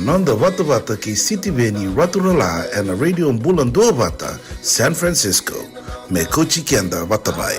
nonda wata wata ki City Veni Raturala and Radio Bulan Dua Wata, San Francisco. Me kochi kenda wata bai.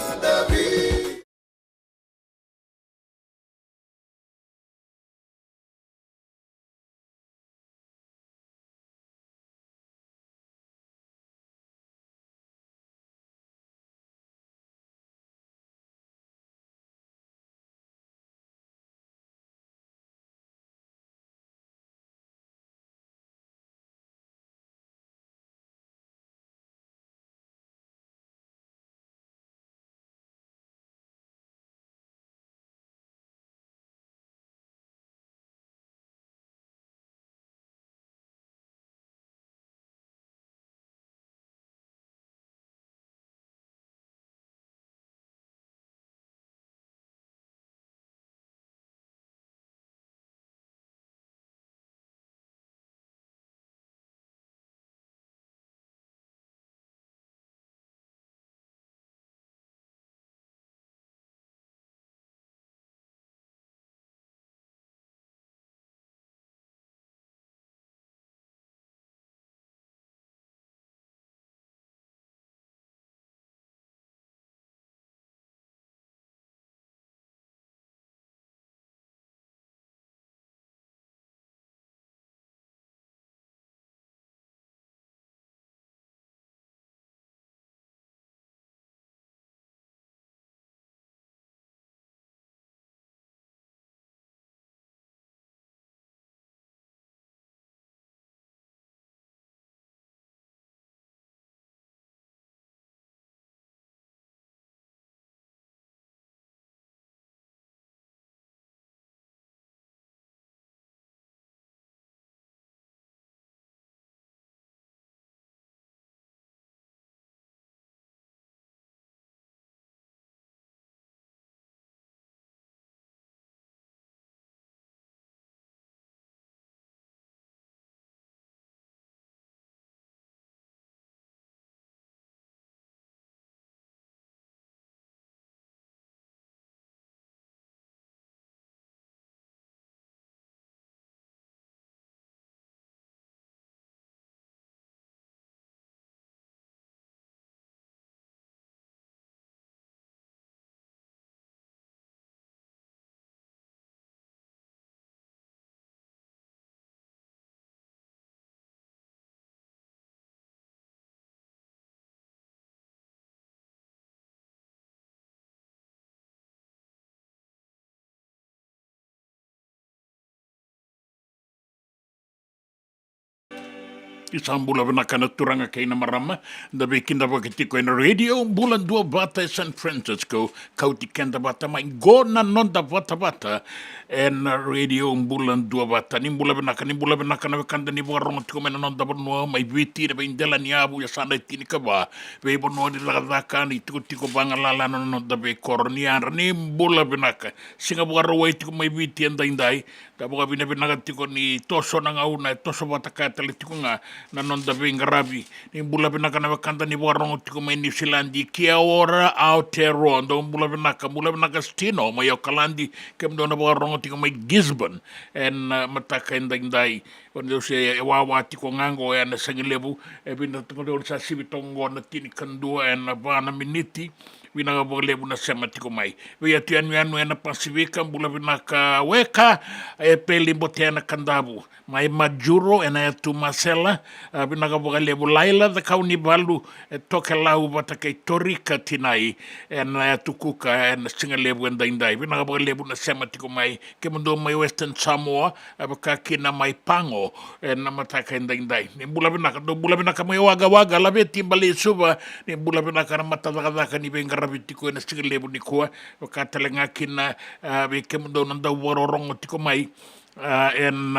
Isambula vinakana turanga kaina marama da bekinda wakitiko ina radio bulan dua bata San Francisco kauti kenda bata mai gona nonda bata bata en radio bulan dua bata nimbula vinakana kanda ni warong tiko mena nonda bonua mai viti na indela ni abu ya sana tini kaba be bonua ni lakadaka ni tiko bangalala nonda be kornian nimbula vinaka singa warwa tiko mai viti indai da boga vinaka tiko ni toso na ngauna toso bata katali tiko nga na nonda vingarabi ni bula binaka na wakanda ni warong tiko mai New Zealand kia ora Aotearoa bula binaka stino mai Auckland kem do na warong tiko mai Gisborne en mataka indai onde se wawa tiko ngango ya na sangilebu e bina tiko do sa sibitongo na tini kandua en vana miniti vinaka lebu na sema tiko mai via tianu na Pasifika bula binaka weka e peli botiana kandabu mai Majuro ena ya Tumasela binaka lebu laila the kauni balu toke lau bata kei torika tinai ena ya tukuka ena singa lebu enda indai binaka lebu na sema tiko mai ke mundo mai Western Samoa baka kina mai Pango ena mataka enda indai ni bula binaka mai waga labe timbali suba ni bula binaka na matadaka ni bengarabi tiko ena singa lebu ni kuwa baka talenga kina ke mundo nanda warorong tiko mai in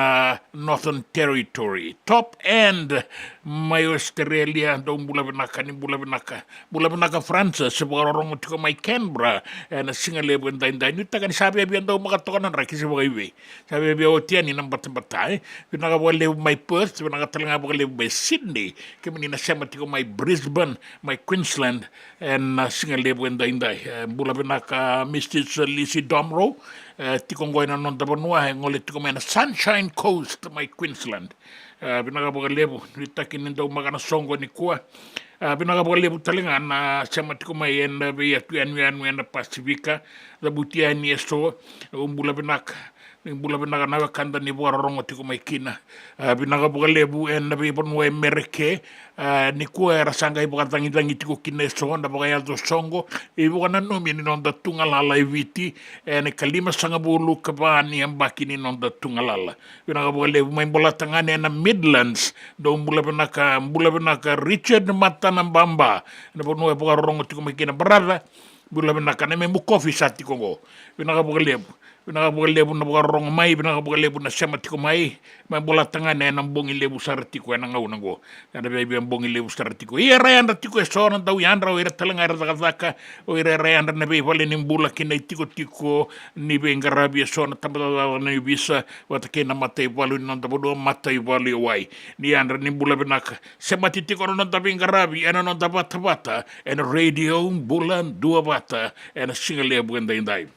Northern Territory. Top end mai Australia do bula binaka Francis seborong tiko mai Canberra na singa lebu ndai ni takan sabe bi ndo makatokan ra kisi bogaiwe sabe bi otiani na batai binaka lebu mai Perth binaka talenga lebu mai Sydney kemini na sema tiko mai Brisbane mai Queensland and singa lebu ndai bula binaka Mrs. Lisi Domro tikongoina non tabanua he ngole tiko mena Sunshine Coast mai Queensland binaga boga lebu ni takin ndo magana songo ni kua binaga boga lebu talinga na sama tiko mai en be ya tu anu en Pasifika da butia ni eso umbula binaka bula binaga na kanda ni bora rongo tiko mai kina binaga boga lebu en be bonwe Amerike ni kua era sanga ibu tangi tangi tiko kine so na boga ya do songo ibu kana no mi ni non da tunga lala viti ni kalima sanga bulu kabani ambaki ni non da tunga lala binaga boga lebu mai bola tangane na Midlands do bula binaka Richard Matana Bamba na bonwe boga rongo tiko mai kina brother bula binaka ne me mu coffee sati kongo binaga boga lebu na boga rongo mai binaga boga lebu na sema tiko mai mai bola tangane na bongi lebu sartiko na ngau nango na be bongi lebu sartiko ia rayanda tiko so na dau yandra o ira talanga ira zakazaka o ira rayanda na be vale ni bula kina tiko ni be ngarabi so na tambala na visa wata kena matai valu na bodo matai valu wai ni andra ni bula binaka sema tiko na be ngarabi ana no bata and radio bulan dua bata and single lebu ndai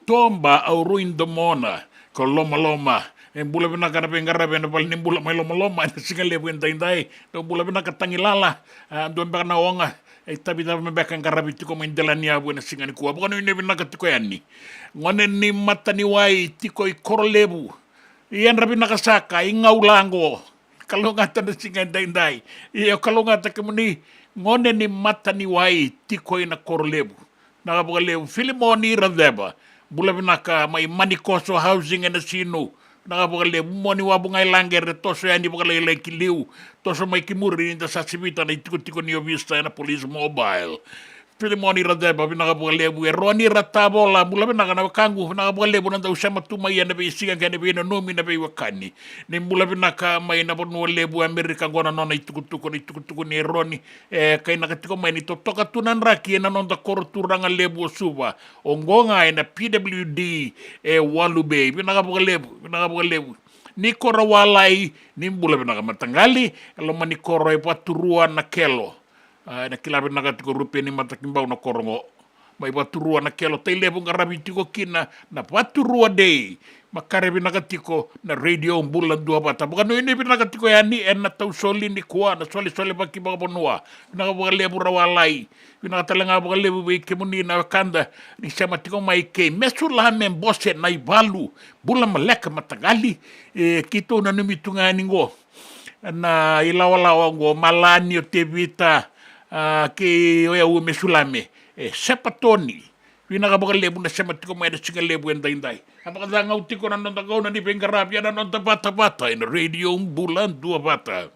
Tomba au ruin do mona ko loma loma en bula bina kana pengara bena pal ni bula mai loma loma na singale buen dai do bula bina ka tangilala do mbana onga e tabi da me bekan karabi tiko men delania buena singani ko bo no ne bina ka tiko yanni ngone ni mata ni wai tiko I korlebu ian rabi na kasaka ingaulango kalonga tanda singan dai i kalonga ta kemuni ngone ni mata ni wai tiko ina korlebu na ka lebu filimoni radeba bula binaka mai manikoso housing and sino na ka lebu moni wabu ngai langer toso yani le kiliu toso mai kimuri inda sasibita na tiko ni vista na police mobile filimoni radeba binaka lebu eroni ratabola bula binaka na kangu na ka lebu na usama tuma yana be singa kana be no nomi na be wakani ni bula binaka mai na bonu lebu amerika gona nona tuku ni eroni kai na tiko mai ni toka tunan raki na nonda korturanga lebu suba ongonga ina PWD walube binaka lebu ni kora walai ni bula binaka matangali lo mani koro paturua na kelo na kilabi na tiko rupe ni matakimbau na korongo mai paturua na kelo te lebu ngarabi tiko kina na paturua day makarebi na tiko na radio bulan dua bata bukan no ini na tiko yani en na tau soli ni kuwa na soli baki baka bonua na lebu rawalai na talenga baka lebu be kemuni na kanda ni sama tiko mai ke mesula men bose na ibalu bulan maleka matagali kito na numitunga ningo na ilawalawa ngo malani o te vita ke oia ua mesulame sepatoni wina ka baka lebu na sema tiko mai da singa lebu endai apaka da ngau tiko na nonta kau na ni pengarapia na nonta bata in radio bulan dua bata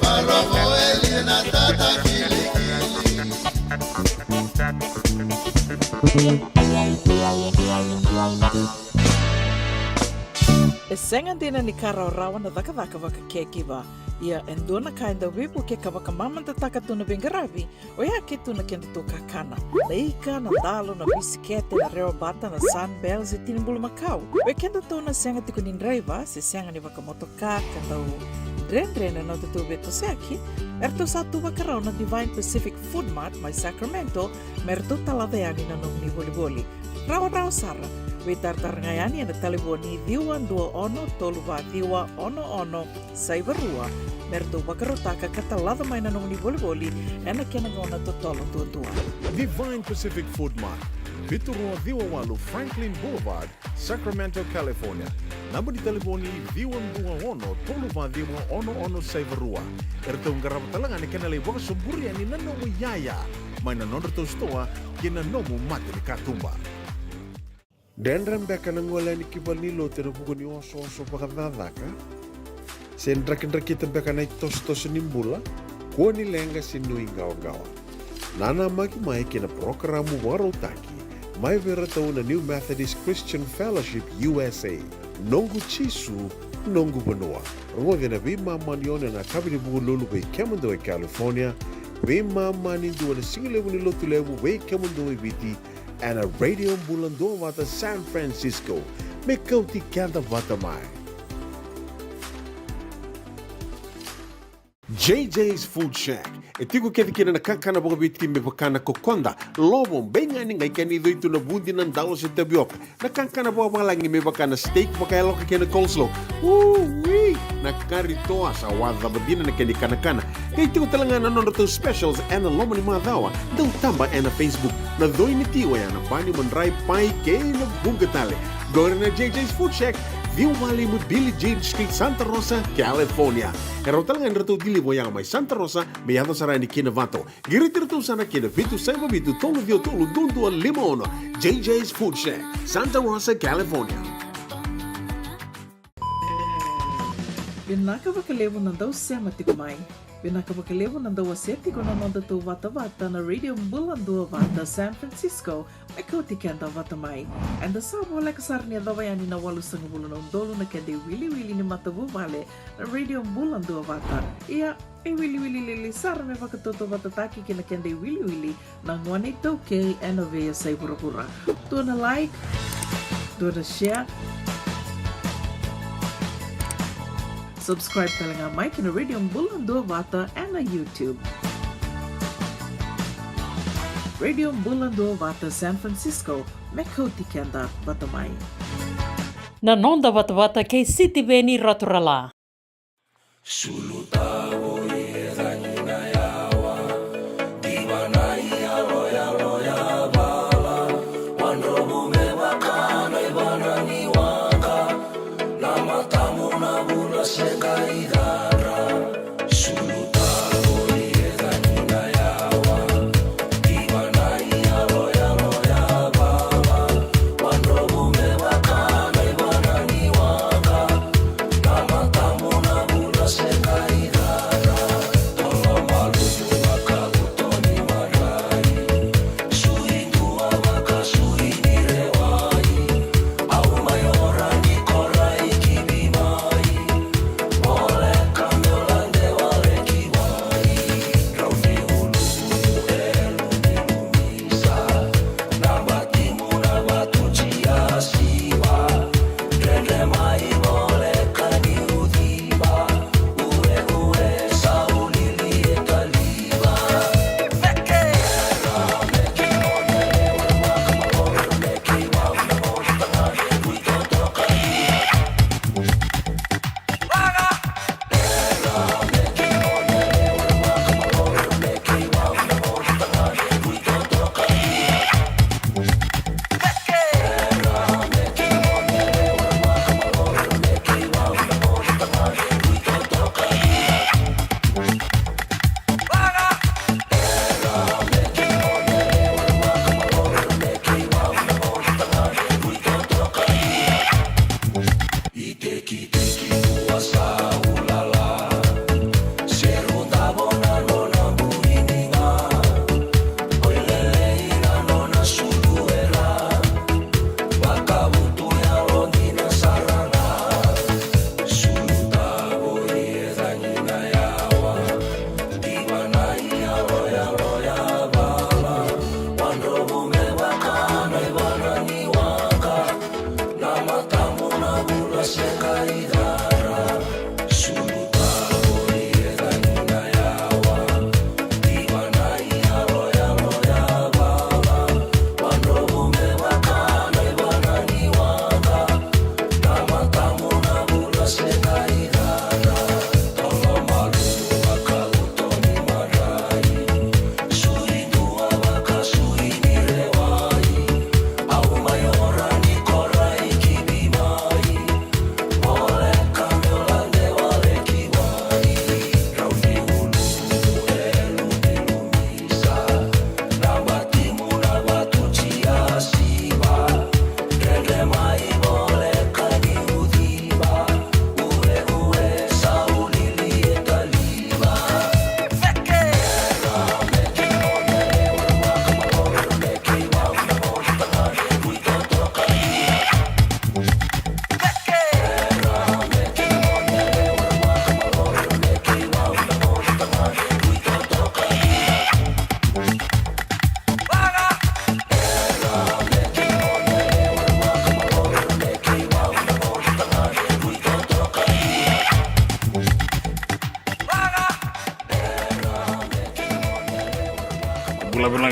Para E sengandina ni karaurawa na dhaka kekiva. Ia endona kainda wipu ke kawaka mamanta takatuna bengaravi, o ia ke tuna kenda tu kakana. Na ika, na dalo, na bisikete, na reo bata, na sunbells e tinimbulu makau. We kenda tu na senga tikunin raiva, se senga ni wakamotoka, kanda u Dren no tutu beto seaki, erto satu wakarau na Divine Pacific Food Mart, mai Sacramento, merto talaveani na nungni boli-boli. Rawa sara, we tartarngayani na taliboni diwa dua ono toluwa diwa ono saivarua, merto wakarotaka katalada mai na nungni boli-boli, ena kenagona totolo tua. Divine Pacific Food Mart, Vitorua Viwawalu Franklin Boulevard, Sacramento, California. Number di telefoni ono toluwa diwa ono saivarua. Erto ngarapatalangan ni kanalay waka suburi ani nanomu yaya. May nanonro to stoa kina nomu mati ni katumba. Dendram beka nang wala ni kibalilo tero bukan ni oso pakadadaka. Sen drakin beka na tos nimbula. Kuha ni lenga sinuing gawa-gawa. Nana mai kina programu warotaki. Mai vera tau na New Methodist Christian Fellowship USA. Nongu chisu, nongu banoa. Rongo na vima manione na kabini buku lulu bei kemundo e California. Vima mani dua na singilewu ni lotu lewu bei kemundo e viti. And a radio bulando wata San Francisco. Me kauti kanda wata mai. JJ's Food Shack. E tiku kena na kakana boka biti me bakana kokonda. Lobong benga ni ngai kani itu na bundi ng dalo sa tapioca. Na kakana boka langi me bakana steak baka loka kena coleslaw. Wee! Na karitoa sa wada badina na kani kana. Kaya tiku talaga na nono specials and na lomo ni mga dawa. Daw tamba na Facebook. Na doy ni tiwa yan. Na bani mandray pai kaya na bugatali. Go na JJ's Food Shack. View Valley mo Billy Jade Street, Santa Rosa, California. Kaya talagang rito dili mo yang may Santa Rosa, may yato saray ni Kinavato. Girit-rito sana kina Vitu Saiba Vitu Tolo Vio Tolo Dundu Limono. JJ's Food Shack, Santa Rosa, California. Binaka wakalevo ng daw sema tikumay. Binaka wakalevo ng daw aseti ko na nonda to vata na radio Bulando Vata San Francisco ay kautikan daw vatamay. And the sabo wala kasar niya daw yan inawalu sa ngubulo ng dolo na kende wili ni matabu vale na radio Bulando Vata. Iya ay wili sar me vakatoto vatataki kina kende wili ng 182K and avea sa pura-pura. To na like, to na share, subscribe talaga Mike na Radio Bulando Vata and na YouTube. Radio Bulando Vata San Francisco, Mekoti Kenda Batamay. Nanonda Vata kay City Beni Raturala.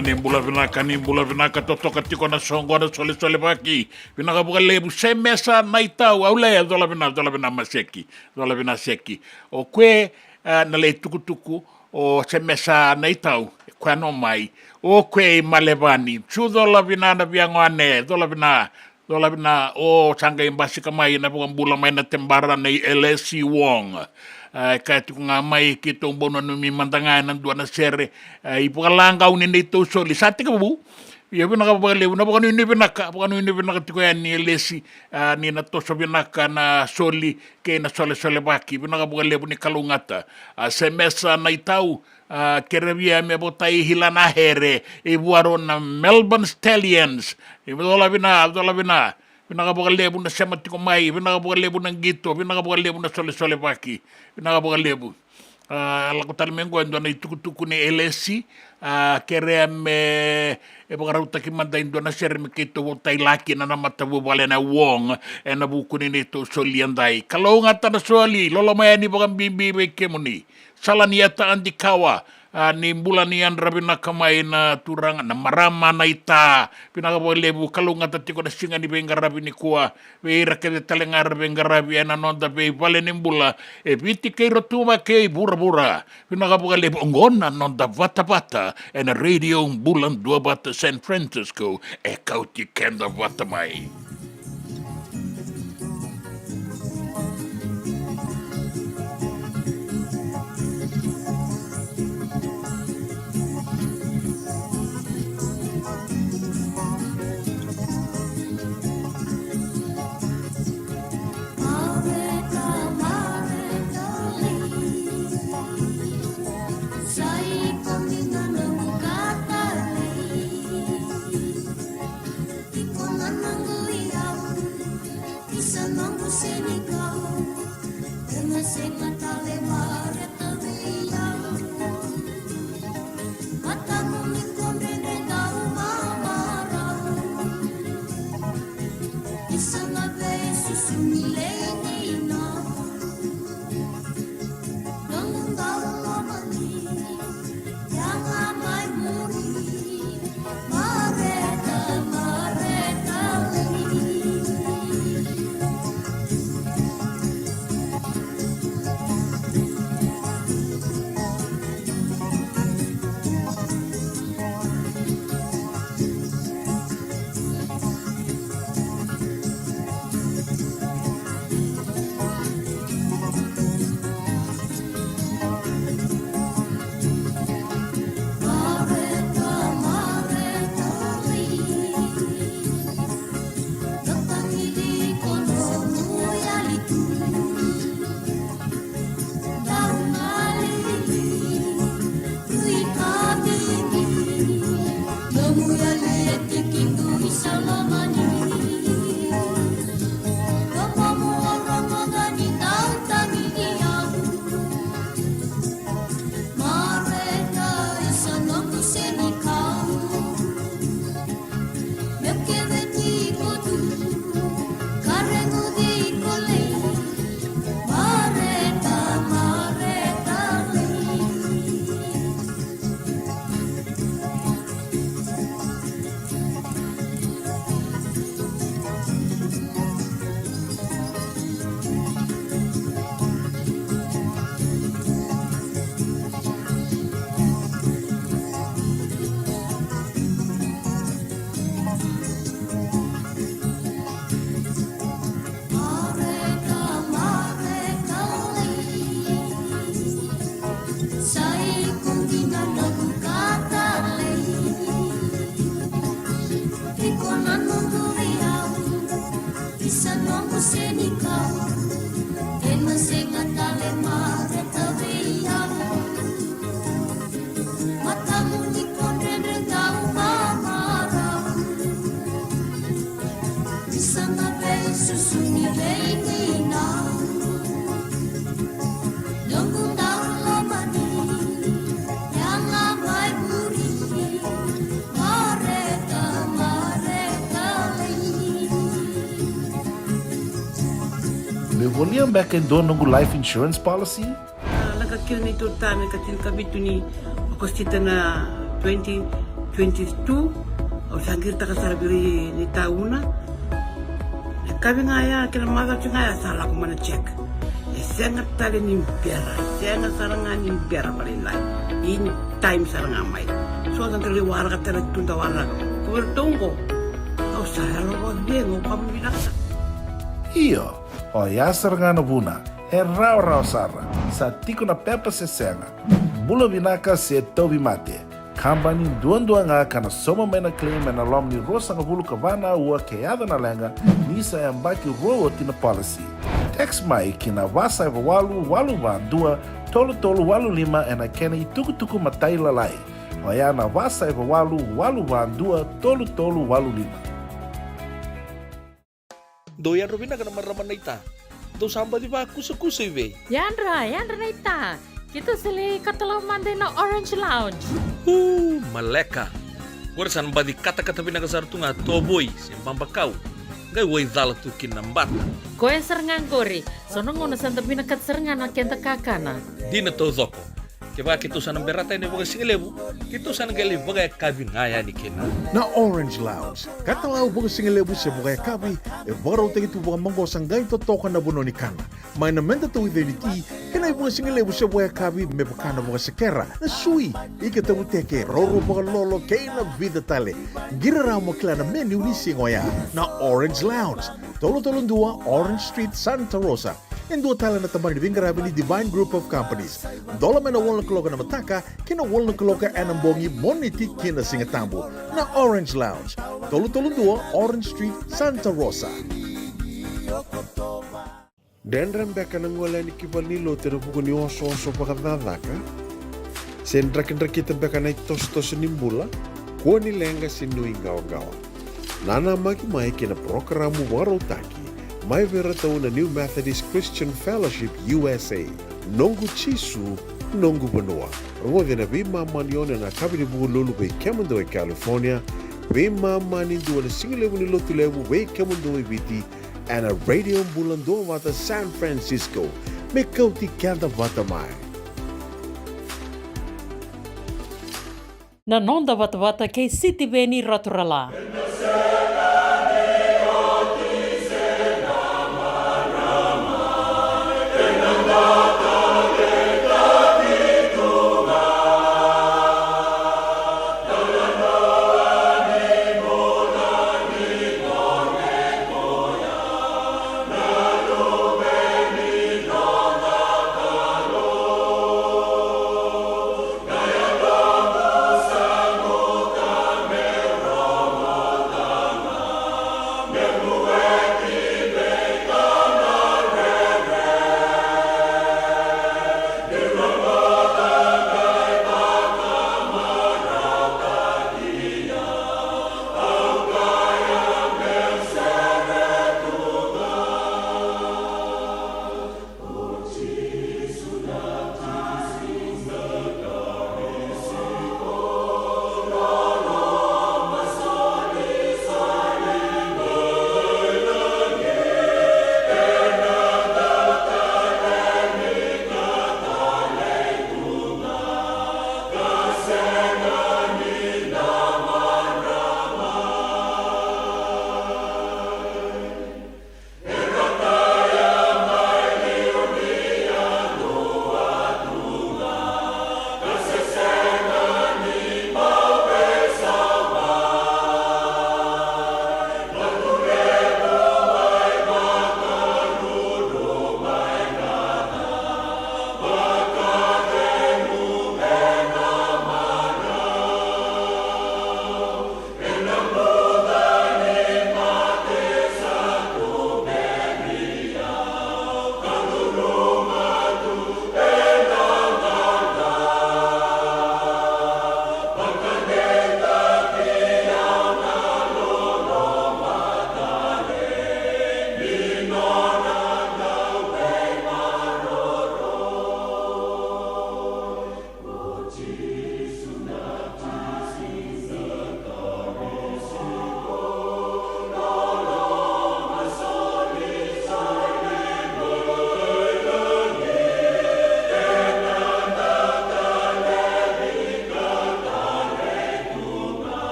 nimbula vinaka totoka tiko na songo na sole baki vinaka buka lebu se mesa naitau au le dola vina maseki dola vina seki o kwe na le tukutuku o se mesa naitau kwa no mai o kwe malevani chu dola vina na viangwane dola vina o sanga imbasika mai na buka mbula mai na tembara na LSC Wong ka tu nga mai ki tong bono no mi mandanga nan duana sere I pukalanga uni ni to soli sate ka bu ya bina ka bale una bukan ni binaka tiko ya ni lesi ni na to so binaka na soli ke na sole baki bina ka bale ni kalungata semesa na itau kerevia me botai hilana here I buaro na Melbourne Stallions I dola bina Pinaka lebu na sema tiko mai, pinaka lebu na gito, pinaka lebu na sole baki, pinaka lebu. Laku talimengo ando na itukutuku ni LSC, kere me ebagarauta ki manda indo na sere me kito wotai laki na namatabu wale na wong, na buku ni nito soli andai. Kalau ngata na soli, lolo maya ni bagang bimbi kemuni. Salani ata andikawa. Ni bulan ni andra binaka mai na turang na marama na ita pinaka lebu kalunga tatiko na singa ni bengarabi ni kuwa veira ke de talengar bengarabi na nonda be vale ni bula e viti ke rotuma ke bura pinaka lebu ngona nonda vata na radio bulan dua bata San Francisco e kauti kenda vata mai. Volia back in donongu life insurance policy? Laka kil ni tu tame katil kabituni kostita na 20 22 o sangir takasarabiri ni tauna kabi ngaya kina maga ngaya sala ko mana check sengat tali ni biara sengat saranga ni biara balilai in time saranga mai so dan tali wara katara tunda wara ko bertongo o sahalo ko dengo pamilaka Iyo, o yasar ngana buna, rau sara, sa tiko na pepa se senga. Bula vinaka se tobi mate. Kambani duan nga kana soma mena claim na lomni rosa nga bulu kavana ua keada na lenga nisa yambaki roa tina policy. Text mai kina wasa walu van dua tolu walu lima ena kena tuku matai lalai. Oya na wasa walu van dua tolu walu lima. Doyan Robina kana maraman na ita. Do samba di ba kusa iwe. Yandra na ita. Kita sili katalaw mande na Orange Lounge. Maleka. Gurasan ba di kata-kata pinagasar tunga toboy simpang bakaw. Gay way dala tu kinambata. Koe serengan gori. Sono ngono santa binakat serengan na kenta kakana. Di na to zoko. Kaya kita sana berata ini baga singelebu. Kita sana gali baga kabin ngaya ni kena. Na Orange Lounge, katalaw buka singelebu sa buka kabi, e baro tagi tu buka manggo sanggay to toka na buno ni kana. May na menda to identity, kena buka singelebu sa buka kabi me buka na buka sekera. Na sui, ikata buteke, roro buka lolo kay na vida tale. Gira ramo kila na menu ni singoya. Na Orange Lounge, tolo-tolong dua Orange Street, Santa Rosa. En dua tala na tamang ni Bingarabi ni Divine Group of Companies. Dola me na walong kaloka na mataka, kina walong kaloka anambongi moniti kina singatambo. Na Orange Lounge, tolo-tolong dua Orange Street, Santa Rosa. Dendran beka nang wala ni kibal ni lo tero buku ni oso pakadadaka. Sendra kita beka na tos nimbula, ko ni lenga sinui gawa-gawa. Nana maki mai kina programa warotaki. Mai vera tau na New Methodist Christian Fellowship USA. Nongu chisu, nongu benua. Rode na bima manione na kabini buku lulu be Kemando e California. Bima mani dua na singilebu ni lotu lebu be Kemando e Viti. And a radio bulan dua wata San Francisco. Me kauti kanda wata mai. Na nonda wata kei City Beni Rotorala.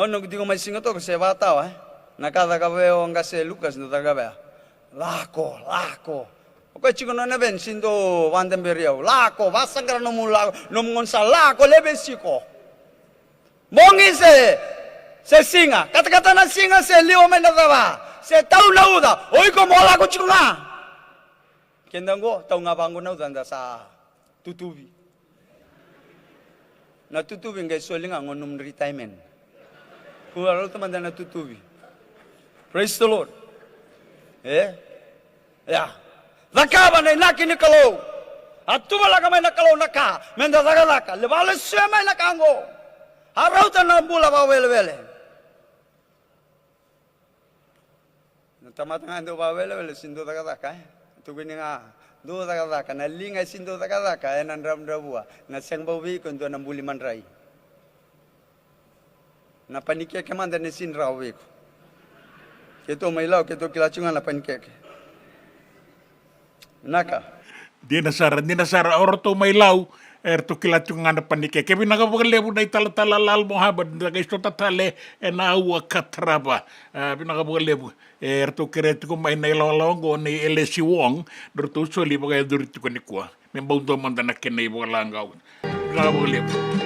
no digo mai singa to se bata na cada cabeo nga se Lucas no da cabea lako o ka chico no na ben sindo Vandenberg lako vasangra no mula no ngonsa lako lebe siko mongi se singa kata na singa se lio mai na dava se tau na uda oi ko mola ko chico na kendango tau nga bango na uda sa tutubi na tutubi ngai solinga ngonum retirement kualo teman na tutubi. Praise the Lord. Ya. Zakaba na inaki ni kalau. Atuma laga may nakalaw naka. Menda daga lebale siya may nakango. Araw ta na bula ba wele. Natamat nga ando ba wele sindo daga Tugin nga do daga na lingay sindo daga enan ramdabua na siyang bawi kundo ng buliman rai. Na panikia kemanda ni sin rawe ko. Keto mailaw keto kilachungan na panikek. Naka. Di nasara orto mailaw to kilachungan na panikek. Kaya pinakapagalebu na italatalalal mohabad na isto tatale na awa katraba. Pinakapagalebu to kiretu ko may nailawalawang ko ni Elesi Wong dorto soli bagay dorito ko ni kuwa. May baudo man na kinay bagalanggaw. Pinakapagalebu.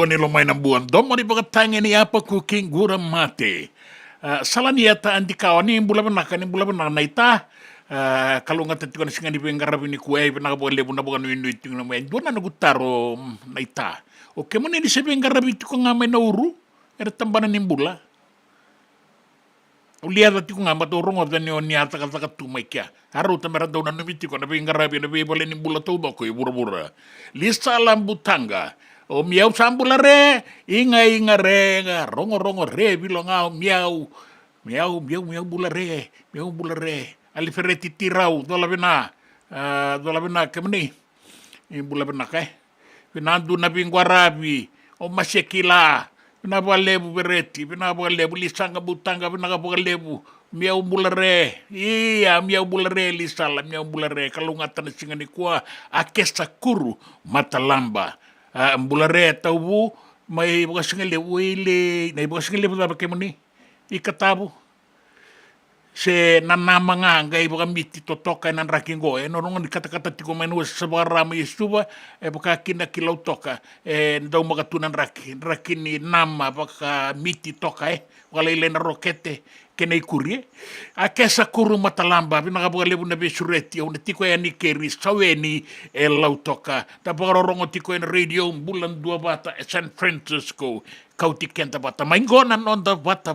Ni lomay ng buwan. Doon mo ni pagkatangin ni apa cooking gura mate. Salan yata andi kawan ni bulaban na ita. Kalau nga tati ko na singa ni pengarap ni kuwe pinakabukan lebu na bukan winuit yung naman. Doon na nagutaro na ita. Okay mo ni sa pengarap ito ko nga may nauru. Era tambanan ni bula. Ulihat ati ko nga maturong at niyo niyata katakat tumay kya. Haro tamara daw na numiti ko na pengarap na pebalen ni bula to ba ko bura-bura. Lista alam butanga. O miau sambula re, inga re, rongo re, bilang ngau miau bula re, ali fereti tirau, dola bena kemeni, bula bena kai, binandu na bingwarabi, o masekila, bina lebu bereti, bina lebu lisanga butanga, bina lebu, miau bulare. Ia, miau bulare lisala, miau bulare. Kalungata na singa ni kua, akesa kuru matalamba. Bulare tau mai buka singa le uile, na buka singa le buka kemuni, ikatabu. Se nanamanga ngai buka miti totoka nan rakingo no ronga di kata-kata tiko menu sebara mai suba buka kina kilau toka ndau magatunan rakini nama buka miti toka wala ile na rokete kene kurie a kesa kuru matalamba bina ka buka lebu na besureti o tiko ya ni keri saweni lau toka ta buka rongo tiko en radio bulan 2 bata San Francisco kauti kenta bata maingonan on the bata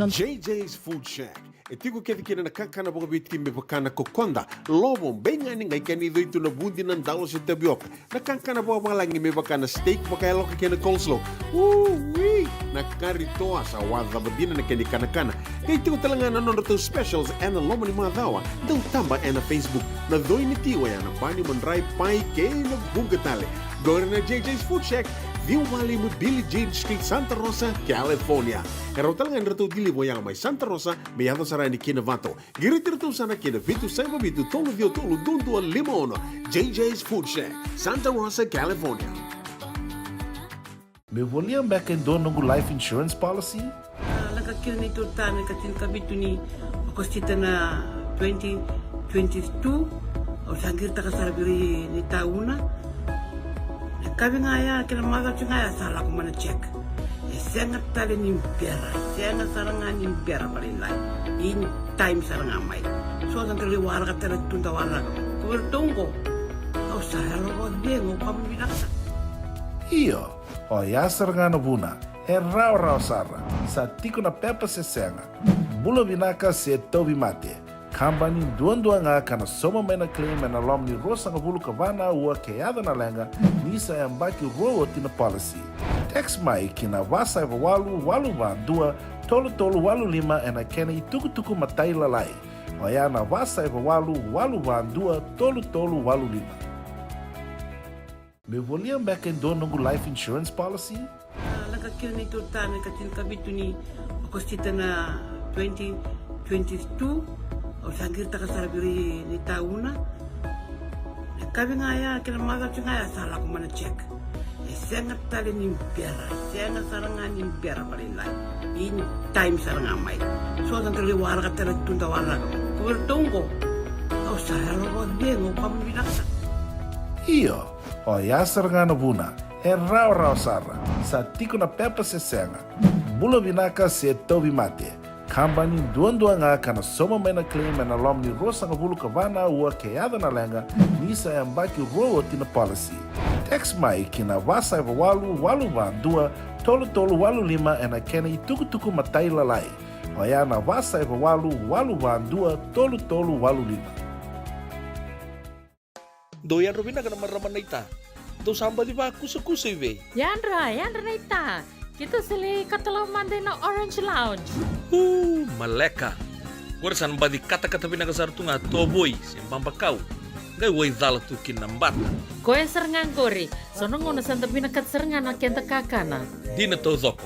JJ's Food Shack. E tiku ke fikira na kakana boka bitki me bakana kokonda. Lobo benga ni ngai kani do itu na bundi nan dalos e tabiok. Na kakana boka malangi me bakana steak baka loka kena coleslaw. Wee! Na karitoa sa wadha badina na kani kana. Kay tiku talanga na nono specials and na lomo ni mga dawa. Daw tamba na Facebook. Na doi ni tiwa ya na bani manray pai kay na bungatale. Go na JJ's Food Shack. Viu Valley mo Billy Jane Street, Santa Rosa, California. Karo talagang rato dili mo yang may Santa Rosa, may ato sarang ni Kinavato. Giritirto sana kina Vitu Saiba Vitu Tolo Vio Tolo Duntua Limono. JJ's Food Shack, Santa Rosa, California. Me volia back and don't know life insurance policy? Nakakil ni Turtana katin kabitu ni kostita na 2022 o sagir takasarabiri ni tauna. Kami ngaya kila mada ngaya salah ko mana check. Sengat tali ni pera, sengat sarangan ni pera palinlay. In time sarangan mai. So ang kali wala ka tala tunda wala. Kubertungko. Au sahalo ko dengo pamilasa. Iyo, o yasar nga na buna, rao sara, sa tiko na pepa se senga. Bulo binaka se tobi mate. Kambani duan nga kana soma mena claim na lom ni rosa nga bulu kavana ua keada na lenga nisa yambaki roa tina policy. Text mai kina wasa eva walu va dua tolu walu lima ena kena ituku matai lalai. Oya na wasa eva walu va dua tolu walu lima. Me volia back and don't know life insurance policy? Nakakil ni Turtana katin kabitu ni kostita na 2022 o sangir takasara biri ni tauna. Kami ngaya kena mata ngaya salah ko mana check. Sengat tali ni biara, sengat sarangan ni biara palinai. Ini time sarangan mai. So dan kali warga tera tunda warga. Kau tunggu. Kau saya lo bengo kamu binasa. Iyo, o yasar ngana buna, rau sara, sa tiku na pepa se senga. Bula binaka se tobi mate. Kambani duan nga kana soma mena claim na lom ni rosa nga bulu kavana ua keada na lenga nisa e ambaki roa tina policy. Text mai kina wasa eva walu dua tolu walu lima e na kena i tuku matai lalai. Oya na wasa eva walu dua tolu walu lima. Doyan Robina kana marama naita. To samba di ba kusa iwe. Yandra naita. Kita sili katalau mande na Orange Lounge. Maleka. Kuarsan badi kata-kata pinakasar tunga toboy sembang bakau. Gai wai dala tu kinambat. Koe serengan kori. Sono ngona santa pinakat serengan na kenta kakana. Dina to zoko.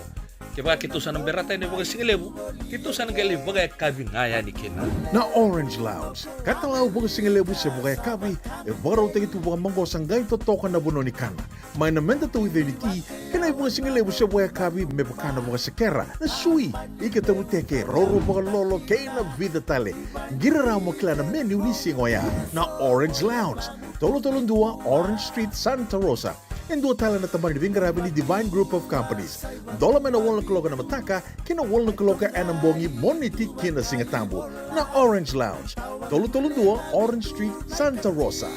Keba kitu sana berata ini bagai singelebu. Kitu sana gali bagai kabi ngaya ni kena. Na Orange Lounge, katalau baga singelebu se baga kabi, e barau te tu baga mango sangai to toka na bono ni kana. Mai na menda to iveniti, kena baga singelebu se baga kabi me bakana baga sekera. Na sui, ike te muteke roro baga lolo keina vida tale. Gira ramo klana menu ni singoya. Na Orange Lounge, tolo dua Orange Street, Santa Rosa. En dua tala na tambang di Vingarabi ni Divine Group of Companies. Dola mena wala kaloka na mataka, kina wala kaloka anambongi moniti kina singatambo. Na Orange Lounge, tolo dua Orange Street, Santa Rosa.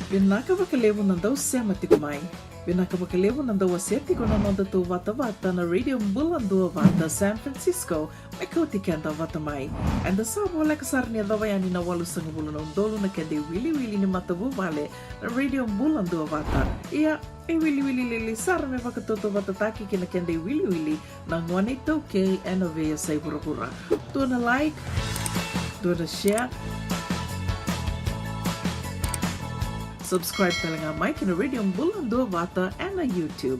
Binaka bakalevo nandau sema tikumai. Binaka bakalevo nandau aseti ko na nanda tu vata na Radio Bulandua Vata San Francisco may kauti kenta vata mai. And the sabo la kasar ni adawayani na walu sanga bulan dolo na kende wili ni matabu vale na Radio Bulandua Vata. Ia wili sar me vakatoto vata taki kina kende wili na ngwane toke enovea say pura. Do na like, do na share. Subscribe talaga Mike na Radio Bulandua Vata and na YouTube.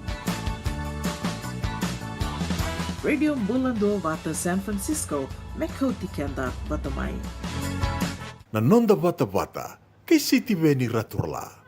Radio Bulandua Vata San Francisco, Mekoti Kenda Batamai. Nanonda bata kay City Beni Raturla.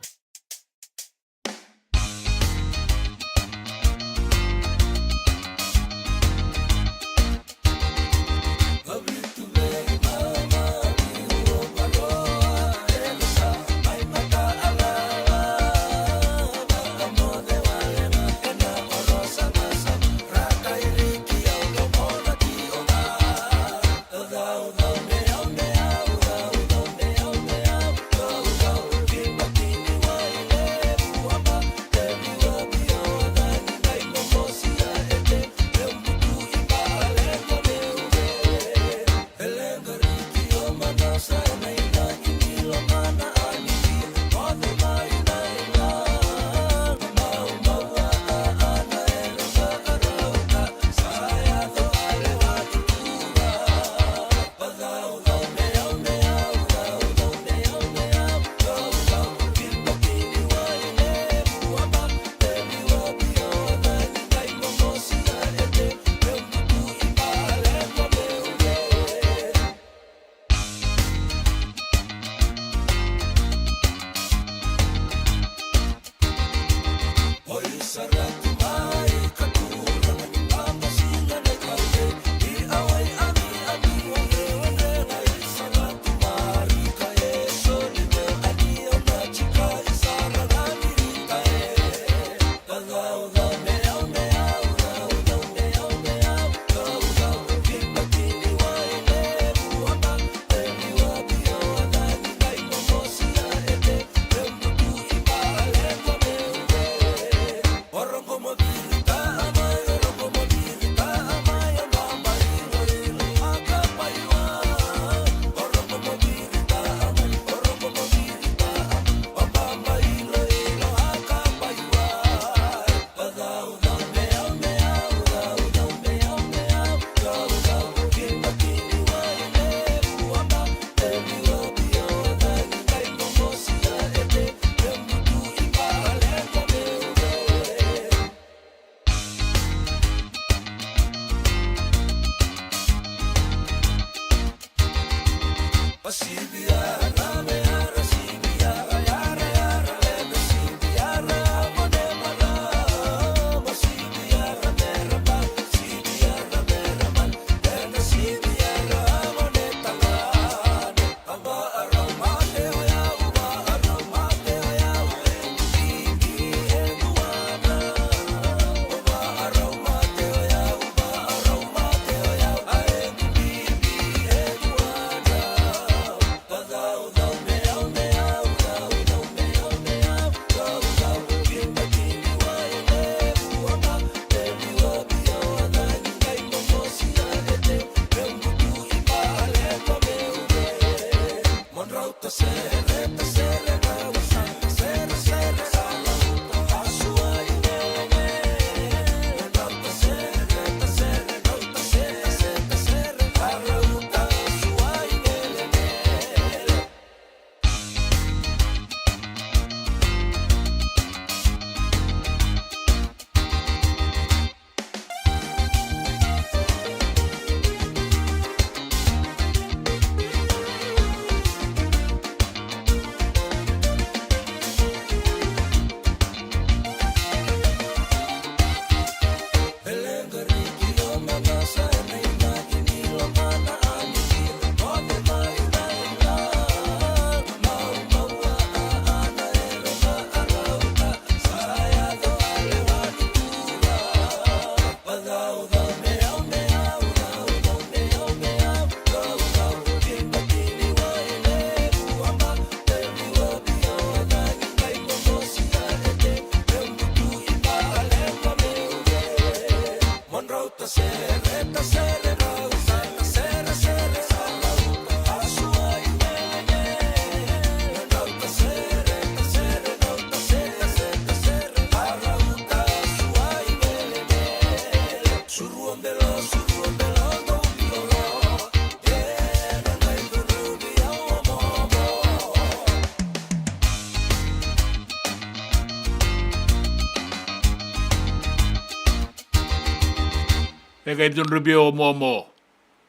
e kai tun rubio momo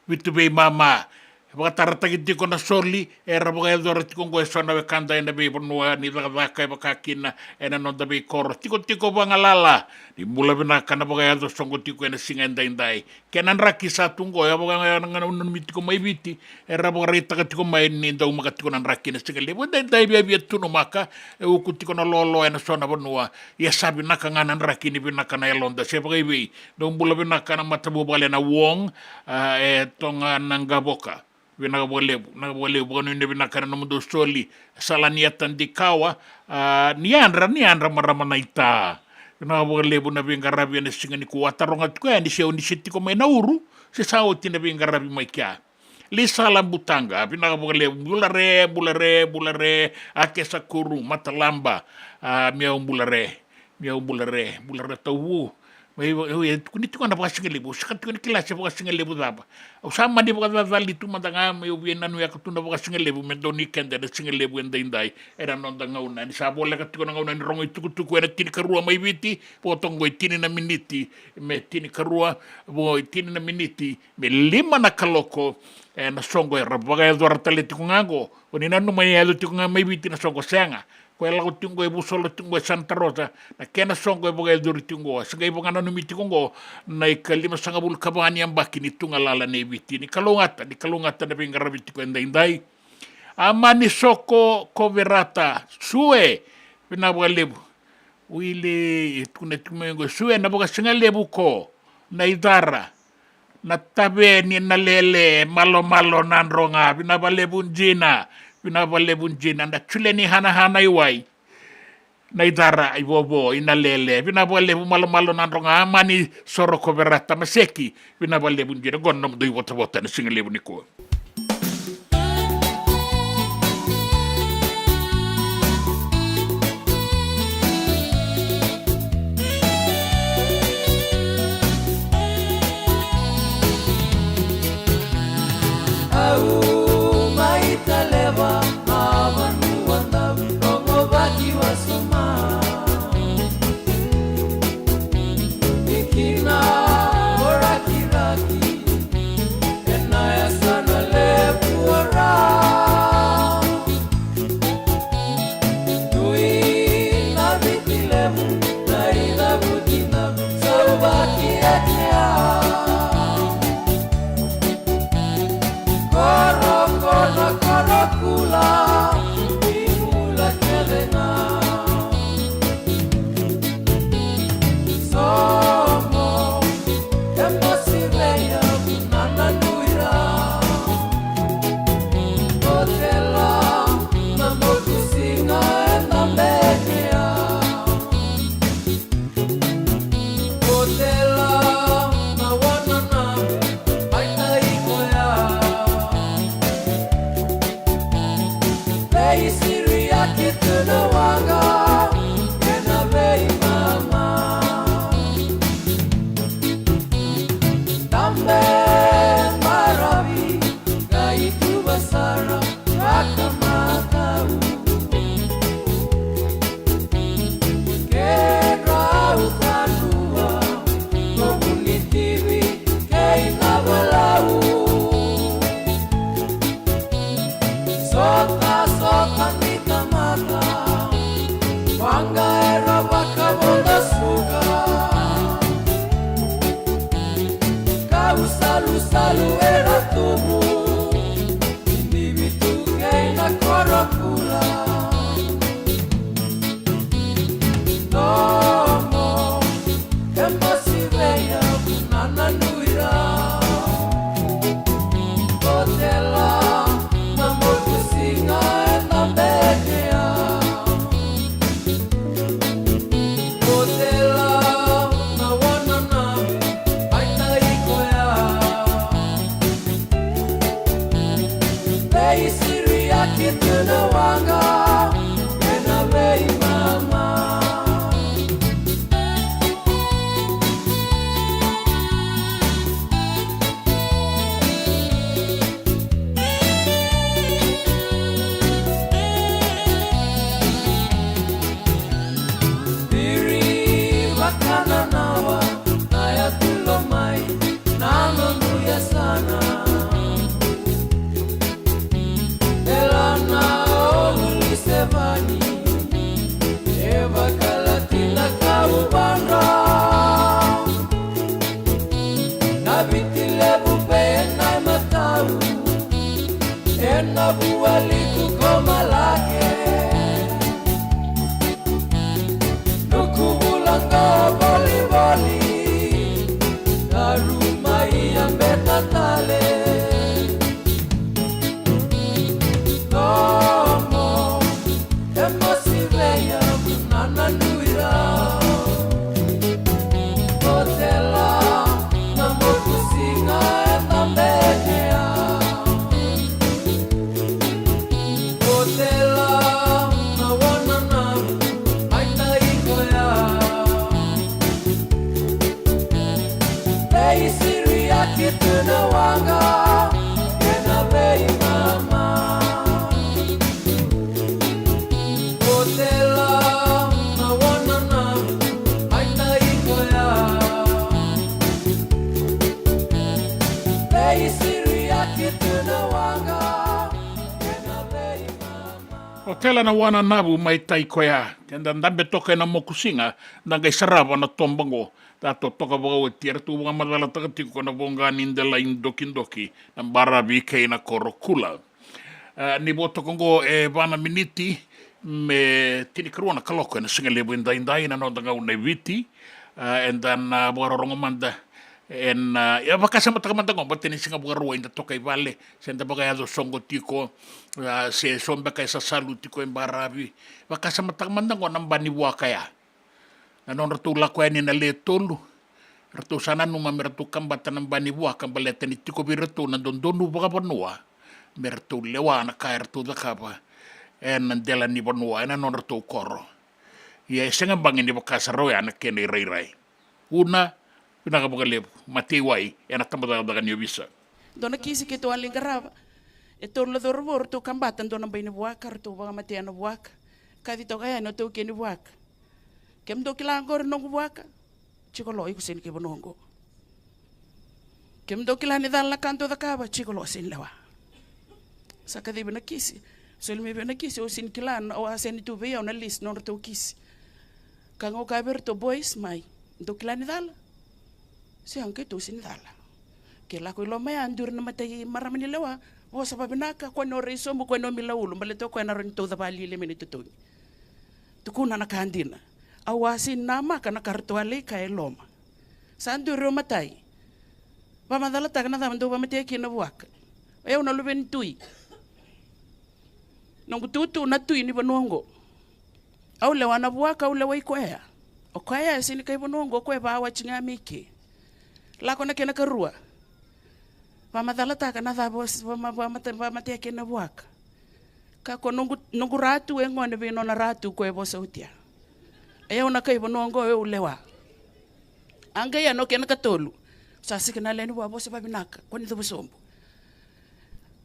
vitu be mama Wakatarata tiko na soli e raboga dora tiko ngo sona we kanda ena be bonua ni vaka bakakina ena no da be kor tiko bangalala di mula bena kana boga do songo tiko ena singa ndai kenan raki satungo ya boga ngana unun mitiko mai biti e raboga rita tiko mai ni ndo maka tiko nan raki na singa lebo ndai be tuno maka e uku tiko na lolo ena sona bonua ya sabi naka ngana raki ni bena kana elonda se boga be do mula bena kana matabu bale na wong e tonga nanga boka naga bolebu kanu ne bina kana no do soli salaniatan di kawa niandra marama naita naga bolebu na binga rabi ne singa ni kuata ronga tuka ni se oni siti ko mai nauru se sao tina binga rabi mai kia li salam butanga bina bolebu bulare ake sakuru matalamba miau bulare tawu kuni tu kana baka singelebu sakat kuni kilase baka singelebu daba au sama di baka dali tu matanga me ubiena no yakutunda baka singelebu me doni kende de singelebu endai era nonda ngauna ni sabole ka tukona ngauna ni rongo tuku era tini karua mai biti potong go tini na miniti me tini karua bo tini na miniti me lima na kaloko na songo era baka do ratale tikungango oni nanu mai ado tikunga mai biti na songo senga ko ela ko tungo e busolo tungo e Santa Rosa na kena songo e boga e duri tungo sanga e boga nanu miti kongo na i kalima sanga bul kabani ambaki ni tunga lala ne biti ni kalungata na bingara biti ko endai amani soko koverata sue pina boga lebu wile tukune tumengo sue na boga singa lebu ko na idara na tabe ni na lele malo nandronga pina balebu njina na chule ni hana iwai na idara ibobo ina lele bina balebu malo nandronga amani soro koverata maseki bina balebu njina gonnom doi bota na singa lebu niko Kina ora kiraki, enaya sana le. O tela na wana nabu mai tai koea. Tenda ndambe toka na mokusinga. Nanga sarava na tombango. Tato toka wau e tira tu wanga madala takatiko kona bonga nindela indoki na barabi kei na korokula. Ni boto kongo e vana miniti me tini karuana kaloko e na singa lebo indai na no danga unai viti. And then borongo manda. En ya bakasa matakamanda ngo bateni singa bugarua inda toka i vale senda baga do songo tiko se sombe kai sasalu tiko en barabi bakasa matakamanda ngo nambani waka ya na non ratu lako ni na le tolu ratu sana numa meratu kambata nambani waka baleteni tiko biratu na dondonu baga banua meratu lewa na kai ratu dakapa en dela ni banua en non ratu koro ya senga bangin di bakasa roya na kene rai una pinakabukalip, matiwai, ena tamadaga niyo bisa. Dona kisi ke to aling garaba. Ito la dorvor to kambatan dona bay ni buwak, to baga matia na buwak. Kadi to kaya no to ke ni buwak. Kem do kilangor no buwak. Chico lo iko sin ke bonongo. Kem do kilani dal la kanto da kaba, chico lo sin lewa. Saka di na kisi. So ilmi na kisi o sin kilan o asen tu be na list no to kisi. Kango kaber to boys mai. Do kilani dal. Siang ke tu sin dala. Ke la ko lo mai andur na matay maramani lewa. O sa babinaka ko no reso mo ko no milaulo maleto ko na ron to da bali le minute to. Tukuna na kandina. Awasin nama kana kartuale ka eloma. Sa andur ro matay. Ba madala ta kana da mando ba matay ki na buak. Eu na luben tui. Nong tutu na tui ni banongo. Au lewa na buak au lewa ikoya. O kaya sini kay banongo ko ba wa chinga miki. Lako na kena karua. Pamadala ta kana da bos pamate kena buak. Ka ko nungu ratu e ngone be no na ratu ko e bos utia. E ona kai bonongo e ulewa. Anga ya no kena katolu. Sa sikena leni wa bos babinaka ko ni do bosombo.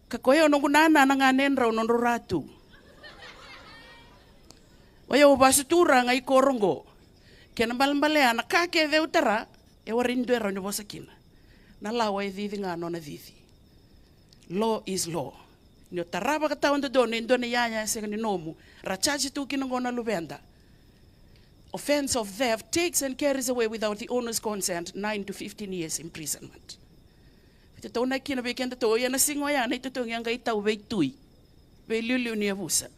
Ka ko e nungu nana na nganen ra no ratu. Oya ubasutura ngai korongo. Kena balmbale ana ka ke de utara. E warin doera ni bosakina. Na lawa e didi nga no na didi. Law is law. Ni o taraba ka taon do ni ndone yaya se ni nomu. Rachaji tu kinongona lubenda. Offense of theft takes and carries away without the owner's consent 9 to 15 years imprisonment. Ito taon na kina bekenda to ya na singo ya na ito to yang kay tau be tui. Be lulu ni abusa.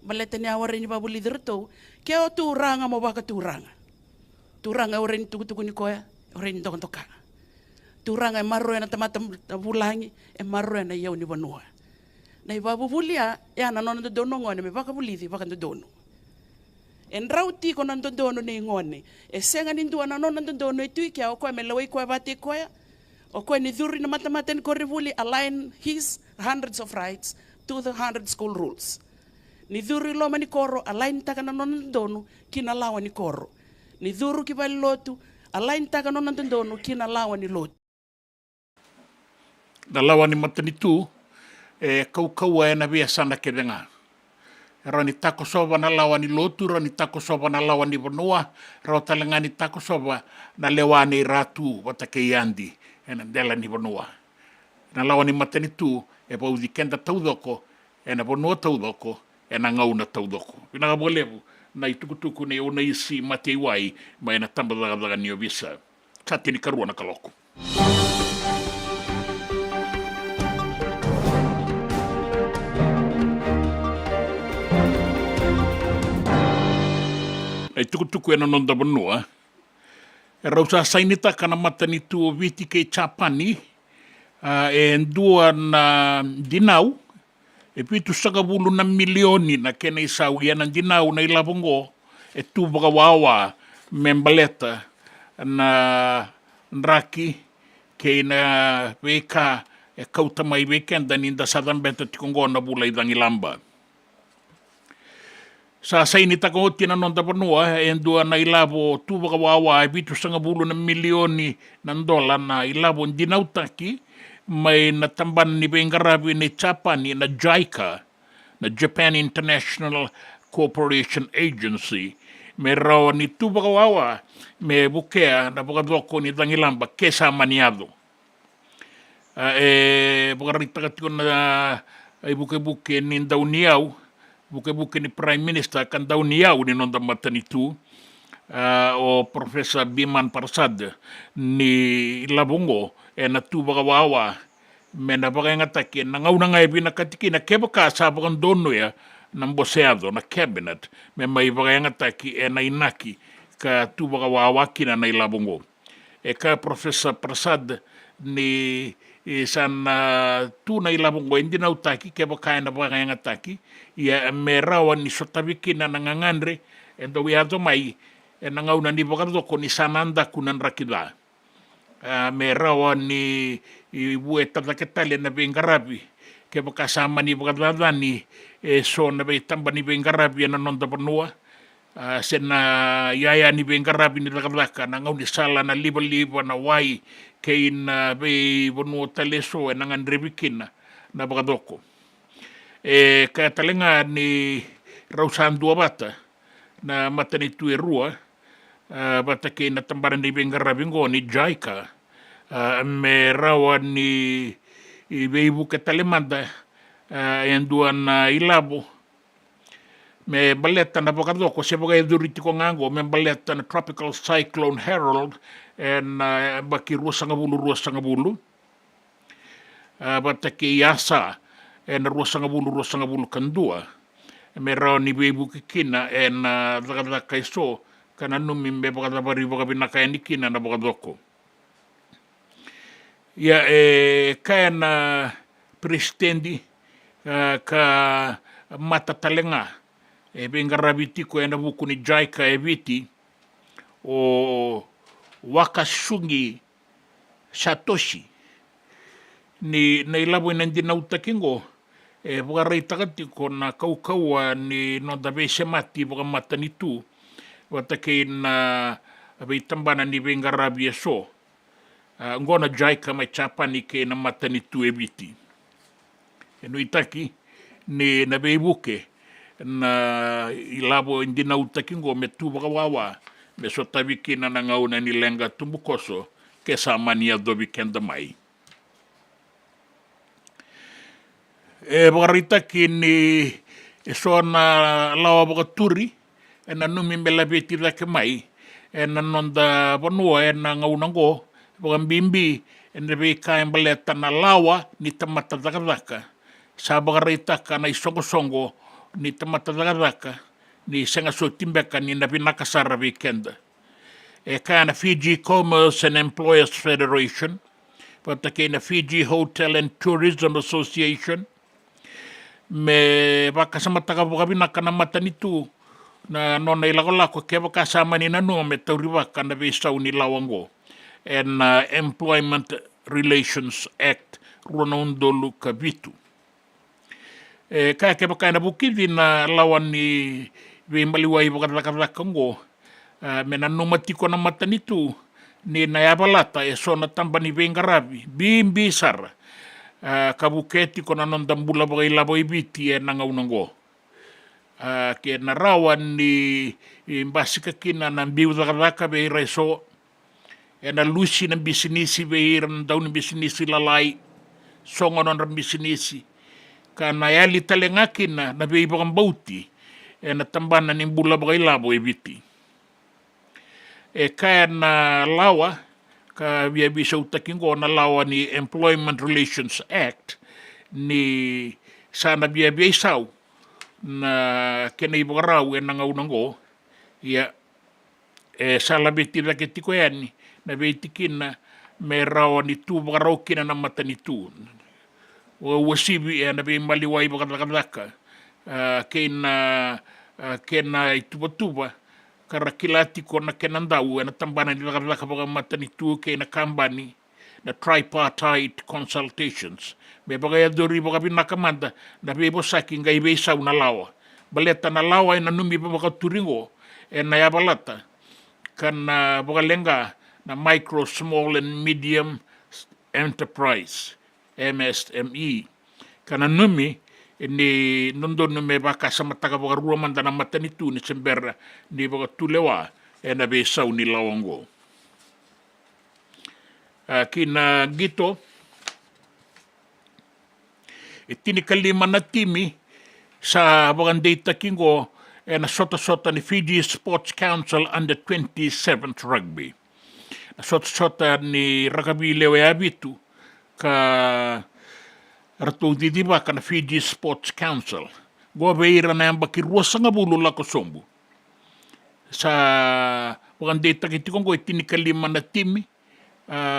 Baleta ni awarin ni babuli dirto. Kaya o turanga mo baka turanga. Turanga orin tugu ni koya. Orin dokon toka. Turanga e marro na tamata bulangi e marro na yau ni banua. Na ibabu bulia ya na nono dono ngone me baka bulidi baka dono. En rauti ko nan dono ni ngone. E senga ni ndua na nono dono itu ki au ko me lawai ko bati ko ya. O ko ni duri na mata ko rivuli align his hundreds of rights to the 100 school rules. Ni duri lo mani koro align taka na nono dono kinalawa ni koro. Ni duru ki bali lotu alain taka no nandono kina lawa ni lot. Na lawa ni matani tu e kau e na via sana ke venga. Rani tako soba na lawa ni lotu, rani tako soba na lawa ni vanua, rao talenga ni tako soba na lewa ni ratu wata ke yandi e na dela ni vanua. Na lawa ni matani tu e pau di kenda taudoko e na vanua taudoko e na ngauna taudoko. Pinaga bolevu. Na itukutuku ne ona isi mate wai mai na tambadaga ni obisa kati ni karua na kaloko na itukutuku ena nonda banua e rausa sainita kana matani tu o viti ke Chapani e ndua na dinau e pitu sagabulu na milioni na kena isau ia na dinau na ilabongo e tu baka wawa membaleta na nraki ke na weka e kauta mai wekenda ni nda sadambeta tikongo na bula idangi lamba. Sa saini tako tina nonda panua e ndua na ilabo tu baka wawa e pitu sagabulu na milioni na dola na ilabo dinau taki may natamban ni Bengarabi ni Chapani na JICA, na Japan International Cooperation Agency, may raw ni Tubakawawa, may bukea na bukadoko ni Dangilamba, kesa maniado. Bukarita ko na ay buke-buke ni Dauniaw, buke ni Prime Minister kan daw niyaw ni nonda matanitu o Professor Biman Parsad ni Labongo na tu baka wawa me na baka ngataki na ngau na ngai binakatiki na keba ka sa baka dono ya ng boseado na cabinet me mai baka ngataki na inaki ka tu baka wawa kina na Labongo ka Professor Parsad ni isan tu na Labongo hindi na utaki keba ka na baka ngataki ya merawan ni sotabiki na nangangandre endo wiato mai nangauna ni bakadoko ni sananda kunan rakida merawan ni ibu tataketale na bengarabi ke bakasama ni bakadani so na be tamba ni bengarabi na nonda panua sena yaya ni bengarabi ni lakadaka nangau ni sala na liba na wai kein be bonu taleso nangan rebikin na bakadoko kaya talenga ni rausan dua bata na matani tu erua bata ke na tambaran ni bengarabingo ni jaika me rawan ni ibeibu ke talemanda yang duan ilabo me baleta na bakadoko se bagai duriti ko ngango me baleta na tropical cyclone Harold and baki ruas ngabulu bata ke yasa en ruas ngabulu kandua me rawan ni ibeibu ke kina en dakadaka iso kana numi me baka bari baka binaka ni kina na baka doko ya kana prestendi ka mata talenga bengarabiti ko ena buku ni jaika eviti o wakasungi satoshi ni ilabo inandi na utakingo baka reitakati ko na kaukawa ni no dabe semati baka mata ni tu watakin abitambana ni bengarabi so ngona jaika mai chapa ni ke na matani tu ebiti eno itaki ni na beibuke na ilabo indina utaki ngo metu bakawawa me so tabiki na ngauna ni lenga tumbukoso ke samania dobi kenda mai baritaki ni so na lawa bakaturi na numi mela beti ke mai na nonda bonua na ngaunango bang bimbi na be kain baleta na lawa ni tamata dakadaka sa bagarita ka na isongo ni tamata dakadaka ni senga so timbeka ni na binakasara weekend kana Fiji Commerce and Employers Federation patake na Fiji Hotel and Tourism Association me bakasamata ka binaka na matanitu na nona ilako ke bakasama ni nanu me tauriwa kana be sau ni lawango and Employment Relations Act Ronondolu Kabitu kaya ke baka na bukidi na lawan ni bimaliwai bakadakakango me nanu matiko na matanitu ni nayabalata so na tamba ni bengarabi bimbisar kabuketi ko na nondambula baka ilabo ibiti nangaunango ke narawan ni mbasika kina na mbiu dakadaka be reso na lusi na bisinisi be iran daw ni bisinisi lalai songo na bisinisi kana yali talengakin na be ibang bauti na tambana ni bula bagay labo ibiti kaya na lawa ka biya bisa utakingo na lawa ni Employment Relations Act ni sana biya isaw na kinaibaraw nangaunango ya salabiti na kitiko yan na beitikin na may raw ni tu baraw kina na mata ni tu wasibi na be maliway bakadakadaka kena ituba karakilati ko na kenandaw na tambana ni bakadaka baka mata ni tu kena kambani na tripartite consultations me bagaya dori baka binakamanda na bebo saking ga ibesaw na lawa baleta na lawa na numi baka turingo na yabalata kan baka lenga na micro small and medium enterprise MSME kana numi ni nondo nume baka sama taga baka ruamanda na matanitu ni sembera ni baka tulewa na besaw ni lawango kina gito itini kalima na timi sa bagandita kingo na sota ni Fiji Sports Council under 27th rugby. Na sota ni rugby lewe abitu ka ratu didiba ka na Fiji Sports Council. Goa beira na yamba ki rua sanga bulu lako sombu. Sa bagandita kitikongo itini kalima na timi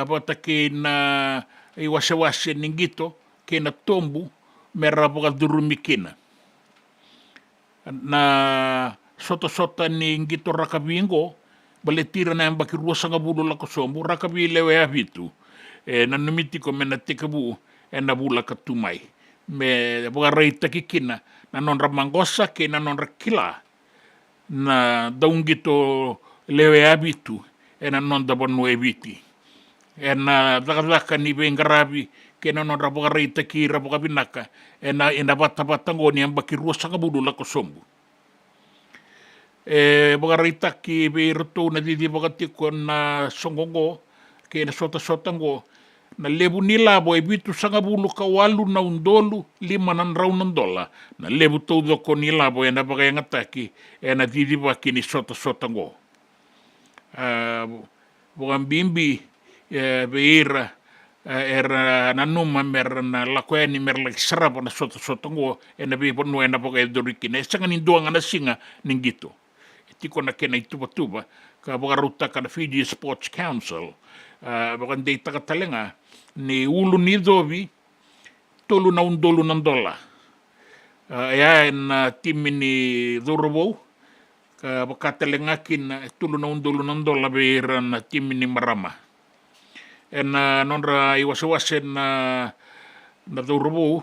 bata ke na iwase ningito ke na tombu mera bagadurumi kina. Na sota ni ngito rakabingo baletira na yamba ki rua sanga bulu lako sombu rakabi lewe abitu na numiti ko mena tekabu na bula katumai me bagareita kikina na non ramangosa ke na non rakila na daungito lewe abitu na non da bonu ebiti na daka ni bengarabi ke na non rabagareita ki rabagabinaka na bata ngoni yamba ki rua sanga bulu lako sombu bagareita ki beirto na didi bagatiko na songongo ke na sota ngo na lebu nila bo ebitu sanga bulu ka walu na undolu lima nan raunan dola na lebu todo ko nila bo na bagay ngataki na didi baki ni sota ngo bukan bimbi beira era nanuma mer na lakoeni mer lek sarapa na sota ngo na be ponu na bagay doriki na sanga ni doanga na singa ningito tiko na kena ituba ka bagaruta ka na Fiji Sports Council bakan data katalenga ni ulu ni dobi tolu na undolu ng dola na tim ni Dorobo ka bakatalengakin tolu na undolu ng dola beira na tim ni Marama nonra iwasawasen na Dorobo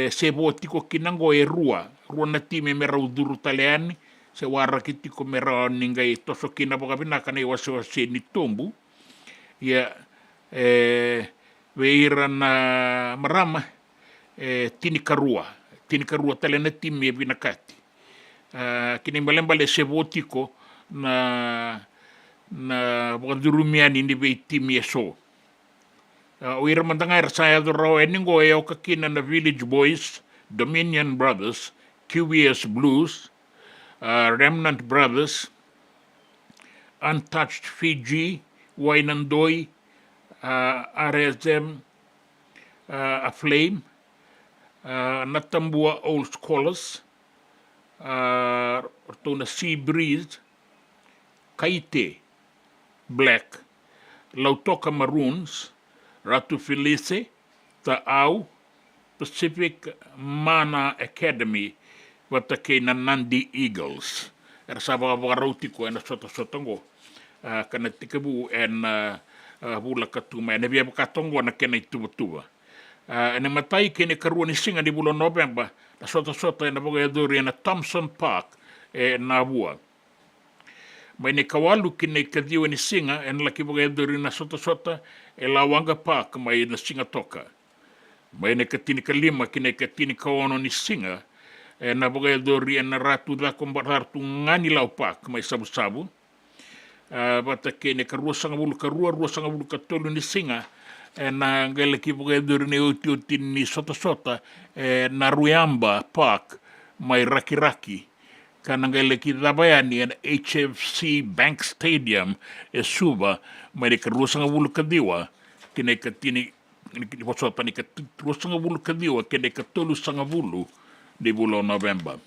sebo tiko kinango rua na tim mera uduru taleani se wara kitiko mera ningai toso kina bakabinaka na iwasawasen ni tombu ya beira na Marama tini karua tale na timi binakati kini malembale sebotiko na bagadurumiani ni be timi so oira mandanga saya doro eningo kakina na Village Boys, Dominion Brothers, QBS Blues, Remnant Brothers, Untouched Fiji, Wainandoi, RSM, Aflame, Natambua Old Scholars, Ortona Sea Breeze, Kaite, Black, Lautoka Maroons, Ratu Felice, Ta'au, Pacific Mana Academy, Watake na Nandi Eagles. Era sabaka rautiko na soto kana tikabu bula katuma na bia katongo na kena ituba na matai kene karua ni singa di bulan November na sota na boga duri na Thompson Park na bua mai ne kawalu kene kadiwa ni singa en laki boga duri na sota Lawanga Park mai na singa toka mai ne katini kalima kene katini kawono ni singa na boga duri na ratu da kombaratu ngani lau park mai sabu bata kene karua sanga bulu katolu ni singa na ngele ki boga duri ni uti ni sota na Ruyamba Park mai Rakiraki kana ngele ki dabayani na HFC Bank Stadium suba mai karua sanga bulu kadiwa kene katini sota ni karua sanga bulu kadiwa kene katolu sanga bulu di bulan November.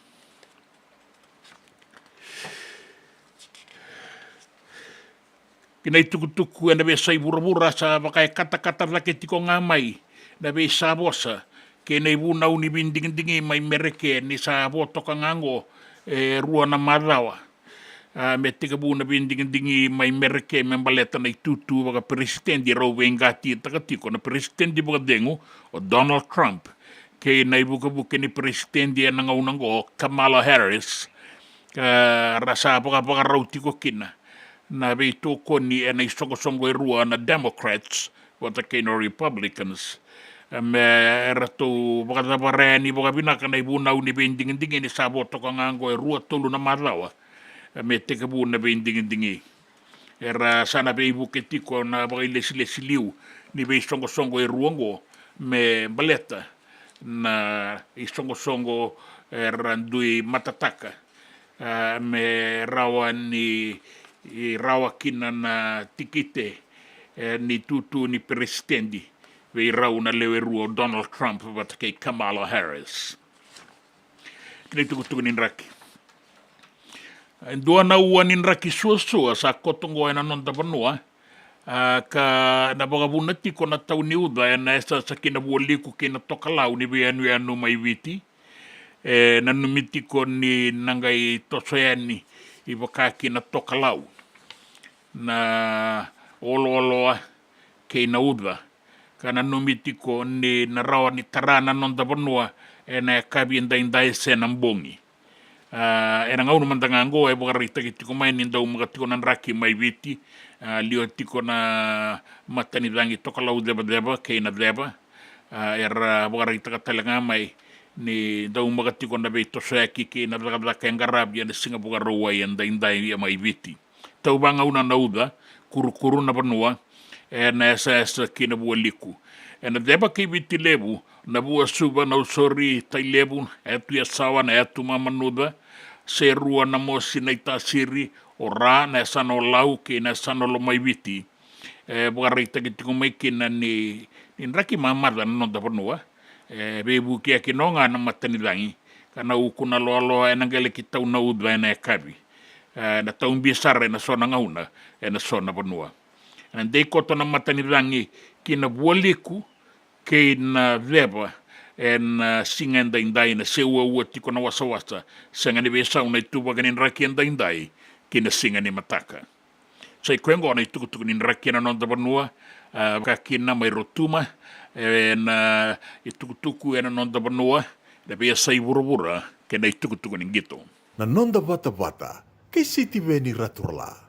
Kina tuku na be sai burabura sa bakai kata laki tiko ngamai na be sabosa kena ibu na uni binding mai mereke ni sa boto kangango rua na madawa me tika bu na binding mai mereke membaleta na itutu baka presidente rau wengati takatiko na presidente baka dengo o Donald Trump ke na ibu ke ni presidente na ngaunango Kamala Harris rasa baka rautiko kina na be toko ni na isongo rua na Democrats wata ke no Republicans me rato baka barani baka binaka na ibu na uni binding ni sabo toka ngango rua tolu na madawa me teka bu na binding era sana be ibu ketiko na baka lesi liu ni be songo ruango me baleta na i songo randui matataka me rawa ni i rawa kina na tikite ni tutu ni presidendi ve rau na lewe ruo Donald Trump wat kei Kamala Harris. Kini tukutuku ni raki. Dua na ua ni raki sua sa kotongo ena non tapanua ka na bagabuna tiko na tau ni uda na esa sa kina buoliku kina tokalau ni vianu anu mai viti na numitiko ni nangai tosoyani i wakaki na tokalau na olo kina uda ka na numitiko ni na rawa ni tarana non tapanua na kabi ndai se nambongi era ngau mandanga ngo e bogarita ki tiko mai ninda umaga tiko nan raki mai viti lio tiko na matani dangi tokalau deba keina deba era bogarita ka talanga mai ni da umaga tiko na beito seki ki na daga kengarabia na singa bogaroa e ndai mai viti tau banga una nauda kuru na banua na esa ki na bualiku na deba ki viti lebu na bua suba na usori tai lebu etu ya sawa na etu mamanuda se rua na mosi na itasiri o ra na sano lau ki na sano lo mai viti bukarita ki tiko mai ki na ni raki mamada na nonda panua bebu ki aki nonga na matani dangi kana ukuna loa e nangele ki tau na udwa na e kabi na tau mbisare na sona ngauna na sona panua na dei koto na matani dangi ki na bualiku ke na veba na singa ndai na seua ua tiko na wasa sanga ni besa una tuba ganin raki ndai ki na singa ni mataka sai kwengo na tuku ni raki na nonda banua ka kina mai rotuma na tuku na nonda banua da besa i burubura ke na tuku ni gito Na nonda bata ke siti veni raturla.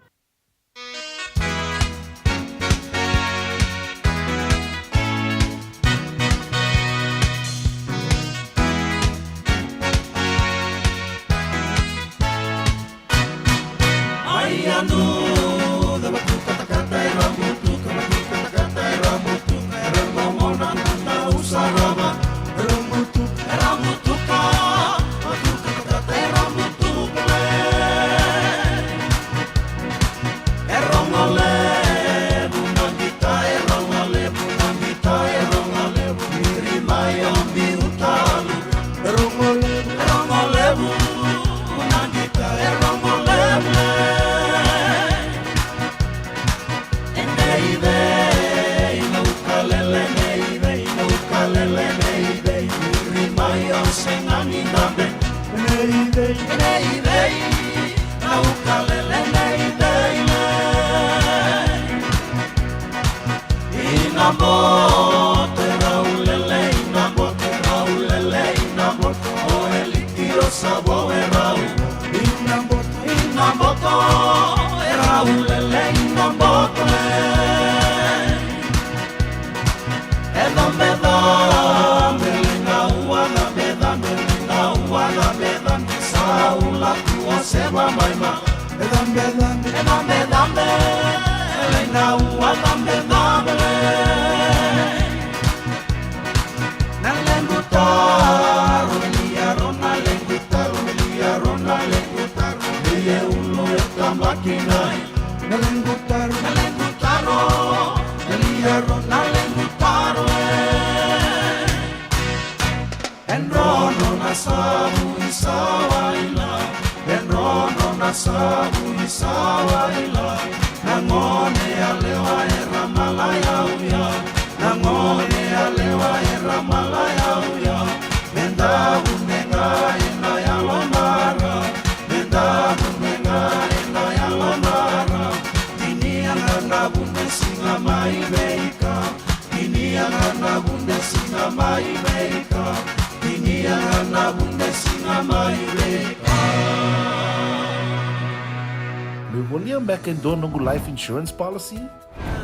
William back in Donongu life insurance policy?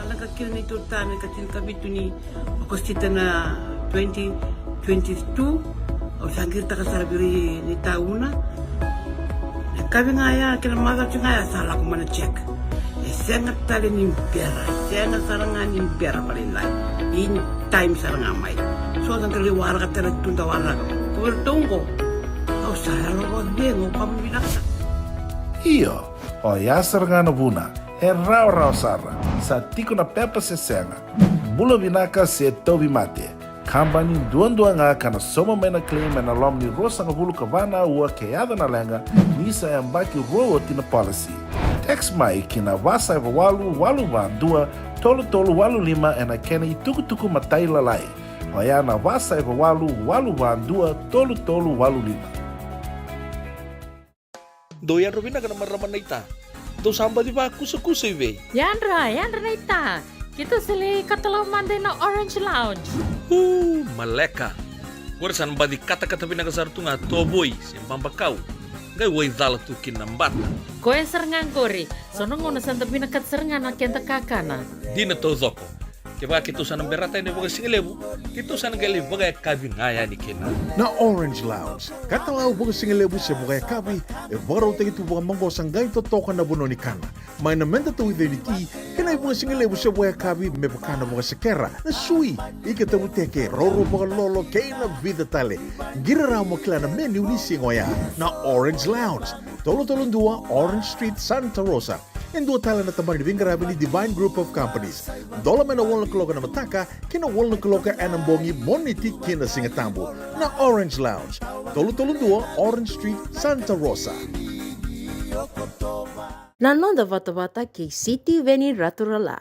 Laka kila ni tutame katin kabitu ni okostita na 2022 o sangir takasarabiri ni tauna. Kabi nga ya kila mother tu nga ya sala ko mana check. e senga tale ni mpera senga saranga ni mpera palinai in time saranga mai so dan kali warga tele tunda warga ko tongo au saralo ko dengo pambinaksa Iyo, o yasar ngana buna, e rau sara, sa tiko na pepa se senga. Bula vinaka se tobi mate. Kambani duan nga kana soma mena claim na lomni rosa nga bulu kabana ua keada na lenga, nisa e ambaki roa tina policy. Text mai kina wasa eva walu van dua, tolu walu lima e na kena i tuku matai lalai. O ya na wasa eva walu van dua, tolu walu lima. Doyan Robina kana marama naita. Do samba di ba kusa iwe. Yandra naita. Kita sili katalau mande na Orange Lounge. Maleka. Warsan badi kata-kata pinagasar tunga toboy simpang bakau. Gai wai dala tu kinambata. Koe serengan kori. Sono ngona santa pinakat serengan na kenta kakana. Dina to zoko. Keba kita sana berata ini bagai singelebu. Kita sana gali bagai kabin ngaya ni kena. Na Orange Lounge, katalau buka singelebu se buka kabi, e baro te tu buka monggo sanggai to toka na buno ni kana. Mai na menda tu identity, kena buka singelebu se buka kabi me buka na buka sekera. Na sui, ike te uteke roro buka lolo keina vida tale. Gira ramo kila na menu ni singoya. Na Orange Lounge, tolo dua Orange Street, Santa Rosa. En dua tala na tamari di Vingarabi ni Divine Group of Companies. Dola mena wala kaloka na mataka, kina wala kaloka anambongi moniti kina singatambo. Na Orange Lounge, tolo dua Orange Street, Santa Rosa. Nanonda vata ke City Veni Raturala.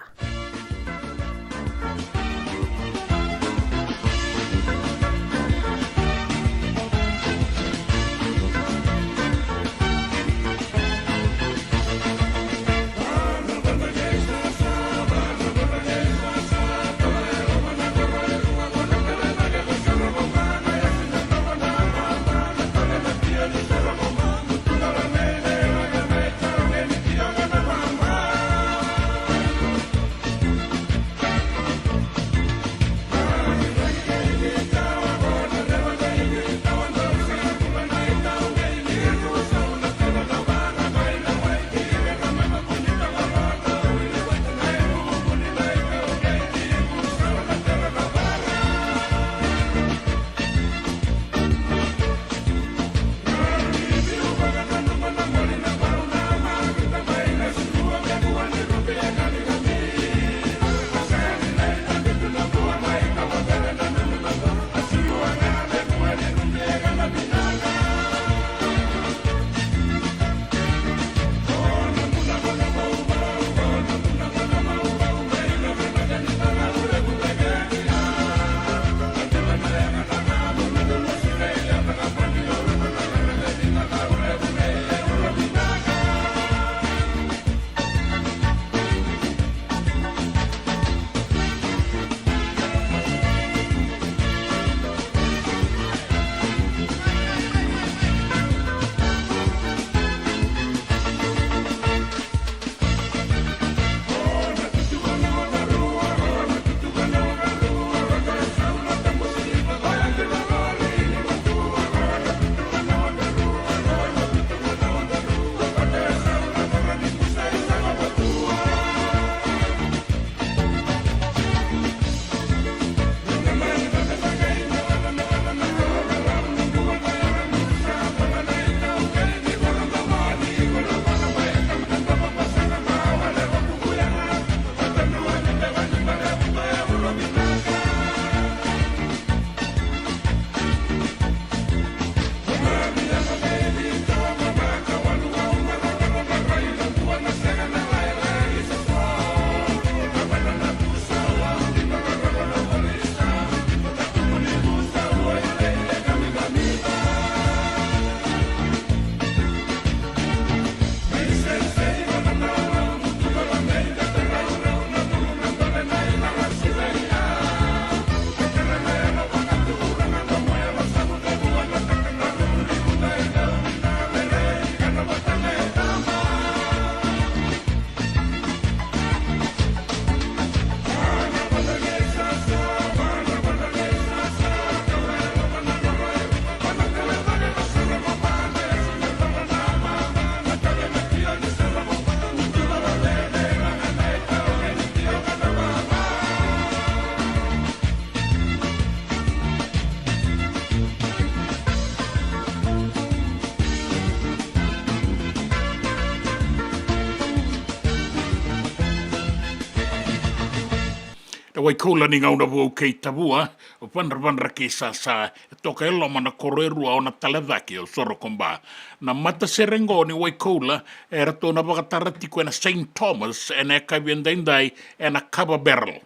wai koula ni ngauna vau kei tavua, o panra kei sa, e toka elo mana koroerua o na taledaki o soro komba. Na mata serengo ni wai koula, e rato na wakatarati koe na St. Thomas, e na kaviandaindai, e na Cover Barrel.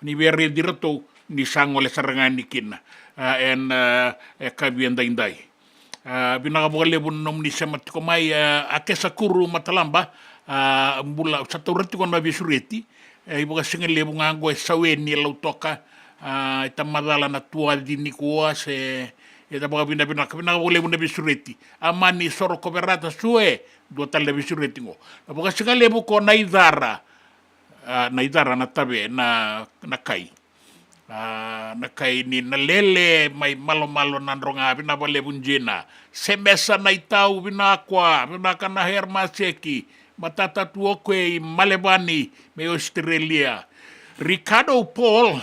Ni vere di rato, ni sango le sarangani kina, e kaviandaindai. Vinaka lebu nom ni se matiko mai, a kesa kuru matalamba, mbula, sa taurati kona visureti, i boka singa lebu ngango e saweni e lau toka i ta madala na tua di ni kua se e ta boka bina lebu na visureti a mani soro koverata sue dua tala visureti ngo na boka singa lebu ko na idara na tabe na kai na kai ni na lele mai malo na ronga bina ba lebu njena se mesa na itau bina kwa bina kana hermaseki matata tuoke i Malebani me Australia. Ricardo Paul,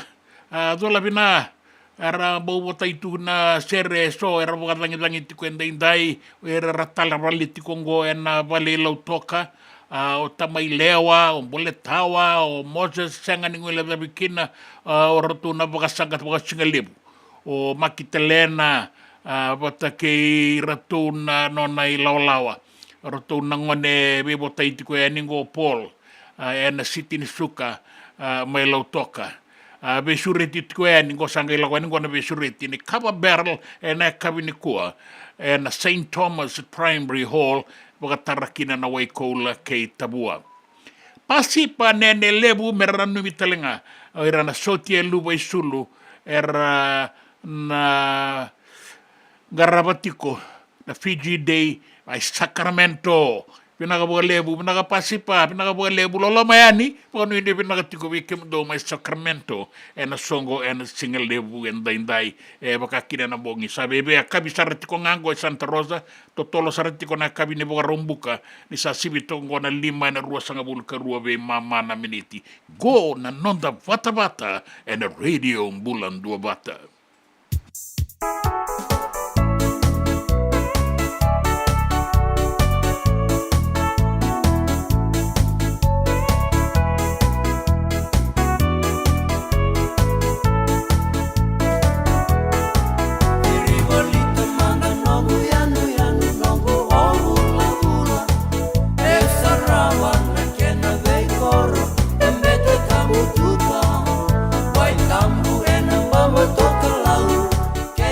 dola bina, era bobo taitu na sere so, era boka langi tiko endai, era ratala raliti kongo ena vale lau toka, o tamai lewa, o boletawa, o Moses sanga ningo ila dabikina, o ratu na boka sangat boka singalebu, o makitelena, bata kei ratu na nona i laulawa. Roto nangone bebo taiti ko aningo Paul na siti ni suka mai lau toka be sureti ko aningo sanga ila aningo na be sureti ni Cover Barrel na kabini kua na St. Thomas Primary Hall boka tarakina na waikoula kei tabua pasi pa nene lebu meranu mitalenga era na sotie luba isulu era na garabatiko na Fiji Day ai Sacramento pinaka boka lebu pinaka pasipa pinaka boka lebu lolo mayani ponu ini pinaka tiko wikim do mai Sacramento na songo na single lebu endai baka kina na bongi sabe be akabi sarati ko ngango Santa Rosa totolo sarati ko na kabi ne boka rombuka ni sa sibito ngona 5 na 2 be mama na miniti go na nonda vata na radio bulan 2 bata. Toca lau, que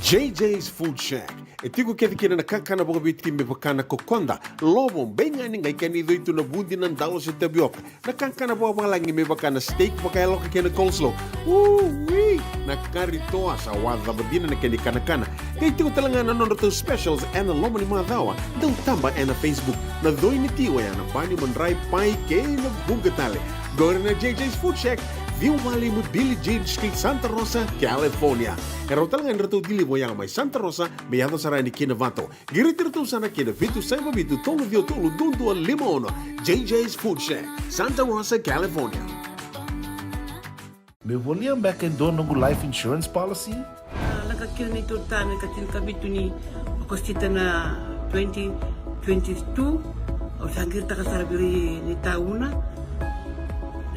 JJ's Food Shack. E tiku kedi kina na kakana boka bitki me bakana kokonda. Lobo benga ni ngai kani doitu na bundi nan dalo se tabioka. Na kakana boka malangi me bakana steak baka eloka kena coleslaw. Wee! Na kari toa sa wadha badina na keni kana. Kay tiku talangana nono to specials and lomo ni madawa. Dau tamba na Facebook. Na doi ni tiwa ya na bani mandrai pai kay na bugatale. Go na JJ's Food Shack. Viu Valley mo Billie Jean Street, Santa Rosa, California. Pero talagang rito dili mo yang may Santa Rosa, may yato sarani kinavato. Girit-rito sana kinavitu sa mabitu tolo vio tolo dundu limono. JJ's Food Shack, Santa Rosa, California. Me voliam back and do nungu life insurance policy? Nakakira ni tutana katil kabitu ni okostita na 2022 o sangir takasarabiri ni tauna.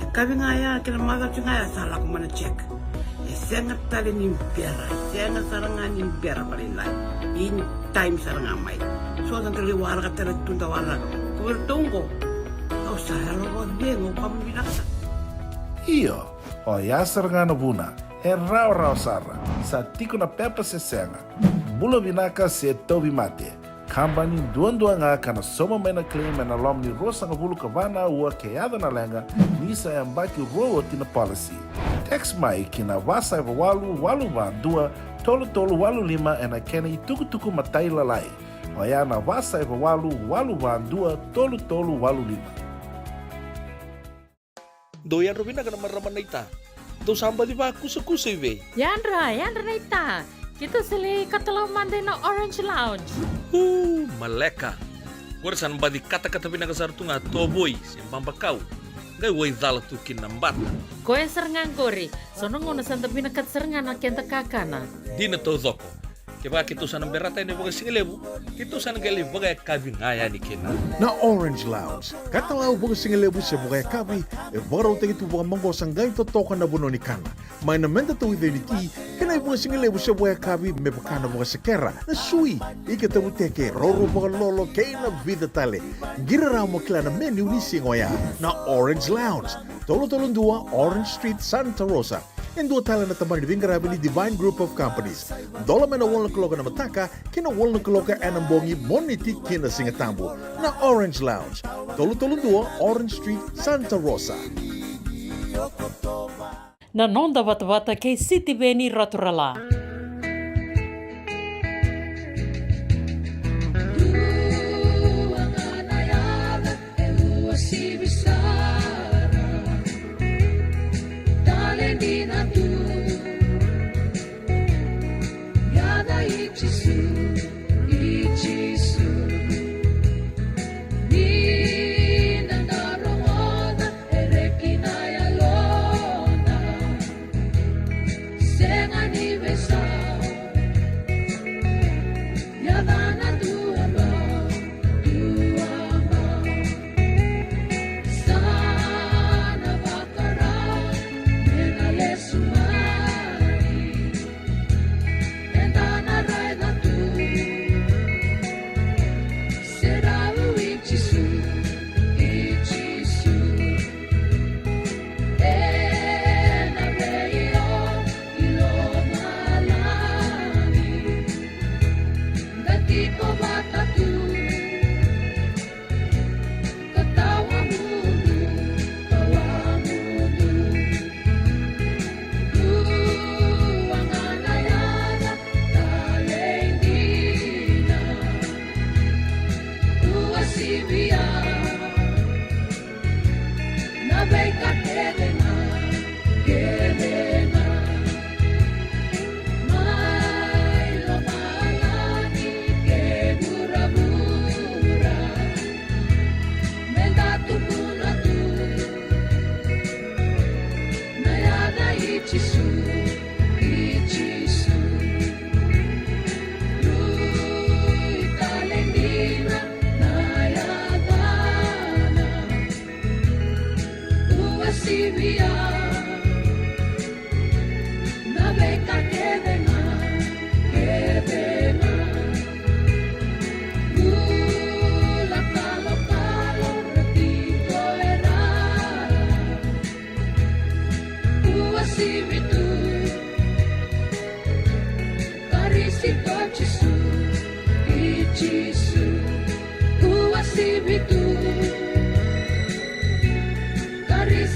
Kabi ngaya kila mada ngaya salah ko mana check. Sengat tali ni biara, sengat sarangan ni biara paling lain. In time sarangan mai. So ang kali wala ka tala tunda wala. Kuwertongko. Kau sahalo ko dengo kamu binasa. Iyo, o ya sarangana buna, e rau sara, sa tiko na pepa se senga. Bula binaka se tobi mate. Kambani duan nga kana soma mena claim na lom ni rosa nga bulu kavana ua keada na lenga nisa ya mbaki roa tina policy. Text mai kina wasa eva walu va dua tolu walu lima ena kena tuku matai lalai. Oya na wasa eva walu va dua tolu walu lima. Doyan Robina kana marama na ita. Do samba di ba kusa iwe. Yandra na ita. Kita sili katalaw mande na Orange Lounge. Maleka. Kuarsan badi kata-kata pinakasar tunga toboy simbang bakau. Gai wai dala tu kinambat. Koe serengan kori. Sono ngona santa pinakat serengan na kenta kakana. Dina to zoko. Keba kito sana berata ini bagai singelebu. Kito sana gali bagai kabi ngaya di kena. Na Orange Lounge, katalau bagai singelebu se bagai kabi. E barau tegi tu bagai manggo sanggai to toka na buno ni kana. Mai na menta tu identity. Kenai bagai singelebu se bagai kabi me bakana bagai sekera. Na sui. Ika tabu teke roro bagai lolo kena vida tale. Gira ramo kila na menu ni singoya. Na Orange Lounge. Tolo-tolong 2 Orange Street, Santa Rosa. En dua tala na tamani vingarabi ni Divine Group of Companies. Dola mena wala kaloka na mataka, kina wala kaloka anambongi moniti kina singatambo. Na Orange Lounge. Tolo-tolong 2 Orange Street, Santa Rosa. Na nonda wata kay City Beni Raturala.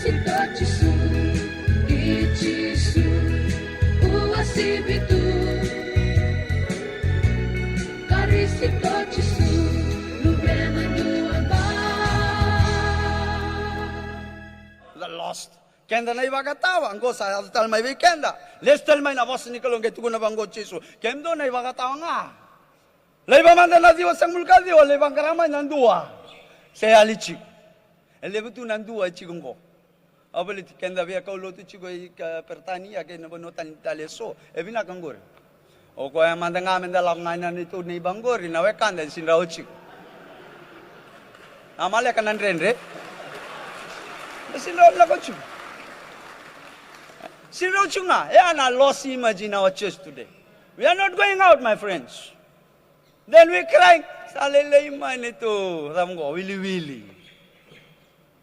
The lost. Kenda na ibagatawa, anggo sa tal may weekenda. Lestel may na boss ni kalong ketu na banggo chisu. Kemdo na ibagatawa nga. Leba manda na diwa sang mulka diwa, leba karamay nandua. Saya lichi. Leba tu nandua chigungko. Abali kenda via kaulo tu chigo pertani ya ke na bonotan taleso. Ebina kangur. O ko ya manda nga menda lang nga na itu ni bangori na wekanda sinrao chigo. Amale kanan renre. Sinrao la ko chigo. Sinrao chunga. Yeah, na lost image in our church today. We are not going out, my friends. Then we cry, salele man ito, ramgo, wili.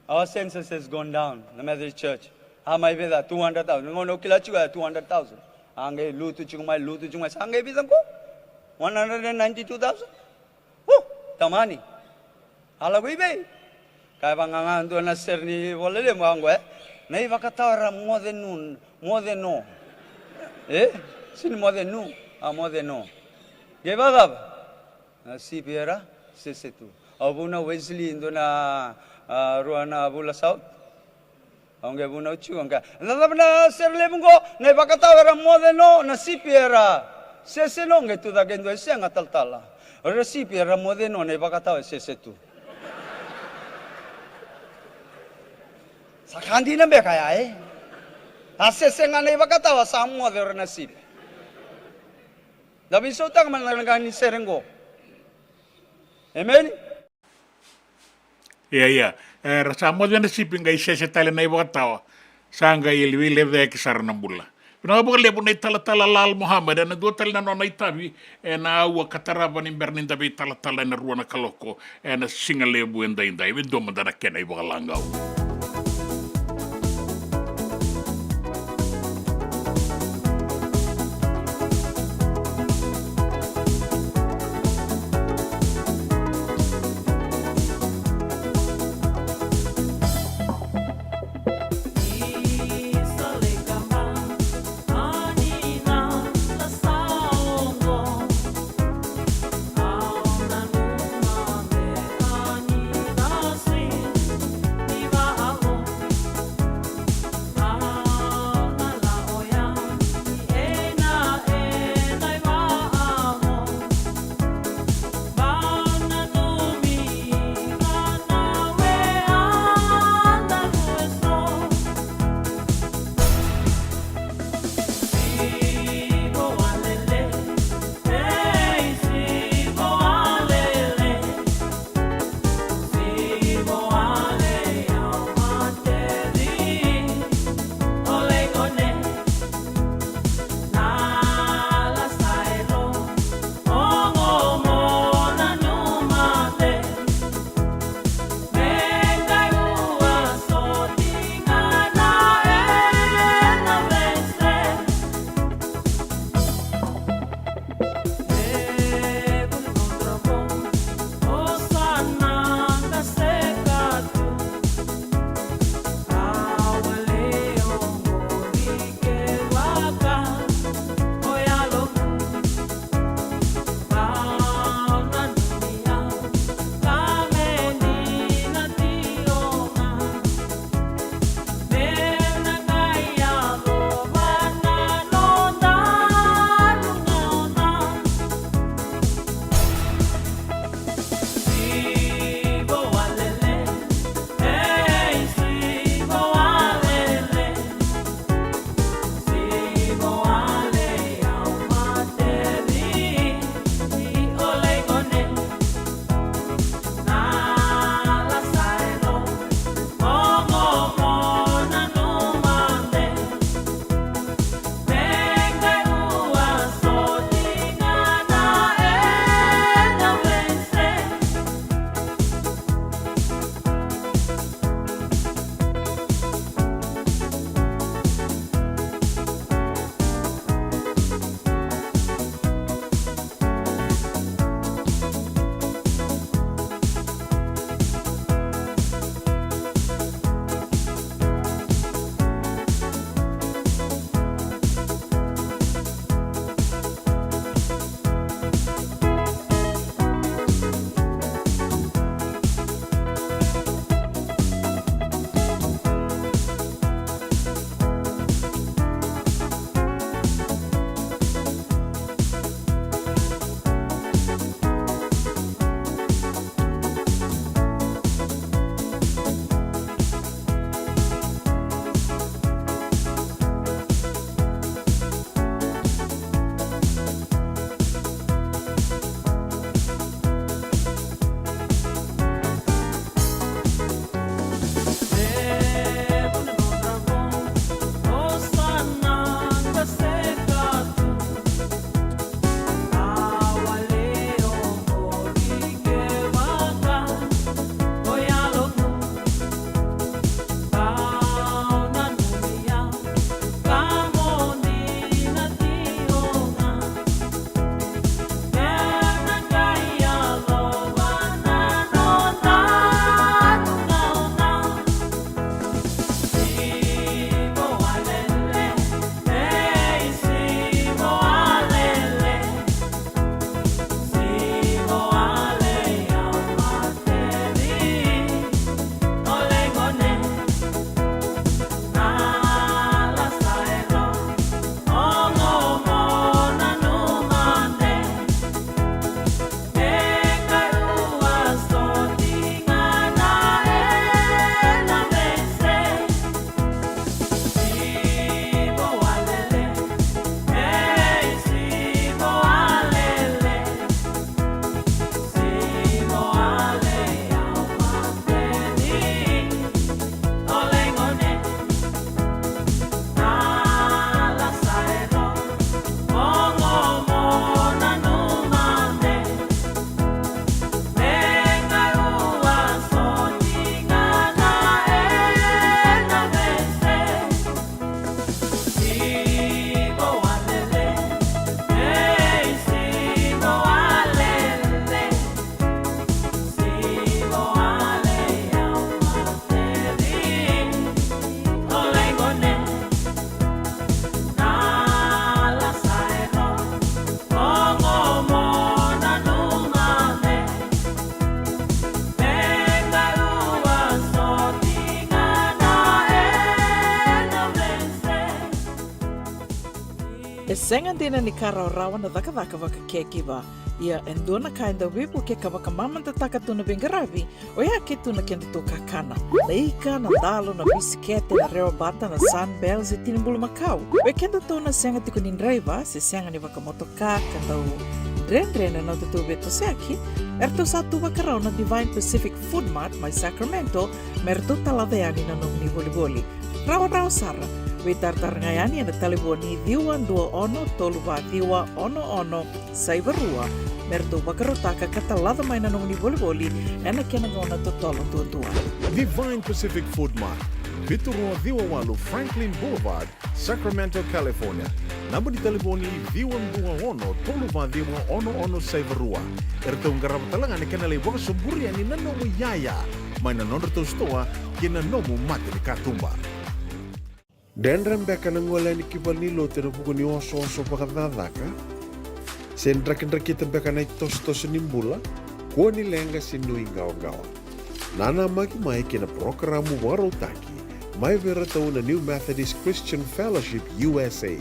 Our census has gone down, the Methodist Church. How may be that 200,000? No, kila chuga 200,000. Angay lutu chungmay, Angay bisang ko 192,000. Oh, tamani. Ala ko ibe. Kaya bang doon na sir ni walele mo angwe. Na iba katawara more than no. Sino more than no? More than no. Geba gab. Si Piera, sesetu. Abuna Wesley indo na ruana abula south. Ang abuna uchu angka. Lalab na serle mungo na bakatawara mo de no na si Piera. Seseno ngetu da gendo siang ataltala. Ora si Piera mo de no na bakatawa sesetu. Sakandi na be kaya Asesenga na bakatawa sa mo de na si. Dabi sotang man langani serengo. Amen. Iya. Rasa mo din na siping kay sese tala na ibatawa. Sanga ilwi leve kisar na bula. Pina ba lepo na tala lal Muhammad na do tala na itabi na wa kataraba ni bernin tabi tala na ruana kaloko na singa lebu enda ibi do madana kena iba langau. senga dina ni kara rawa na dhaka waka kekiva. Ia endona kainda wipu ke kawaka mamanta taka tuna bengaravi o ia ke tuna kenda tō kakana. Na ika, na dalo, na bisikete, na reo bata, na sunbells e tinimbulu makau. O kenda tō na senga tiko ni nreiva, se senga ni waka motoka, kandau Dren na tō beto seaki, erto sa tu wakarau na Divine Pacific Food Mart mai Sacramento, merto talaveani na nung ni voli. Rawa sara, we tartarangayani na taliboni diwa dua ono toluva diwa ono saivarua, merto wakarotaka katalada mai na nung ni voli, ena kenagona totolo tua. Divine Pacific Food Mart, Viturua Viwa Walu Franklin Boulevard, Sacramento, California. Namba di telefoni Viwa ono toluva diwa ono saivarua. Erto ngarap talangan kena lewa suburi ani nanomu yaya, mai na nono to stoa kena nomu mate ni katumba. Dan rembeka na ngwala ni kibalilo tena buku ni oso pakadadaka. Sen drakin tembeka na tos nimbula, kuo ni lenga sinui gawa. Nana mai kena programu warotaki, mai vera tau na New Methodist Christian Fellowship USA,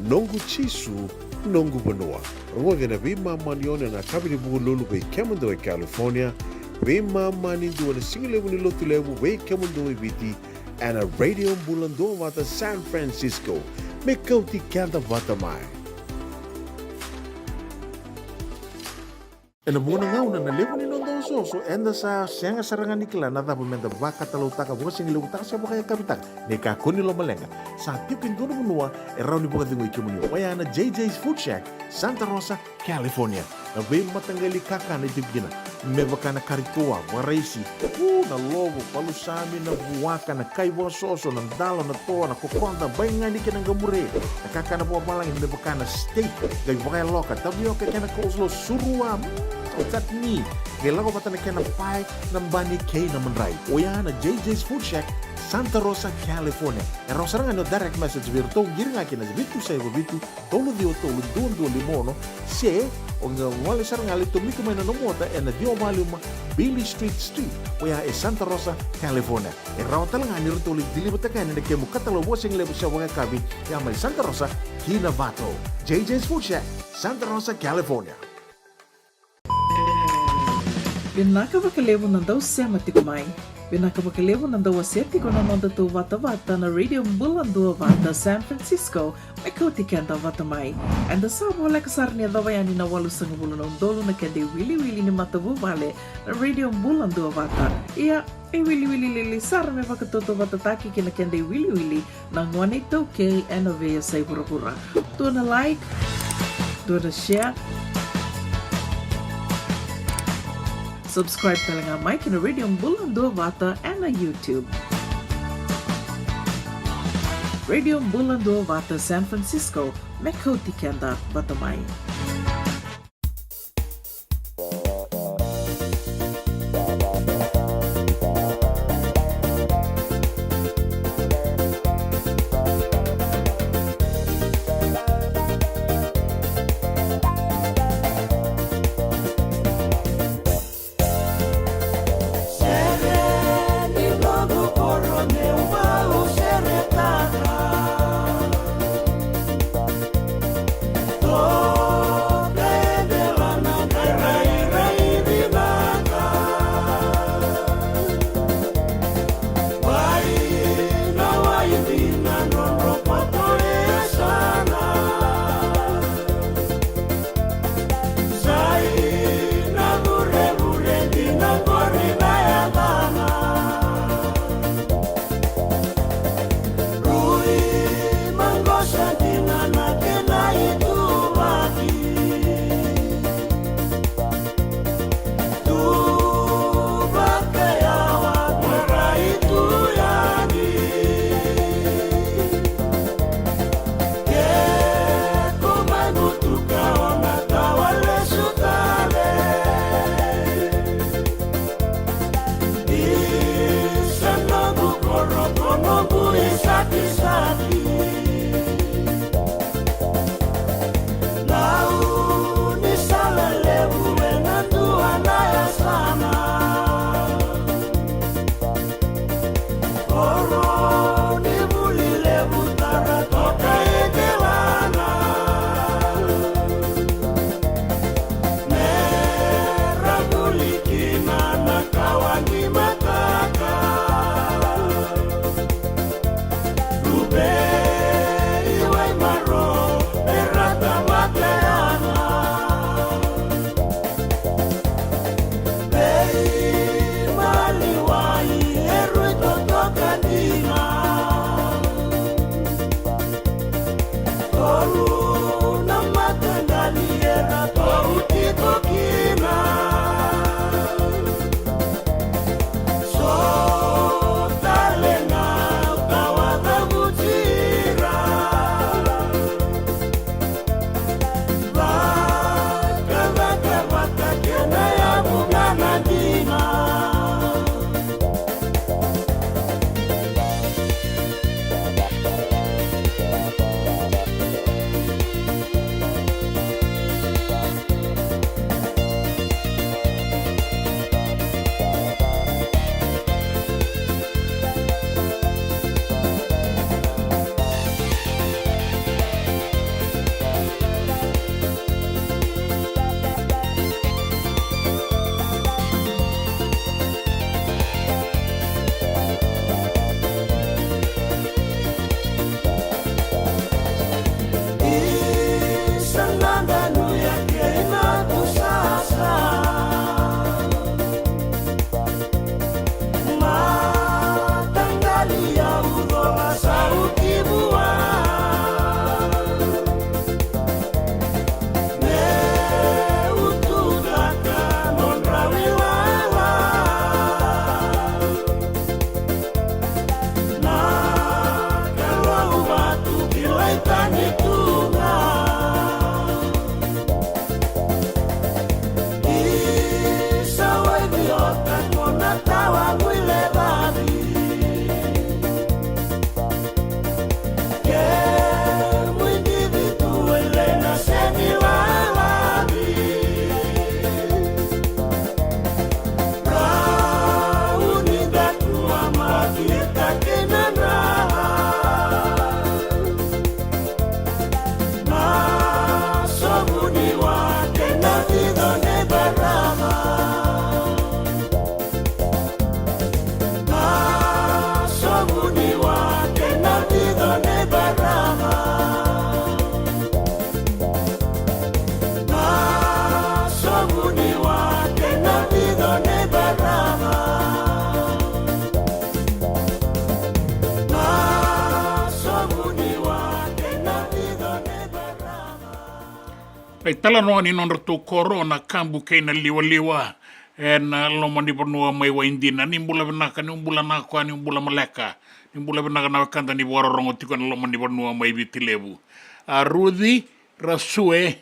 nongu chisu, nongu benua. Rua vena vima manione na kabini buku lulu bei Kemando e California, vima mani dua na singilewu ni lotu lewu bei Kemando e viti, and a radio bulando wata San Francisco, me kauti kanta wata mai. E na muna ngauna na lewa ni nondo soso, enda sa sianga sarangan nikla na dapat menda baka talau taka buka singi lewu taka siapa kaya kapitang, ne kakuni lo malenga. Sa tipin dono menua, e rauni buka tingu ikimuni, waya na JJ's Food Shack, Santa Rosa, California. Na be matanggali kaka na itipina, me baka na karitoa, waraisi, na logo, palusami, na buwaka, na kaiwa soso, na dalo, na toa, na kokonda, bayangani ka ng gamure, na kaka na buwa malangin, me baka na steak, gay baka loka, tabioka ka na coleslaw, surua, chutney, gay lago pata na ka na pie, ng bani kay na manray. O yan na JJ's Food Shack, Santa Rosa, California. E rosarangan no direct message virto, giringa kina bitu sa bitu, tolo dio tolo, duon limono, se, o ngwale sarangali tumiko may nanomota e na dio maluma Billy Street, o ya e Santa Rosa, California. E rawatalanga ni rito ulit dilibatakan na kemu katalobo sing lebo siya wanga kabi, ya may Santa Rosa, Kinavato. JJ's Food Shack, Santa Rosa, California. Binaka bakalevo ng daw siya matikumay. Binaka bakalevo ng daw aseti ko na nonda to vata na radio bulando vata San Francisco, may kautikan daw vata may. And the sabo wala kasar niya daw yan inawalu sa ngubulo ng dolo na kende wili ni matabu vale na radio bulando vata. Iya, wili lilisar may vakatoto vata taki kina kende wili na ngwane toke enovea sa ipura-pura. Doon na like, doon na share, subscribe talaga Mike na Radio Bulando Vata and na YouTube. Radio Bulando Vata San Francisco, Mekoti Kenda Batamay. Pai tala no ni non ratu korona kambu kei na liwa-liwa. Na lomo ni panua mai wa indina. Ni mbula vinaka, ni mbula nakwa, ni mbula maleka. Ni mbula vinaka na wakanda ni wararongo tiko na lomo ni panua mai vitilevu. Rudi, rasue,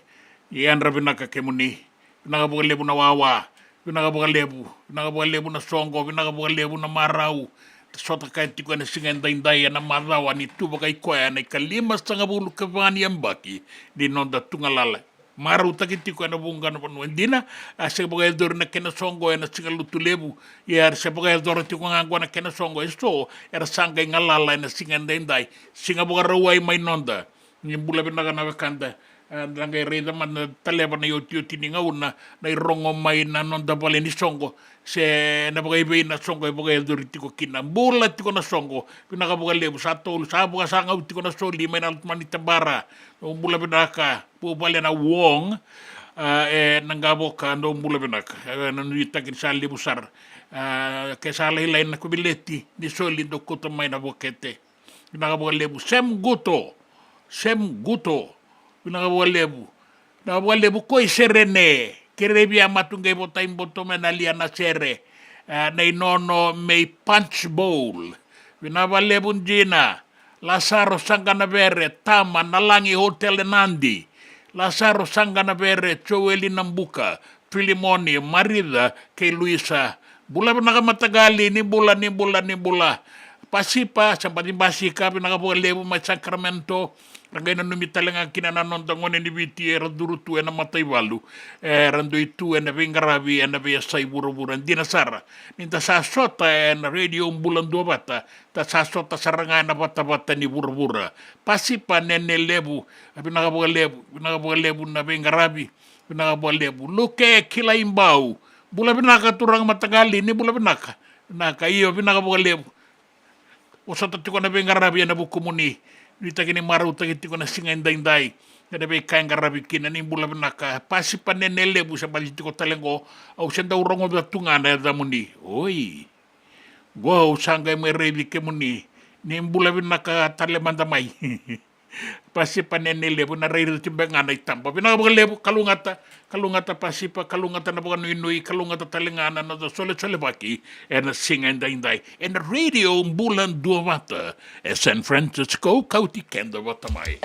iandra vinaka kemuni. Vinaka buka lebu na wawa. Vinaka buka lebu na songo. Vinaka buka lebu na marau. Sota kai tiko na singendai na marawa ni tuba kai koya na ikalima sanga bulu kevani ambaki. Di nonda tungalala. Maru taki tiko na bunga na panu endina se boga eldor na kena songo na singa lutu lebu ya se boga eldor tiko ngangwa na kena songo esto era sanga ngalala na singa ndendai singa boga rawai mai nonda ni bula binaga na wakanda nanga reda man taleba na yoti ni ngauna na irongo mai na nonda bale ni songo se na boga ibe na songo boga eldor tiko kina bula tiko na songo binaga boga lebu sa tolu sa boga sanga tiko na soli mai na manita bara bula binaka po bale na wong nangaboka ndo bula binaka na nuita kin sali busar ke sala hilay na kubileti ni soli do koto mai na bokete binaka boga lebu sem guto binaka boga lebu koi serene kerebia matungay botay boto menalia na sere na inono may punch bowl binaba lebu jina Lazaro Sanganavere, Tama, Nalangi Hotel Nandi, Lazaro Sanganavere, Joeli Nambuka, Filimoni, Marida, kay Luisa, bula nakamatagali, ni bula. Pasipa, sa patibasika, pinakabualebu, may Sacramento, rangay na numitalang kinananon tangon ni Viti, randurutu, na matay walu, randuitu, na vingarabi, na viyasay buru-buran, dinasara, ninta sa sota, na radio bulan dua bata, ta sa sota sarangan na bata-bata ni buru-bura, pasipa, nenelebu, pinakabualebu, na vingarabi, pinakabualebu, luke, kilaimbau, bula pinakaturang matagali, ni bula pinaka, iyo, pinakabualebu, Osa tiko na bengarabi na bukumuni. Nita kini maru tiko na singa indai. Kada be kain garabi kina ni bula benaka. Pasi panenele bu sa bali tiko talengo. Au senda urongo da tunga na da muni. Oi. Go sanga merebi ke muni. Ni bula benaka talemanda mai. Pasi panenele bu na reiri timbenga na itampa. Binaka buka lebu kalungata pasipa kalungata na buka nui kalungata talengana na da sole baki na singa indai and radio bulan dua mata San Francisco kauti kenda watamai.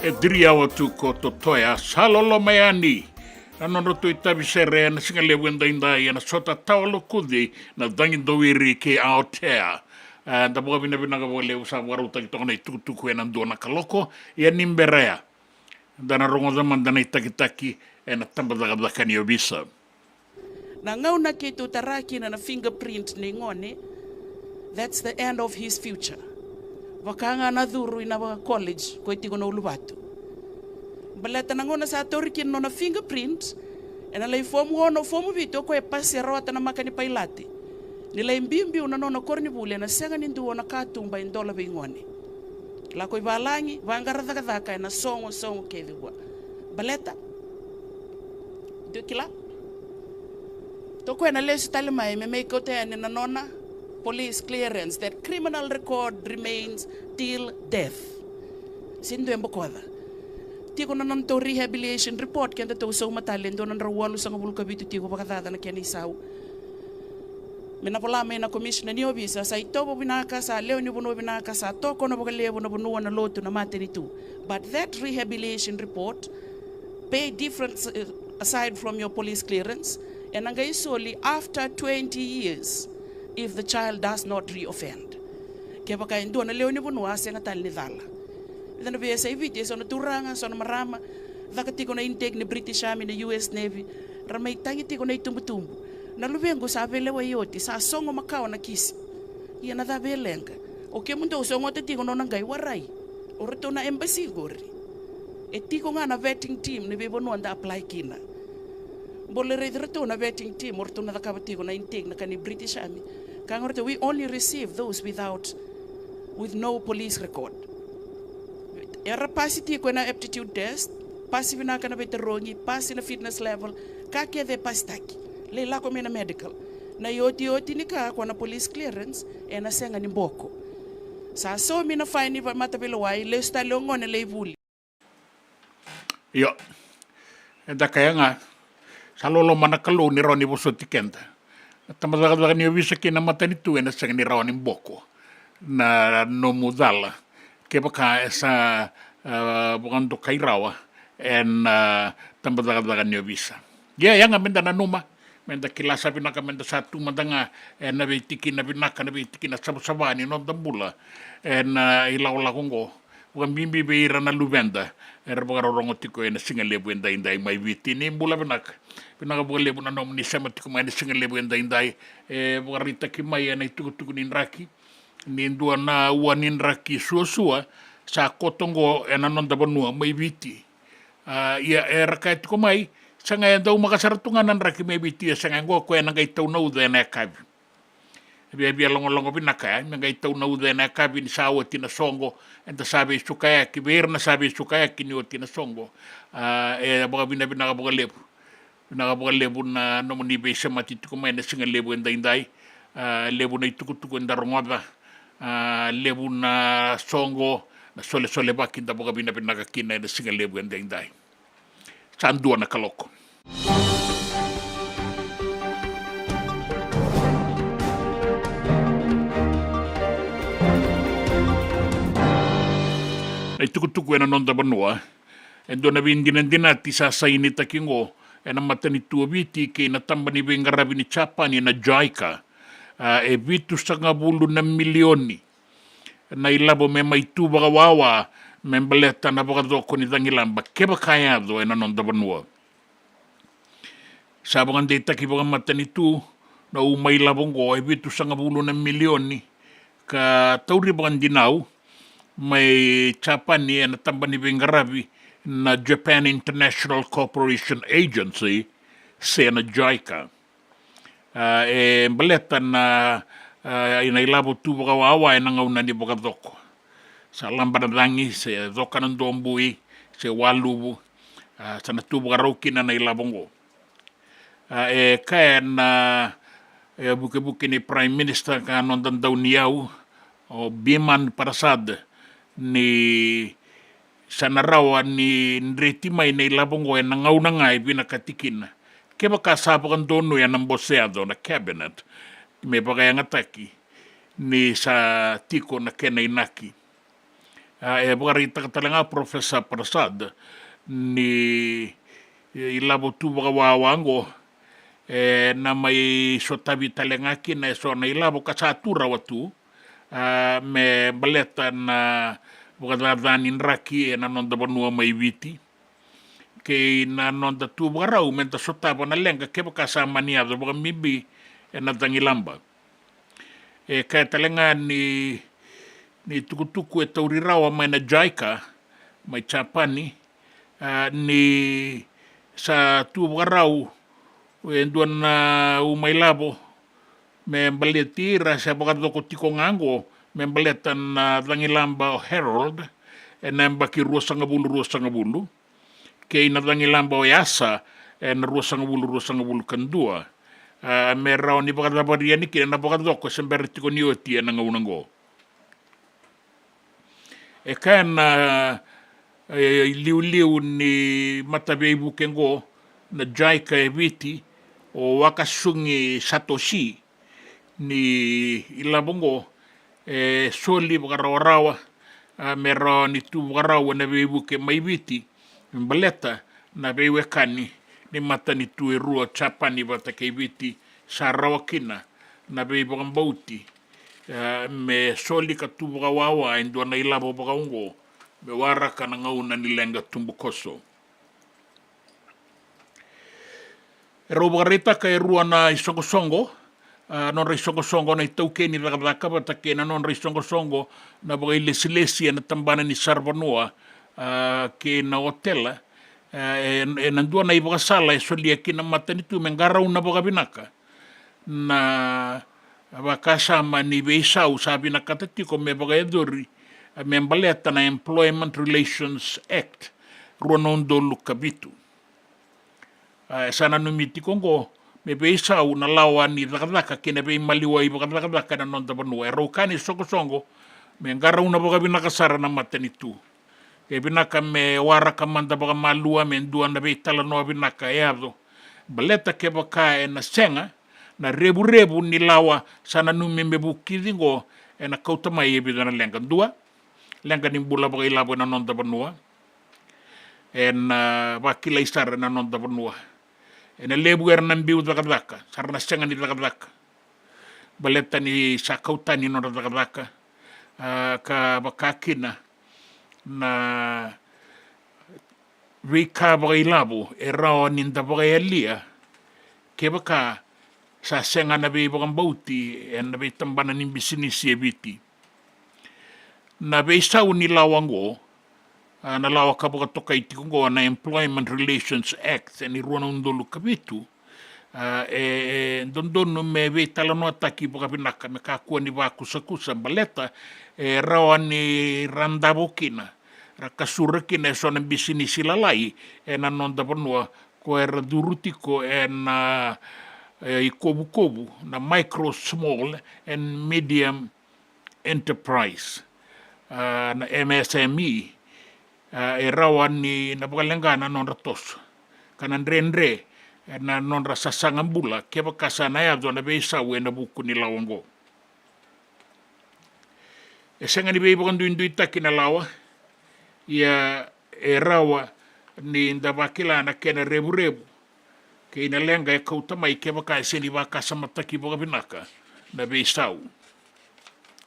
E diri awa tu ko to toia salolo mai ani. Anono tu i tabi sere na singa le wenda inda i na sota tawalo kudi na dangi dowiri ke Aotea. Da boga vina vina ka boga le usa waruta ki tokona i tukutuku e na ndona kaloko i a nimberea. Da na rongo zaman dana i takitaki e na tamba daga ni o visa. Na ngauna ke tu taraki na fingerprint ni ngone, that's the end of his future. Wakanga na dhuru ina wa college ko itiko na ulubatu. Balata na ngona sa toriki no na fingerprint, ena lai fomu hono fomu vito ko e pasi rawata na makani pailati. Nila imbimbi una no korni bule na senga nindu ona katumba indola bingone. La ko ibalangi vangara daka na songo kedwa. Baleta Dukila Toko ena lesu talima me make ote na nona police clearance that criminal record remains till death. Sindu embokoda. Tiko na non to rehabilitation report kenda to so matalendo na rawalu sa ngabulka bitu tiko bakadada na kani saw. Minapola me na commissioner ni obisa sa itobo binaka sa leo ni bono binaka sa toko na bogalevo na bono na lotu na matenitu. But that rehabilitation report pay difference aside from your police clearance and angai solely after 20 years if the child does not reoffend. Kaya baka ndo na leo ni bono ase ngatal ni dala. Then be sa video so na turanga so na marama dakatiko na intake ni British Army na US Navy ramay tangi tiko na itumbutumbu. Na lubengo sa velewa yoti sa songo makao na kisi. Ia na dabelenga. O ke mundo songo te tiko no nangai warai. O reto na embassy gori. E tiko nga na vetting team ni bebo no anda apply kina. Bole reto na vetting team o reto na dakabatigo na intake na kani British Army. Kang reto we only receive those with no police record. Era pasiti ko na aptitude test, pasi vina kana veterongi, pasi na fitness level, kake de pastaki. Leila ko na medical. Na yoti ni ka kwa na police clearance e na senga ni mboko. Sa so mina fine va matabelo wai le sta longo na leibuli. Yo. Da kaya nga sa lolo manakalo ni Ronnie boso tikenda. Tamadaga ni visa kina matanitu e na senga ni Ronnie mboko. Na no mudala. Ke baka sa bukando kairawa en tambadaga ni visa. Ya yang amenda na numa. Menda kilasa binaka menda satu madanga na bitiki na binaka na bitiki na sabani no dambula ilaw kongo bukan bimbi beira na lubenda bugaro rongo tiko na singa lebu enda indai mai biti ni bula binaka bukan lebu na nom ni sama tiko mai singa lebu enda indai bugarita ki mai na tuku ni raki ni ndua na uanin raki suasua sa kotongo na non da bonua mai biti ia raka tiko mai sanga ndau makasaratunganan raki maybe tia sanga ngo ko na ngai tau no de na kabi bia longo binaka ngai tau no de na kabi ni sawo tina songo enta sabe sukaya ki berna sabe sukaya ki ni tina songo boga bina boga lebu na no ni be semati ko mai na singa lebu ndai lebu na tuku ndarongoda lebu na songo na sole baki nda boga bina kina na singa lebu ndai Sandua na kaloko. Ay tuku na non da banua. Endo na dinati sa ini takingo na matani tuabiti ke na tamba ni bengarabi ni chapa ni na jaika. E vitu sa ngabulu na milioni. Na ilabo me maitu bagawawa membeleta na bakadoko ni dangilamba keba kayado na non da banua. Sabang data ki baga matanitu na umay labong ko ay bitu sa ngabulo ng milyoni ka tauri bagan dinaw may chapan niya na tamba ni Bengarabi na Japan International Cooperation Agency sa na JICA. Baleta na inailabo tu baga wawa ay nangaw na ni bagadoko. sa lambanangi se zokanan dombui se walubu sa natubu kina na ilabongo e kaen e buke ni prime minister ka non dan daw niyaw o Biman Parasad ni sanarawa ni nretimay na ilabongo e nangaw na nga binakatikin keba kasapakan dono yan ng boseado na cabinet may bagay ataki ni sa tiko na kenainaki e bagarita ka talaga Professor Parasad ni ilabo tu bagawawango na may sotabi talengaki na so na ilabo kasatura watu me baleta na bukadadanin raki na non da banua may witi kay na non da tu barau menta sotaba na lenga ke kasama niya do baka mibi na tangilamba kaya talenga ni tukutuku taurirawa may na jaika may chapani ni sa tu barau duan na umailabo me baletira sa baka doko tiko ngango me baletan na tangilamba Herald na baki rusa ngabulu kay na tangilamba o yasa na rusa ngabulu kandua me raw ni baka dabaria ni kina na baka doko sember tiko nioti na ngaunango kan liu ni matabebu kengo na jaika eviti o wakasungi Satoshi ni ilabongo soli bakarawa mero ni tu bakarawa na bebu ke maibiti baleta na bewe kani ni mata ni tu erua chapani bata ke ibiti sa rawakina na bebu kambauti me soli ka tu bakawawa ndo na ilabo bakaungo me waraka na ngauna ni lenga tumbukoso Robarita ka erua na isongo-songo, non risongo-songo na itauke ni rakadaka batake na non risongo-songo na baga ilesi-lesi na tambana ni Sarbanua ke na hotela nandua na ibaga sala solia kina mata nitu mengarau na baga binaka na bakasama ni Beisau sabi na katatiko me baga edori membaleta na Employment Relations Act ruanondo lukabitu sana numiti kongo me Beisau na lawa ni rakadaka kina be maliwa ibaga rakadaka na non tabanua rokani songo me ngarau na baga binaka sara na mata nitu e binaka me waraka manda baga malua me ndua na be tala no binaka yado baleta ke baka na senga na rebu ni lawa sana numi me bukidingo na kautama e bidana lenga dua lenga ni bula baga ilabo na non tabanua bakila isara na non tabanua na lebu nan biu rakadaka sarna senga ni rakadaka baleta ni sakautani no rakadaka ka bakakina na rika bailabo rao ninda bailia ke baka sa senga na be bauti na be tambana ni bisinisi ebiti na be sau ni lawango na lawa ka baka toka itikungo na Employment Relations Act ni ruana undolu kabitu dondono me be talano ataki baka binaka me kakua ni wakusakusa baleta rawa ni randabokina rakasurikina so na bisinisi lalai na nonda panua ko durutiko na ikobu na micro small and medium enterprise na MSME rawa ni na bakalengana nonda tos kanan rendre na nonda sasangambula ke bakasa na yazo na Beisau na buku ni lawango senga ni be bakandu taki na lawa ya rawa ni ndabakila na kena rebu ke ina lenga kautama ke baka seni baka samataki boga binaka na Beisau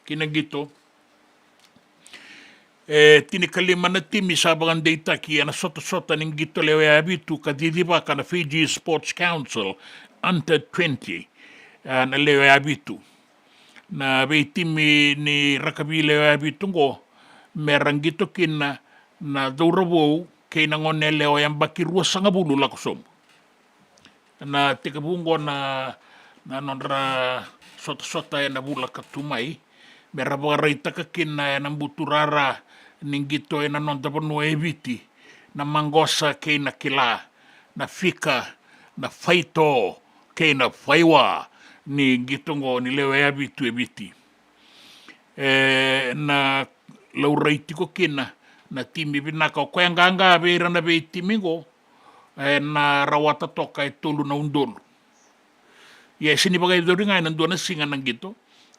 kina gito tini kalima na timi sabangan data ki ana sota ning gito lewe abitu ka didibaka na Fiji Sports Council under 20 na lewe abitu na beitimi ni rakabi lewe abitu ngo merang gito kina na daurabo kay nangone lewe yang bakirua sangabulu lakusom na tikabungo na nonra sota na bula katumai Mera barai takakina na mbuturara ningito na nonda pano eviti na mangosa kei na kila na fika na faito kei na faiwa ni gitongo ni leo evitu eviti. Na laureiti ko kina na timi vinaka o koe nganga veira na vei timingo na rawata toka e tolu na undolu. Ia sini bagai doringa na dona singa nang gitu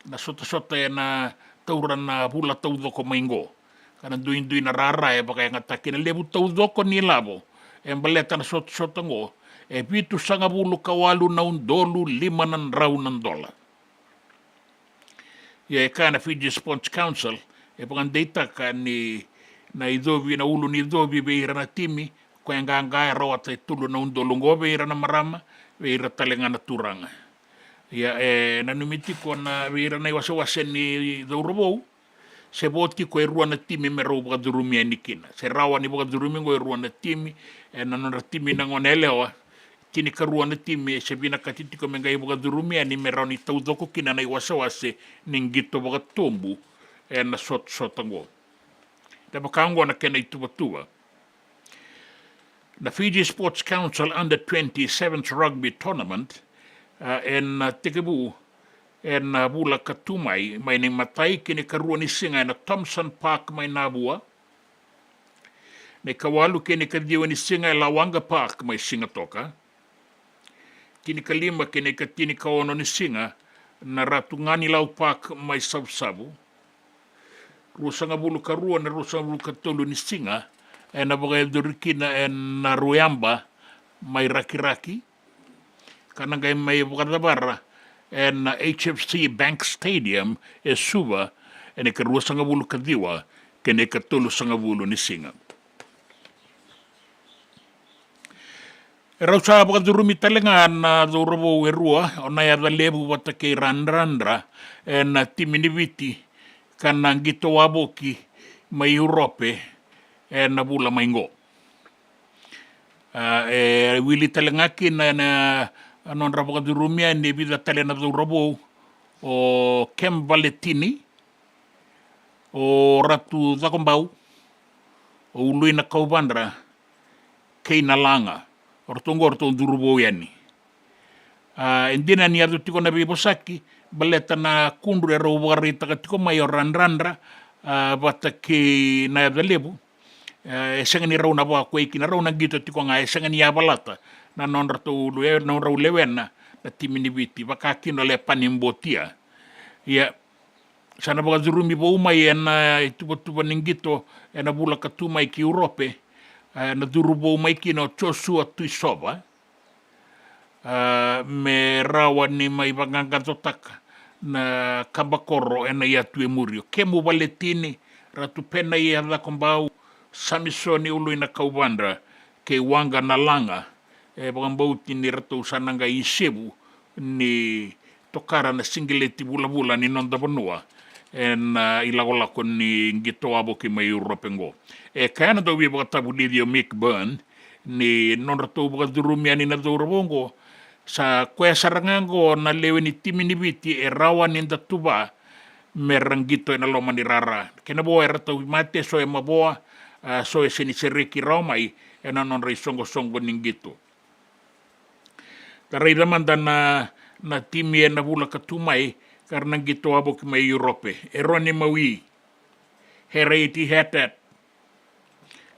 na sota na taura na pula taudoko maingo. Kana duin na rara e bagai ngataki na lebu taudoko ni labo. E mbaleta na sota ngo e pitu sanga bulu kawalu na undolu $500. Ia e kana Fiji Sports Council e pangan data ka ni na idovi na ulu ni idovi beira na timi koe nganga e rawata e tulu na undolu ngo beira na marama beira talenga na turanga. Ia na numiti ko na beira na iwasa ni daurabou se boti ko e rua na timi me rau bakadurumi ni kina. Se rawa ni bakadurumi ko e rua na timi e nanona timi na ngone elewa kini ka rua na timi se bina katiti ko mengai bakadurumi ni me rau ni taudoko kina na iwasa ningito bakatombu e na sota ngo. Da bakango na kena itubatua. The Fiji Sports Council Under 20 7th Rugby Tournament en Tikebu en bula katumai mai ni matai kini karua ni singa na Thompson Park mai nabua. Ne kawalu kini kadiwa ni singa Lawanga Park mai singa toka. Kini kalima kini katini kaono ni singa na Ratungani Lau Park mai Sabu. Rusanga bulu karua na rusanga bulu katolu ni singa na bagai dorikina na Ruyamba mai Rakiraki. Kananga mai Bukadabara and HFC Bank Stadium e suba e ka rua sanga bulu kadiwa ke ne ka tolu sanga bulu ni singa. E rau sa Bukadurumi talenga na dourabo e rua o na ia lebu wata kei randrandra e na timiniviti kana ngito waboki mai Europe e na bula maingo. E wili talengaki na non Bukadurumia ni vida talena dourabo o Kem Valetini o Ratu Zakombau o Uluina Kaubandra kei na langa ortongo durubo yani. Indina ni adu tiko na bibosaki baleta na kundu e rau wagarita ka tiko mai o randrandra bata ki na lebu e senga ni rau na wa koe ki na rau na gito tiko nga e senga ni abalata na non ratu lue non rau lewena na timini biti baka kino le panimbotia. Ia sana Bukadurumi bo umai na ituba ningito e na bula katumai ki Europe na durubo umai ki no Joshua Tuisova me rawa ni mai bangangantotaka na Kabakoro e na iatu e murio. Kemu Valetini ratu pena i ala kombau Samisoni Uluina Kaubandra ke wanga na langa e bagambauti ni ratu sananga i sebu ni tokara na singileti bula ni nonda banua en ilagolako ni ngito abo ki mai Europe ngo. E kana do wi bagatabu lidio Mick Byrne ni non ratu Bukadurumi ani na dourabongo sa koe sarangango na lewe ni timini biti e rawa ni ndatuba me rangito e na loma ni rara. Kena boa e rata mate so e maboa so e senisereki raumai e na non rei songo ningito. Tarai ramanda na timi e na bula katumai karena ngito abo ki mai Europe. E rone maui, Hereiti Hatat,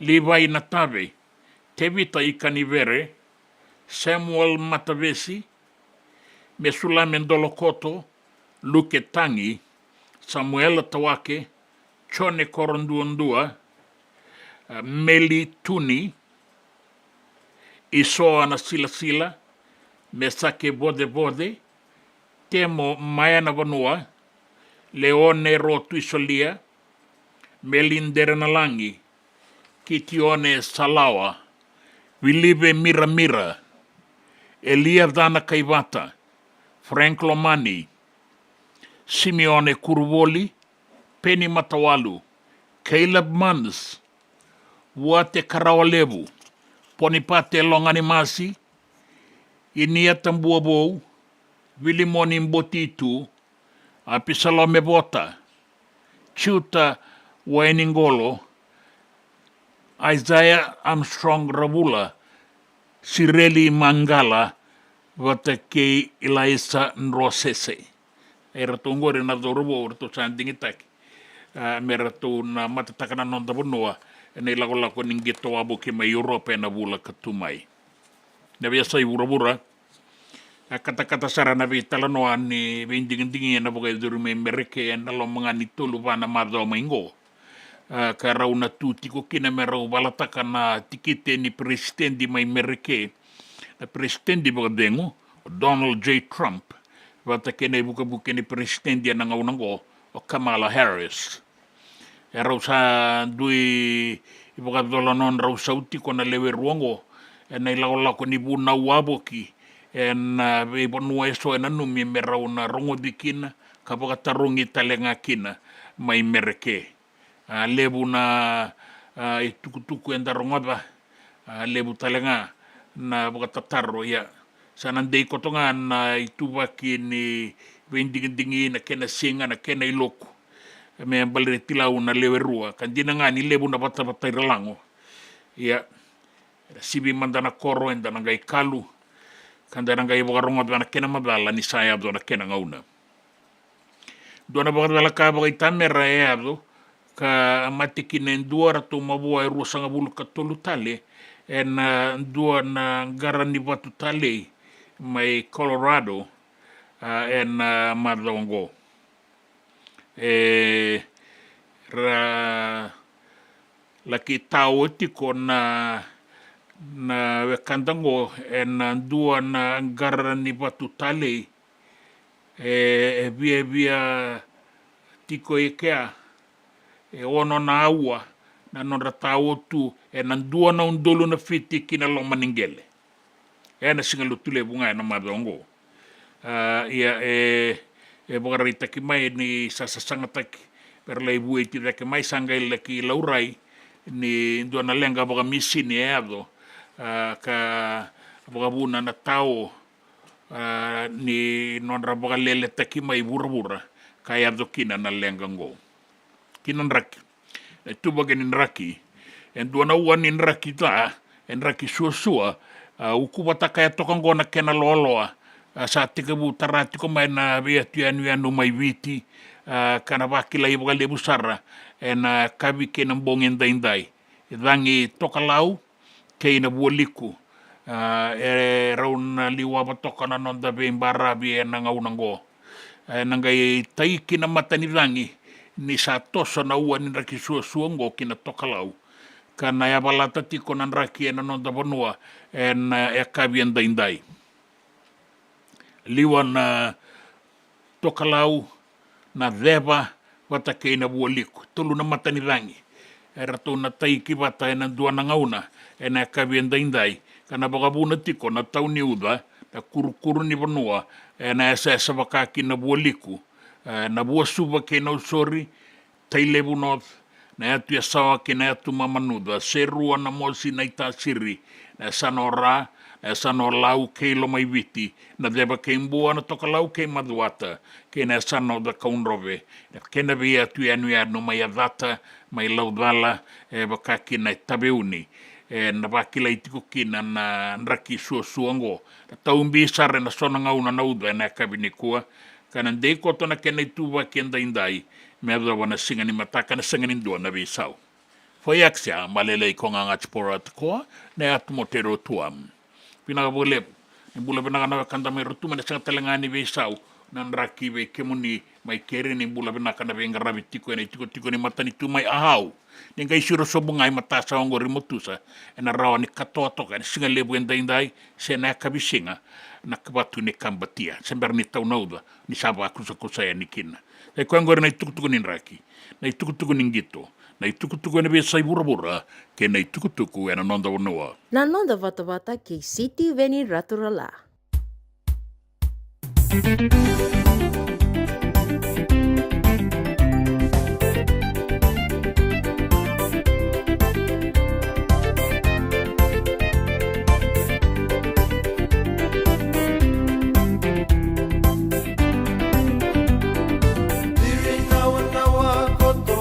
Levi Natave, Tevita Ikanivere, Samuel Matavesi, Mesula Mendolokoto, Luke Tangi, Samuela Tawake, Chone Koronduondua, Meli Tuni, Isoa na Sila, Mesake Bode, Temo Maiana Vanua, Leone Rotuisolia, Melindere Nalangi, Kitione Salawa, Vilive Mira, Elia Dana Kaivata, Frank Lomani, Simeone Kurvoli, Penny Matawalu, Caleb Mans, Wate Karawalevu, Ponipate Longanimasi, Inia Tambuabou, Vilimoni Mbotitu, Apisalome Bota, Chiuta Wainingolo, Isaiah Armstrong Ravula, Sireli Mangala, vata ke Ilaisa Nrosese. E rato ngore na dorobo, rato sandingitaki. Me rato na matatakana nonda bonua, e nei lako ningito abo ke mai Europe na vula katumai. Na via sai vura a kata sara na vi talanoa ni vindingi na boga duru me mereke na lo mga ni tulu vana madho maingo. Ka rauna tu tiko kina me rau balataka na tikite ni presidenti mai mereke. Na presidenti boga dengo, Donald J. Trump. Vata kene buka ni presidenti na ngaunango o Kamala Harris. E rau sa dui iboga dolanon rau sautiko na lewe ruango. E nei lako ni buna waboki. En bonua eso en anumi me rauna rongo dikina ka boga tarungi talenga kina mai mereke lebu na tukutuku en darongoba lebu talenga na boga tataro ya sanandei kotonga na itubaki ni vendingi na kena singa na kena iloku me balre tilau na lewe rua kan dinanga ni lebu na bata iralango ya sibi mandana koro en dana gai kalu kanda nanga i wakaronga dwana kena mabala ni saya dwana kena ngauna. Dwana bakadala ka baka itamera e abdo ka matiki na ndua rato mabua e rua sanga bulu katolu tale e na ndua na ngara ni watu tale mai Colorado e na madongo. Laki tau tiko na wekandango na dua na ngara ni watu tale via tiko kea ono na aua na nora tau tu na dua na undolo na fiti kina lo maningele na singa lutule bunga na madongo bogarita ki mai ni sasasanga taki per lai bue ti ki mai sanga ki laurai ni dua na lenga boga misini ado ka buna na tao ni non raboga lele taki mai bura kaya do kina na lengango kinan raki tu bagen raki en dua na wan in raki ta en raki suasua ukubata kaya tokango na kena loloa sa tika bu tarati ko mai na via tuanu mai viti kana bakila iboga lebu sara en kabi kenan bongen daindai dangi tokalau keina buoliku raun liwa batokana nonda bembara bi na ngaunango nangai tai kina matani dangi ni sa toso na ua ni raki suongo kina tokalau kana ya balata tiko nan raki na nonda bonua en kabian daindai liwa na tokalau na deba wata keina buoliku tulu na matani dangi rato na tai ki wata na dua na ngauna na kabian daindai kana bagabuna tiko na tau ni uda na kurukuru ni vanua na esa bakaki na buoliku na bua suba ke na usori tai lebu north na atu ya sawa ke na atu mamanuda serua na mosi na itasiri na sanora na sanolau ke lo mai viti na deba ke mbua na tokalau ke maduata ke na sano da kaunrove ke na via atu ya no mai adata mai laudala bakaki na tabeuni na bakila itiko kina na raki suango tau mbisare na sona ngauna na uda na kabinikua kana ndei koto na kena ituwa kenda indai me adwa na singa ni mataka na singa ni ndua na visau foi aksia malele konga ngatspora tko na atmotero tuam pina bole ni bula bina kana kanda me rutu na singa telengani visau na raki ve kemuni mai kere ni bula bina kana venga rabitiko na tiko ni matani tu mai ahau ninga isiro sobungai matasa ongo rimotusa na rawa ni katoa toka ni singa lebu endai se na kabisinga na kabatu ni kambatia sember ni taunauda ni saba kusa ya nikina e kwangor na tukutuku ni raki na tukutuku ni ngito na tukutuku ni besai burabura ke na tukutuku na nonda wonoa Na nonda vata ke City Veni Raturala. Nawa koto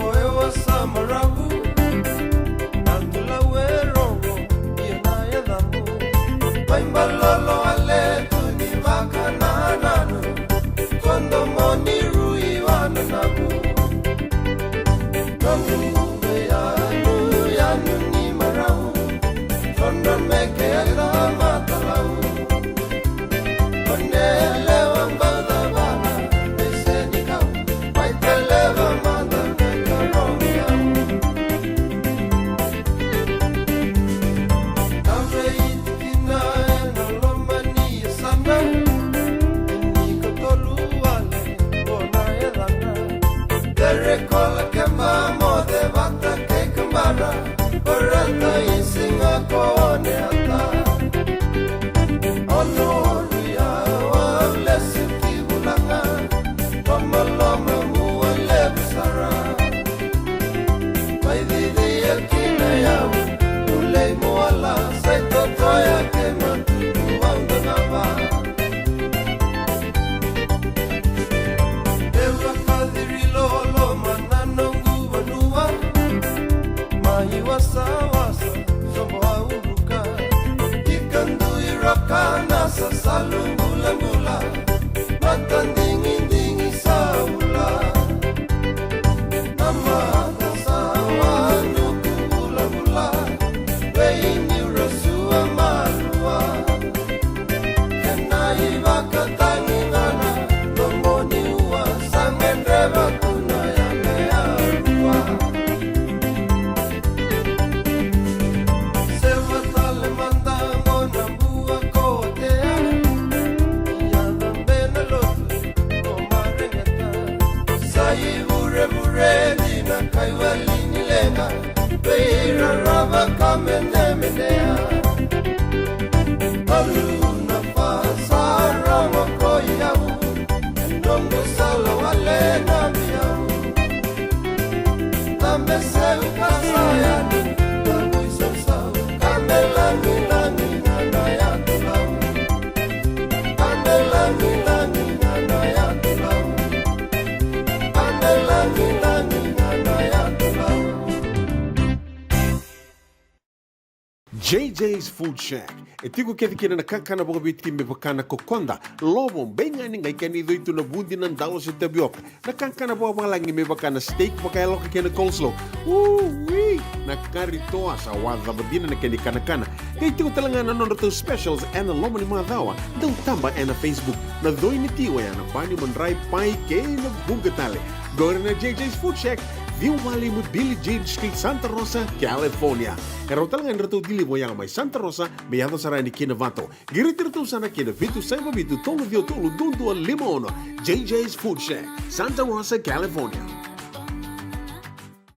JJ's Food Shack. E tiku kena nakakana boka bitki me bakana kokonda. Lobo benga ni ngai kani doitu na bundi nan dalo se tabioka. Nakakana boka malangi me bakana steak boka eloka kena coleslaw. Wee! Nakari toa sa wadha badina na kani kanakana. Kay tiku talangana non to specials and lomo ni madawa. Dau tamba na Facebook. Na doi ni tiwa ya na pani mandrai pai kay na bugatale. Gore na JJ's Food Shack. Viu Valley mo Billy Jean Street, Santa Rosa, California. Pero talangan rito dili mo yang may Santa Rosa, may ato sarani kinavato. Giritirto sana kinavitu sa mabitu tolo dio tolo dundu al limono. JJ's Food Shack, Santa Rosa, California.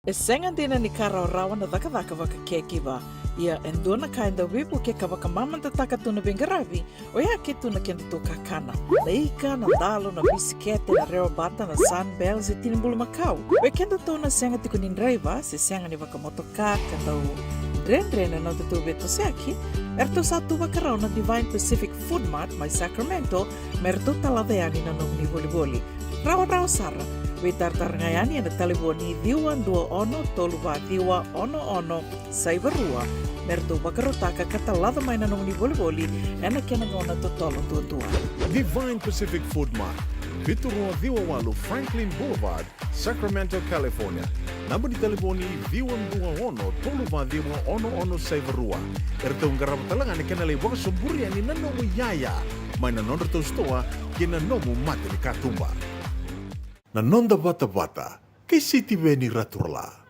E senga dina ni kara rawa na daka waka kekiwa. Ia endona kainda wipu ke kawaka mamanta taka tuna bingaravi, o ia ke tuna kenda to kakana. Na ika, na dalo, na bisikete, na reo bata, na sunbells e tinimbulu makau. O kenda to na senga tiku nindraiva, se senga ni waka motoka, kanda u dren na tutu beto seaki, erto satu wakarau na Divine Pacific Food Mart, mai Sacramento, merto taladeani na nung ni boli. Rawa sara. Witartar ngayani na taliboni diwan 21 toluwa diwa ono saivarua merto bakarotaka katalada mai na nung ni boli ena kenagona totolo tua. Divine Pacific Food Mart, Vitorua Diwawalu Franklin Boulevard, Sacramento, California. Namba di telefoni 21 toluwa diwa ono saivarua. Erto ngarap talangan kenalay waka sumburi ani nanomu yaya. Mai na nonderto stoa kina nomu mate ni katumba. Na nonda bata-bata, kay City Veni Raturla.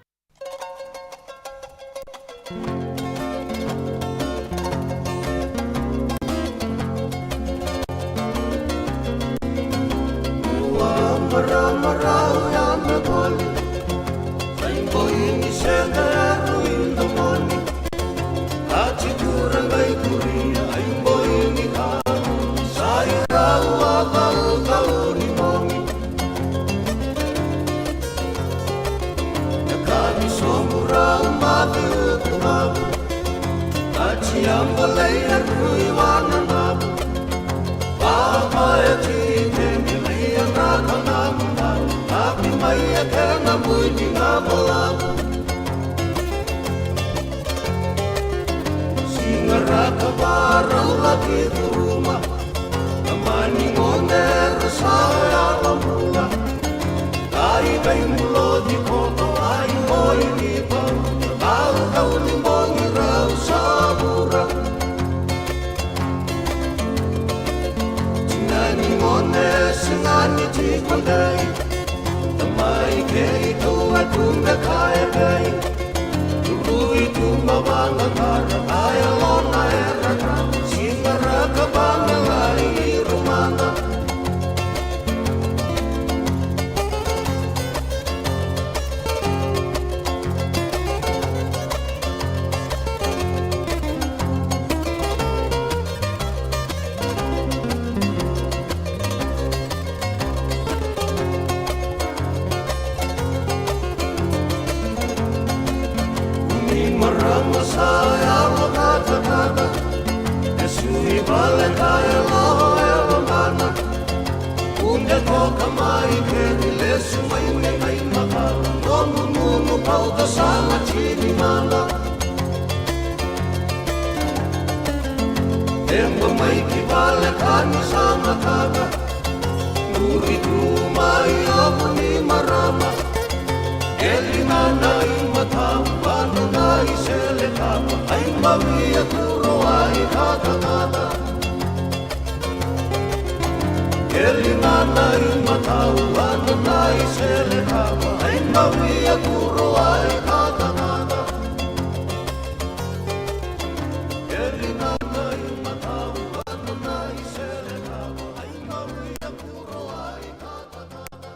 Ay, Tunga kaya kai Tului tu mawanga kara Kaya lona era ka Singara ka banga lai rumana Marama saya makata kata Esui bale kaya loho ewa mana Unde toka mai keri lesu mai une mai makala Nonu nunu pauta sama chini mana Emba mai ki bale kani sama kata Nuri tu mai omu ni marama Eli nana ima tampana na isele kapa Ai mawia kuro ai kata kata Eli nana ima tampana na isele kapa Ai mawia kuro ai kata kata Eli nana ima tampana na isele kapa Ai mawia kuro ai kata kata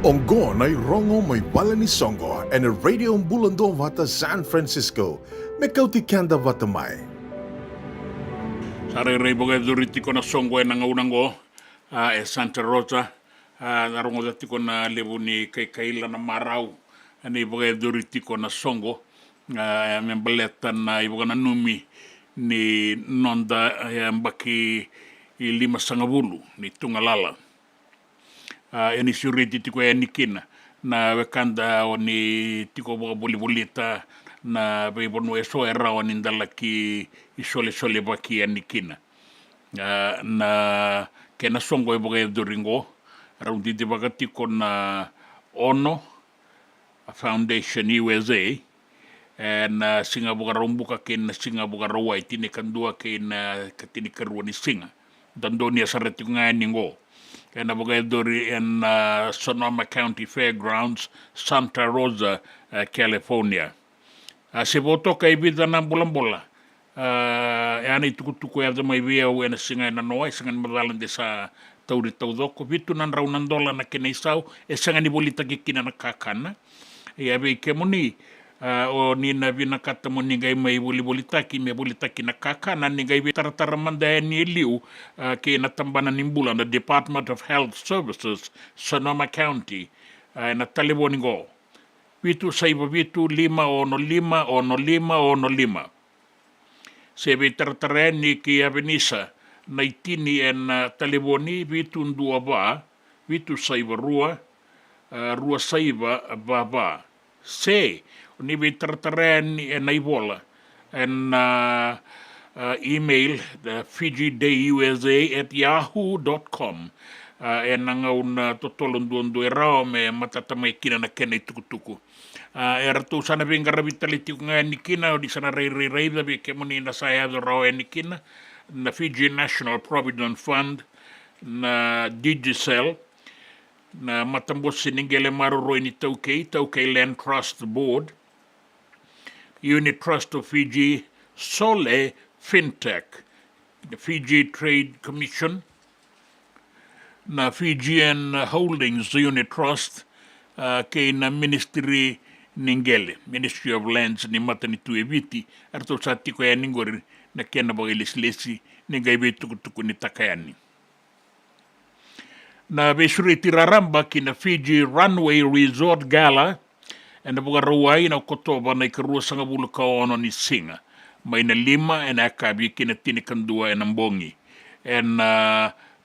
Ongon ay rongo may bala ni Songo and a radio bulando vata San Francisco. Mekauti kanda vatamay. Sare rei boga duriti ko na songo na ngaunango e Santa Rosa narongo dati ko na lebu ni kay kaila na marau ani boga duriti ko na songo membeletan na iboga na numi ni nonda mbaki I 5 ni tungalala. Eni suriti tiko e nikina na wekanda o ni tiko boga bolita na beibono e so era o nindala ki I sole baki e nikina. Na kena songo e boga e doringo raundi te baka tiko na ono a Foundation USA na singa boga rombuka kena singa boga rawai tine kandua kena katini karua ni singa. Dandoni a sarati nga ningo. And Abogadori in Sonoma County Fairgrounds, Santa Rosa, California. Se voto kay vida na bulambola. Ani tukutuku ya mai via o na singa na noa, singa madalan de sa tauri taudoko, vitu nan raunandola na keneisau, singa ni bolita kikina na kakana. Abe kemoni o nina vina kata mo ningai mai bolitaki me bolitaki na kakana ningai taratara manda ni liu ke na tambana nimbula na Department of Health Services Sonoma County na taliboningo vitu saiba vitu 5 sebe taratara ni ke avenisa na itini en taliboni vitu ndua ba vitu saiba rua saiba ba se ni tartaren na ibola and email fijidayusa@yahoo.com and nangaun totolon duondo erao me matatamay kina na kena tukutuku era tu sana bingara vitality nga nikina di sana rei da be kemoni na saya do rao nikina na Fiji National Provident Fund na Digicel na matambos siningele maruro ni Tauke Land Trust Board Unit Trust of Fiji, Sole Fintech, the Fiji Trade Commission, na Fijian Holdings Unit Trust, kay na Ministry Ningele, Ministry of Lands ni Matanitu Eviti, arto sa tiko ya ningori na kena bagilis-lesi ni gaibe tukutuku ni takayani. Na besuri tiraramba kina Fiji Runway Resort Gala, and the Rawai na Kotoba na ikarua sanga bulu kaono ni singa. May na 5 and akabi kina tinikandua and ambongi. And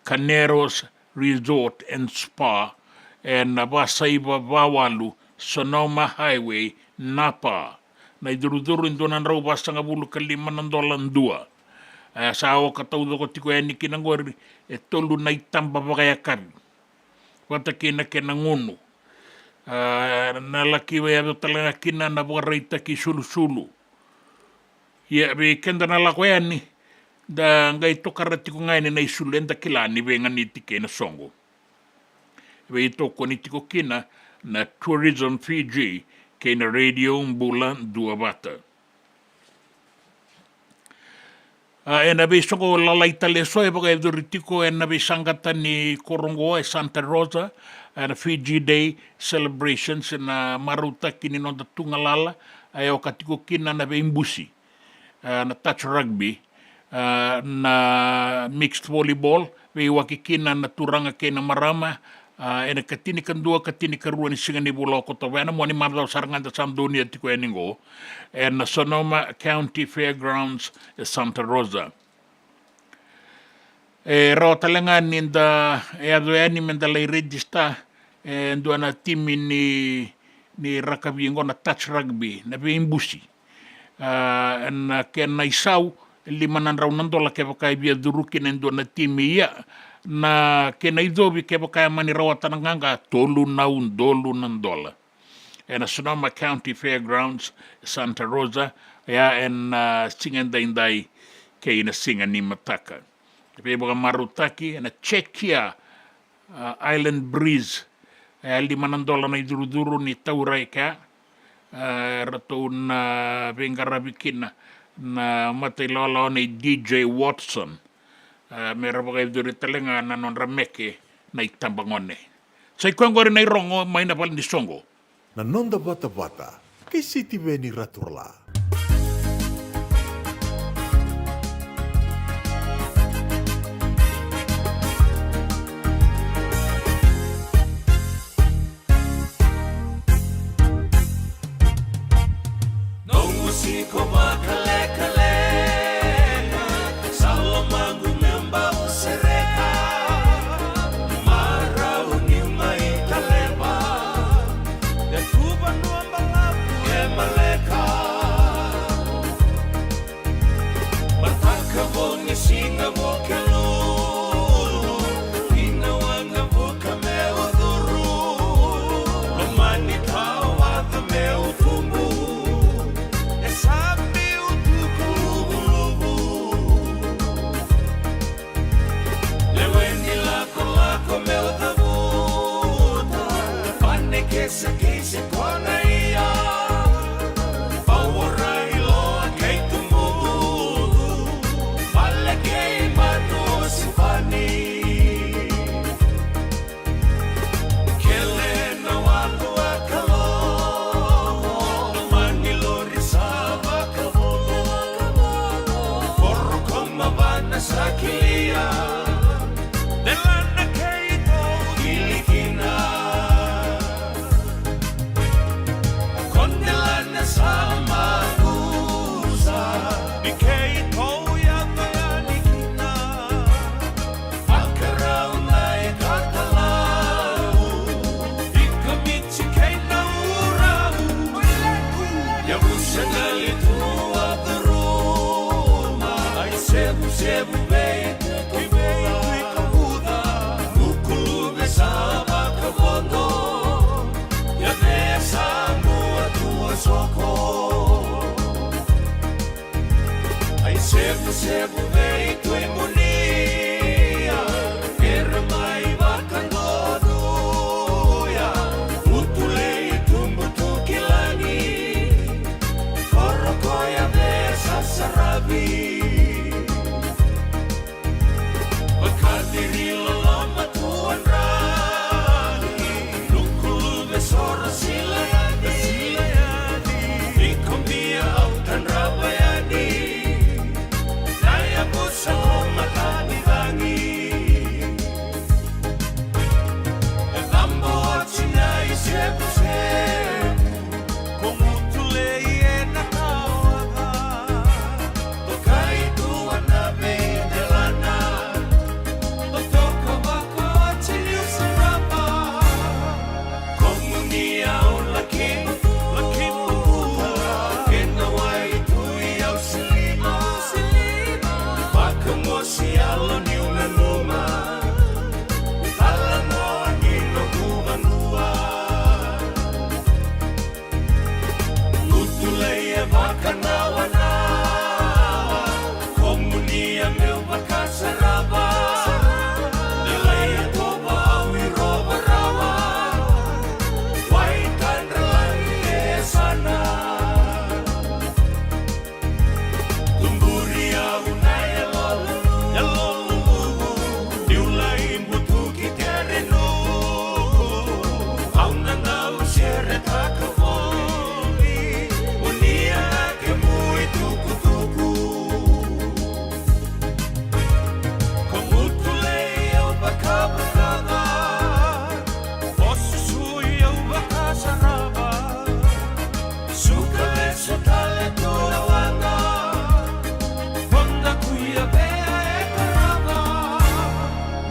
Caneros Resort and Spa and Basaiba Bawalu Sonoma Highway Napa. Na iduruduru indonan raw basanga bulu kalima nandolandua. Sa awa kataudo ko tiko yani kinangori tolu na itamba bagaya kabi. Wata kina ngunu. Na laki wea talaga kina na buka reita ki sulu. Ia be kenda na lako yani da ngai tokarati ko ngai na isulenda kila ni venga ni tike na songo. Ve toko ni tiko kina na Tourism Fiji ke na radio mbula dua bata. E na ve songo lalaita le soe baka e duritiko e na ve sangata ni Korongo e Santa Rosa na Fiji Day celebrations na maruta kini no da tungalala e o katiko kina na ve imbusi na touch rugby na mixed volleyball ve wakikina na turanga ke na marama e na katini kandua katini karua ni singa ni bula ko to vena mo ni marda saranga da Sandonia tiko eningo e na Sonoma County Fairgrounds e Santa Rosa e ro talenga ni da e ado ani menda lei register e ndo na timi ni rakabi ngona touch rugby na ve imbusi na ke na isau $500 ke baka bia duruki nendo na timi ia na ke na idobi ke baka mani rawa tananganga $12 e na Sonoma County Fairgrounds Santa Rosa ya en singenda indai ke ina singa ni mataka pe baka marutaki na Czechia Island Breeze $5 na iduruduru ni taurai ka rato na vengarabikina na matay lolo ni DJ Watson meron ba kayo duri talenga na non rameke na itambangone sa ikuang na irongo may napal ni songo Na nonda bata-bata, kay City Veni Raturla.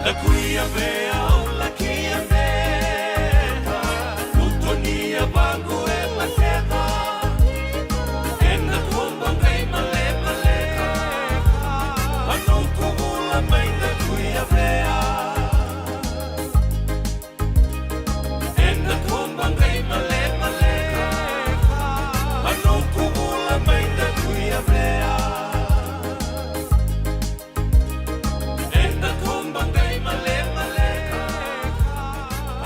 La kuia vea o la kia vea Utonia bangu e mateva E na komba ngai male male Ano kugula mai na kuia vea E na komba ngai male male Ano kugula mai na kuia vea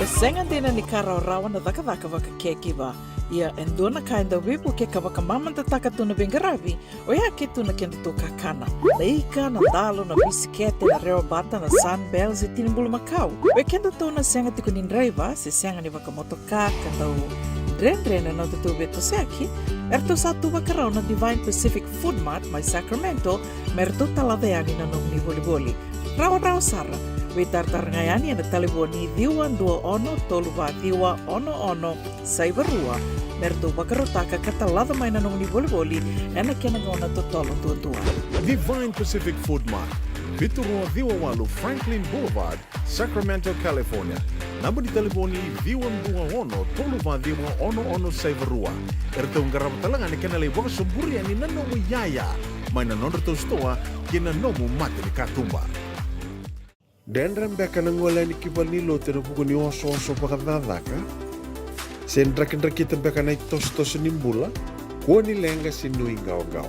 E senga dina ni karaurawa na dhaka waka kekiwa. Ia endona kainda wipu ke ka waka mamanta taka tuna bengaravi o ia ke tuna kenda tō kakana. Na ika, na dalo, na bisikete, na reo bata, na sunbells e tinimbulu makau. We kenda tōna senga tiku ni nreiva se senga ni waka motoka ka tau drendrena na te tūbe to seaki. Erto sa tu wakarau na Divine Pacific Food Mart mai Sacramento merto talaveani na nong ni boli-boli. Rao sara. We tartarangayani na taliboni diwa ndua ono toluwa diwa ono saivarua merto wakarotaka katalada mai na nong ni boli-boli ena kena ngona totolo tua. Divine Pacific Food Mart, Vitorua Viwawalu Franklin Boulevard, Sacramento, California. Namba di telefoni Viwa Ono Toluwa Diwa ono Saivarua. Erto ngarap talangan ni kena lewang sumburi ani nanomu yaya. Mai na nonreto stoa kena nomu mate ni katumba. Dendram beka nangwala ni kibalilo tena buku ni oso pakadadaka. Sendrak-ndrakita beka na itos nimbula. Kua ni lenga sinui gawa.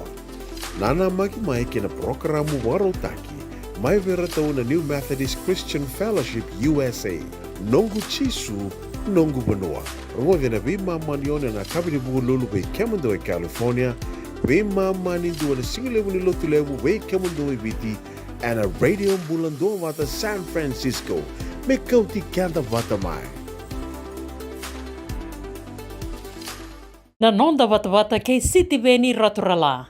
Nana magi mai kena programu warotaki. Mai vera tau na New Methodist Christian Fellowship USA. Nongu chisu, nongu banua. Rongo vena bima manione na kabini buku lulu bei Kemando e California. Bima mani dua na singilewu ni lotu lewu bei Kemando e biti. And a radio bulando wata San Francisco. Me kauti kanta wata mai. Na nonda wata kei City Veni Raturala.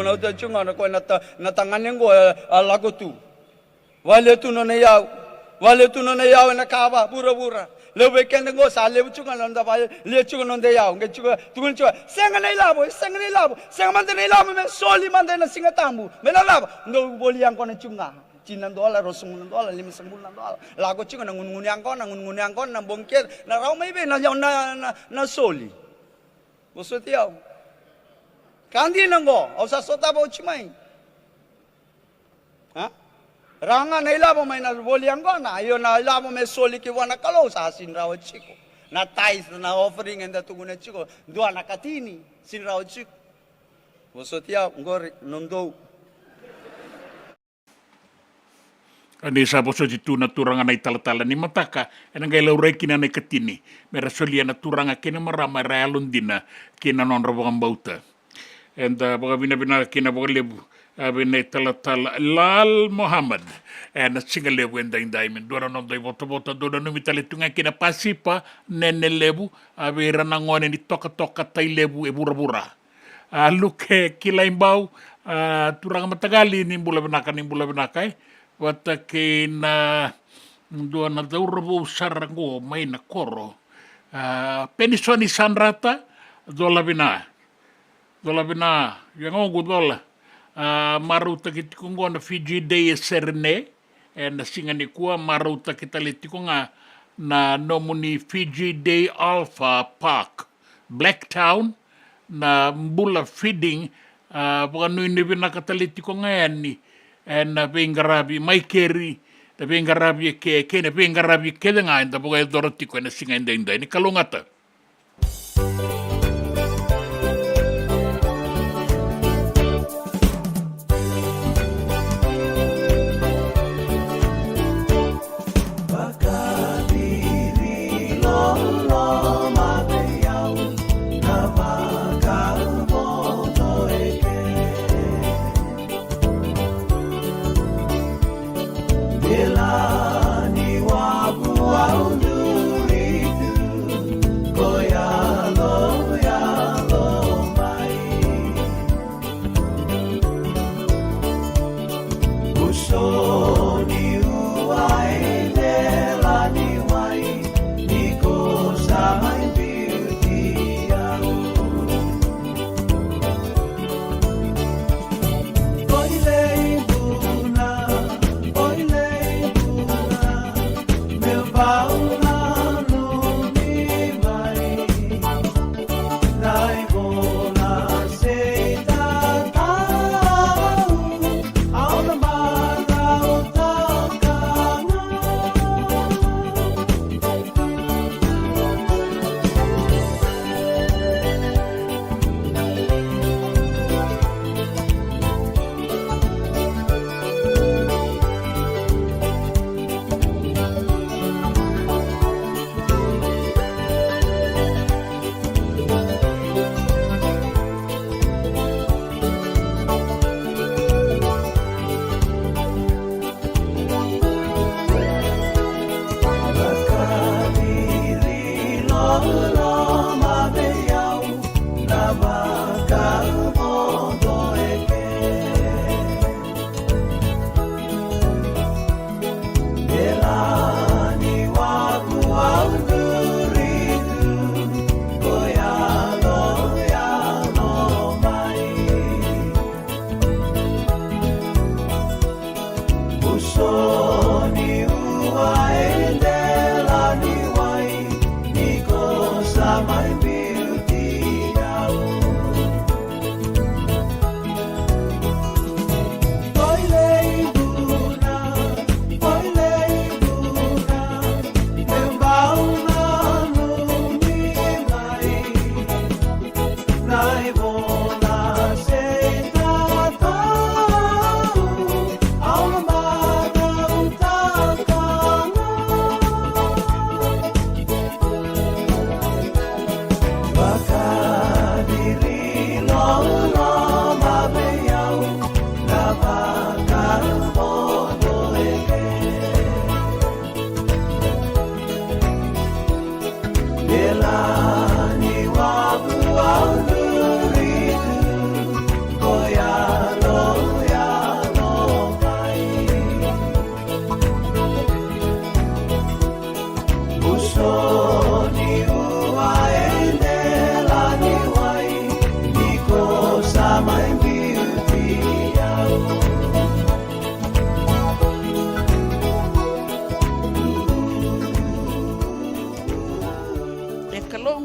mo na uta chunga na ko na tanganen go lago tu wale tu no na yau na kawa pura le weekend go sa le chunga na da ba le chunga no de yau nge chunga tungul chunga senga na ilabo senga man de na ilabo me soli man de na singa tambu me na labo ndo boli yang ko na chunga $9 $10 $15 lago chunga na ngun yang ko na bongket na raw mai be na yau na soli boso tiao kandi nango au sa sota bo chimai ha ranga na ilabo mai na boli yang ko na ayo na ilabo me soli ki wana kalo sa sin raw chiko na tais na offering enda tugune chiko dua na katini sin raw chiko boso tiao ngori nondo Ani sa boso di tuna turanga na italtala ni mataka ena ngai laurai kina na katini mera solia na turanga kina marama realun dina kina non robang bauta enda boga bina kina boga lebu bina italtala Lal Muhammad ena singa lebu enda indaimen dora non dai bota dora no mitale tunga kina pasipa nene lebu abira na ngone ni toka tai lebu e bura luke kila imbau turanga matagali ni bula benaka wata ke na dua na daurabo sarango mai na koro penisoni sanrata dola bina yang ongo dola maruta kitikungo na Fiji Day Serne na singani kuwa maruta kitalitikung na nomuni Fiji Day Alpha Park Blacktown na mbula feeding bukan ini bina katalitikung ni na pengarabi mai keri na pengarabi ke na pengarabi ke nga inda bugai doroti ko na singa inda ni kalungata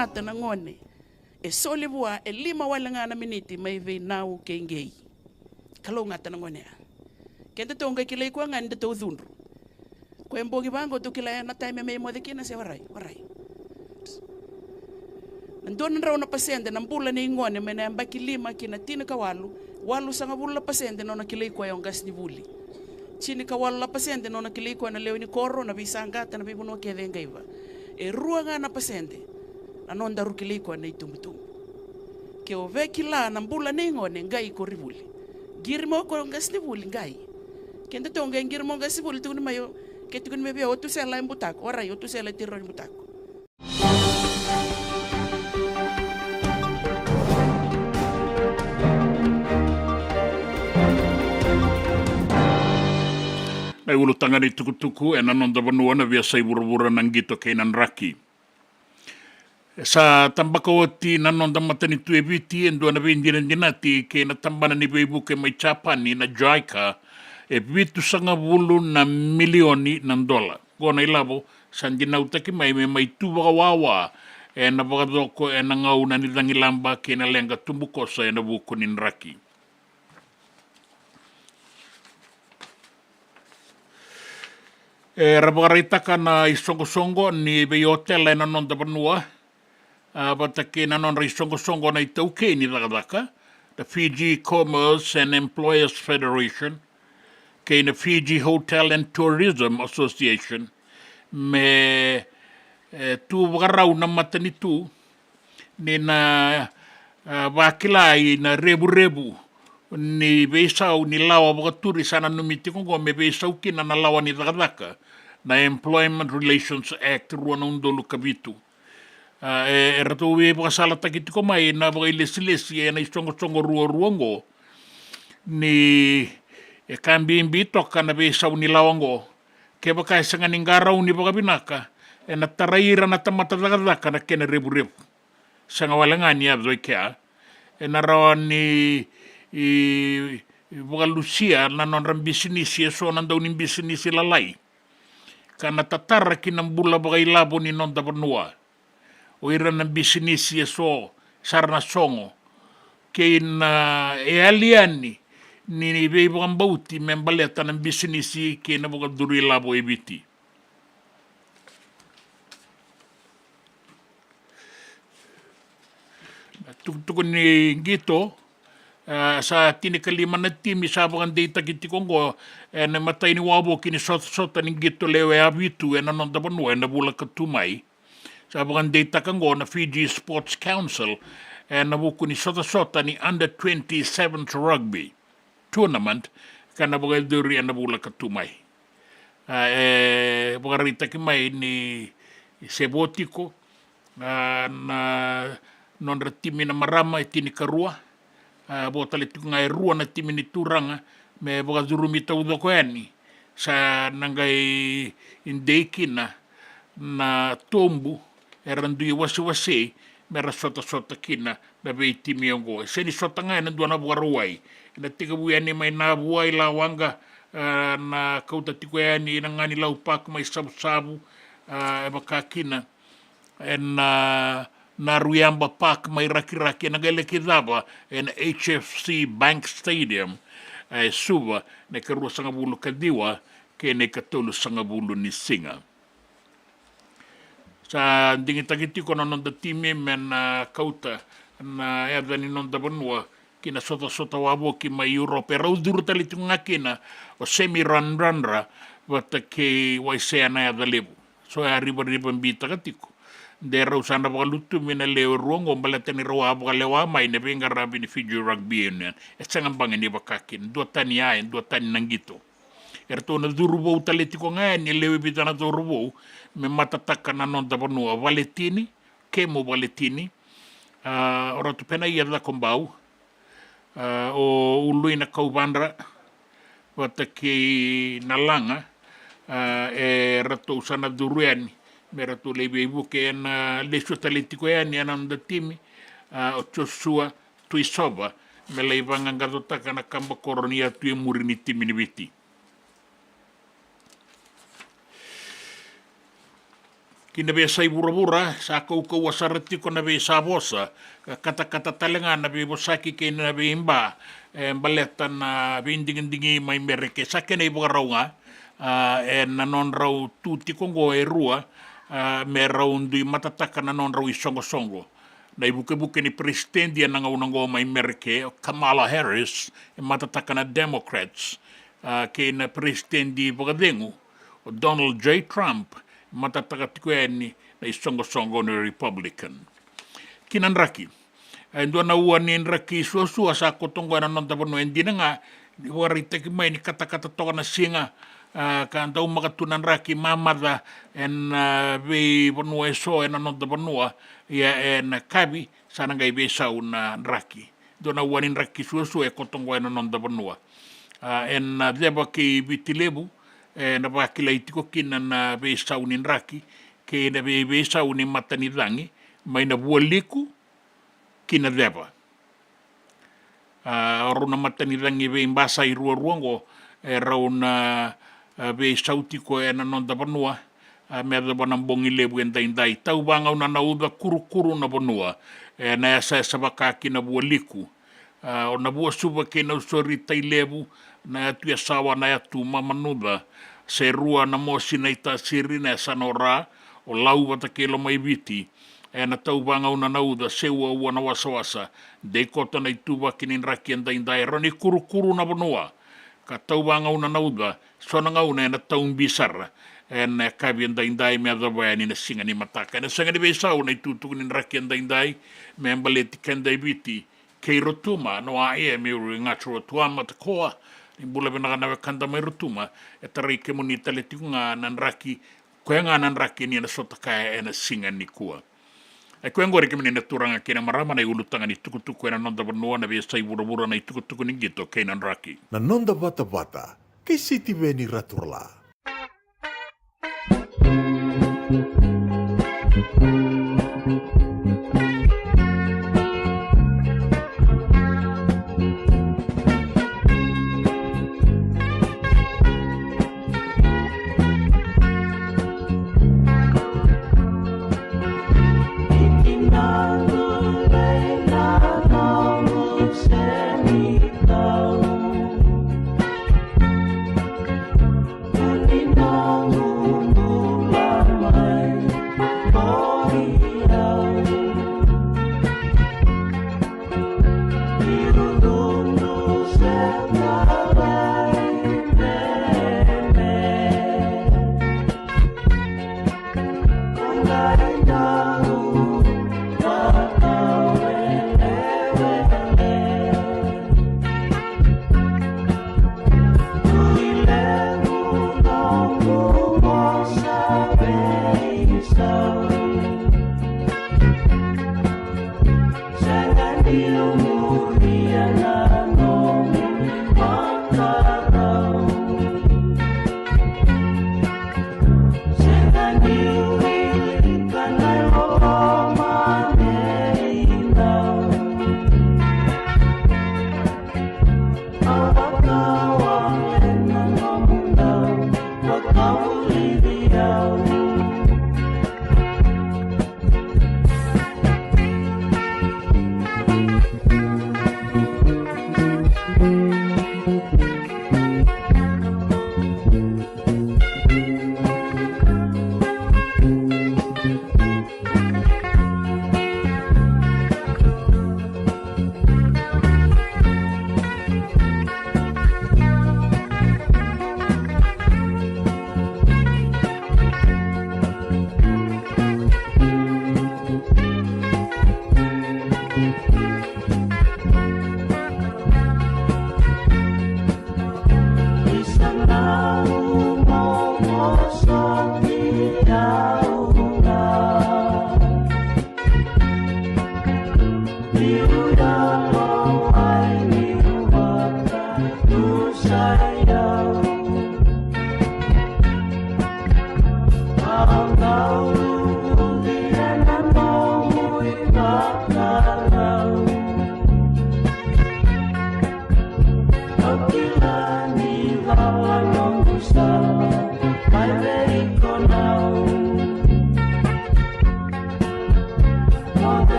ngata na ngone. E sole bua e 5 wale ngana miniti mai vei nau ke ngei. Kalau ngata na ngone. Kente tonga kile kwa ngande to dhunru. Kwa mbogi bango tu kila na time me mo de kina se warai. Ndona rauna pasende na mbula ni ngone mena mbaki 5 kina tina ka walu sanga bula pasende nona kile kwa yongas ni buli. Chini ka walu la pasende nona kile kwa na leo ni koro na bisanga ta na bibuno ke denga iba. E ruanga na pasende. Na nonda rukile kwa na itumutu. Ke o vekila na mbula ni ngone ngai ko ribuli. Girmo ko ngas ni buli ngai. Kende tonga girmo ngas ni buli tu ni mayo ke tu ni mebe o tu sela imbutako. Ora yo tu sela tiro imbutako. Ai ulu tangani tukutuku e nanon da vanua na via sai vura nang gito keinan raki. Sa tambaka oti nanon da matani tu e viti e ndua na vindiran dinati ke na tambana ni veibu ke mai Japani na Jaika e vitu sanga vulu na milioni ng dola. Gona ilabo san dinautaki mai me mai tu wawa e na vakadoko e na ngau na nilangilamba ke na lenga tumbukosa e na vuku nin raki. Rapakaritaka na isongo-songo ni vei hotel na non da vanua. Bata ke na non isongo-songo na itauke ni dakadaka. The Fiji Commerce and Employers Federation. Ke na Fiji Hotel and Tourism Association. Me tu wakarau na matani tu. Ni na wakilai na rebu-rebu. Ni veisau ni lawa wakaturi sana numiti kongo me veisau kina na lawa ni dakadaka. Na Employment Relations Act ruana undolu kabitu. Rato we wakasala takitiko mai na wakailesi-lesi e na isongo-songo ruango ni e kambimbi toka na veisau ni lawango. Ke wakai sanga ni ngarau ni wakabinaka e na taraira na tamata dakadaka na kena rebu-rebu. Sanga walangani abdoi kea. E na rawa ni wakalusia na nonran bisinisi e so nandau ni bisinisi lalai. Kana tatara ki ng bula bakailabo ni non da vanua. O ira ng bisinisi e so sarna songo. Kaya na e aliani ni vei bakambauti membaleta ng bisinisi kaya na bakaduri labo e biti. Tuktukun ni gito, sa tinikalima na timi sa bakan data kiti kongo na matay ni wabo kini sota ni gito lewe abitu na non da vanua na bula katumay sa bakan data kongo na Fiji Sports Council na buku ni sota ni under 27 rugby tournament kana bagal duri na bula katumay bagarita kimay ni sebotiko na non timi na marama itini karua botale tu ngai rua na timi ni turanga me boga durumi tau do koeni sa nangai indekina na tombu erandu i wasi me sota kina me be timi ongo se ni sota ngai na duana buaruai na tika buani mai na buai la wanga na kauta tikoeni na ngani lau pak mai sabu e bakakina na Ruyamba Park mai raki-raki na gale kidaba en HFC Bank Stadium suba na karua sanga bulu kadiwa ke ne katolu sanga bulu ni singa. Sa dingi takiti ko non da timi men kauta na erda ni non da vanua kina sota wabo ki mai Europe rau duru tali tunga kina o semi ranra wata ke waisea na erda lebu. So riba mbita katiko. De rausana bakalutu mina leo ruongo balatani rawa bakalewa mai ne benga rabi ni Fiji Rugby Union e sangan bangen ni bakakin dua tani nangito erto na durubo utaleti ko nga ni lewe bitana durubo me matataka na non da vanua Valetini kemo Valetini ora tu pena ia da kombau o ului na kaubandra wata ki nalanga e rato usana duruani mera tu lebe ibu ke na lesu talentiko ya ni ananda timi o Joshua Tuisoba me leibanga ngadota kana kamba koronia tu muri ni timi ni biti Kina be sai vura sa kou asarati ko na be sa bosa kata talenga na be bosaki ke na be imba baleta na be indingi mai mereke sa ke nei raunga na non rau tuti kongo e rua me rau ndui matataka na non rau i songo na i buke ni presidenti na ngaunango mai mereke Kamala Harris e matataka na Democrats ke na presidenti bagadengu o Donald J. Trump matataka tikueni na isongo ni Republican. Kinan raki. Endo na ua ni raki suasua sa kotongo na nonta pano endina nga wari teki mai ni kata toka na singa ka andau makatunan raki mamada en ve pano eso na nonta panoa ia en kabi sana ngai besau na raki. Endo na ua ni raki suasua e kotongo na nonta panoa. En deba ki vitilebu na wakila itiko kina na besau ni raki ke na besau ni matanidangi mai na bualiku kina deba oro na matanidangi be imbasa i ruango rau na besau tiko na nonda banua me da banam bongi lebu endai tau banga una na uda kuru na banua na asa sabaka kina bualiku o na bua suba kina usori tai lebu na atu sawa na atu mamanuda se rua na mosi na ita siri na sanora o lau wata kelo mai viti na tau banga una na uda se ua na wasawasa de kota na ituba kinin raki endai rani kuru na banua ka tau banga una na uda sona ngauna na tau mbisara na kabi endai me adaba ni na singa ni mataka na singa ni besau na itutu kinin raki endai me ambaleti kendai viti kei rotuma no a e me uri ngatro tuama te koa ni bula bina kana kanda mai rotuma e tarai ke moni tale tikunga nan raki koe nga nan raki ni na sota kaya e na singa ni kua e koe ngore ke moni na turanga ke na marama na iulutanga ni tukutuku e na nonda vanua na vesa i vura ni tukutuku ni gito ke nan raki Na nonda bata ke siti veni raturla.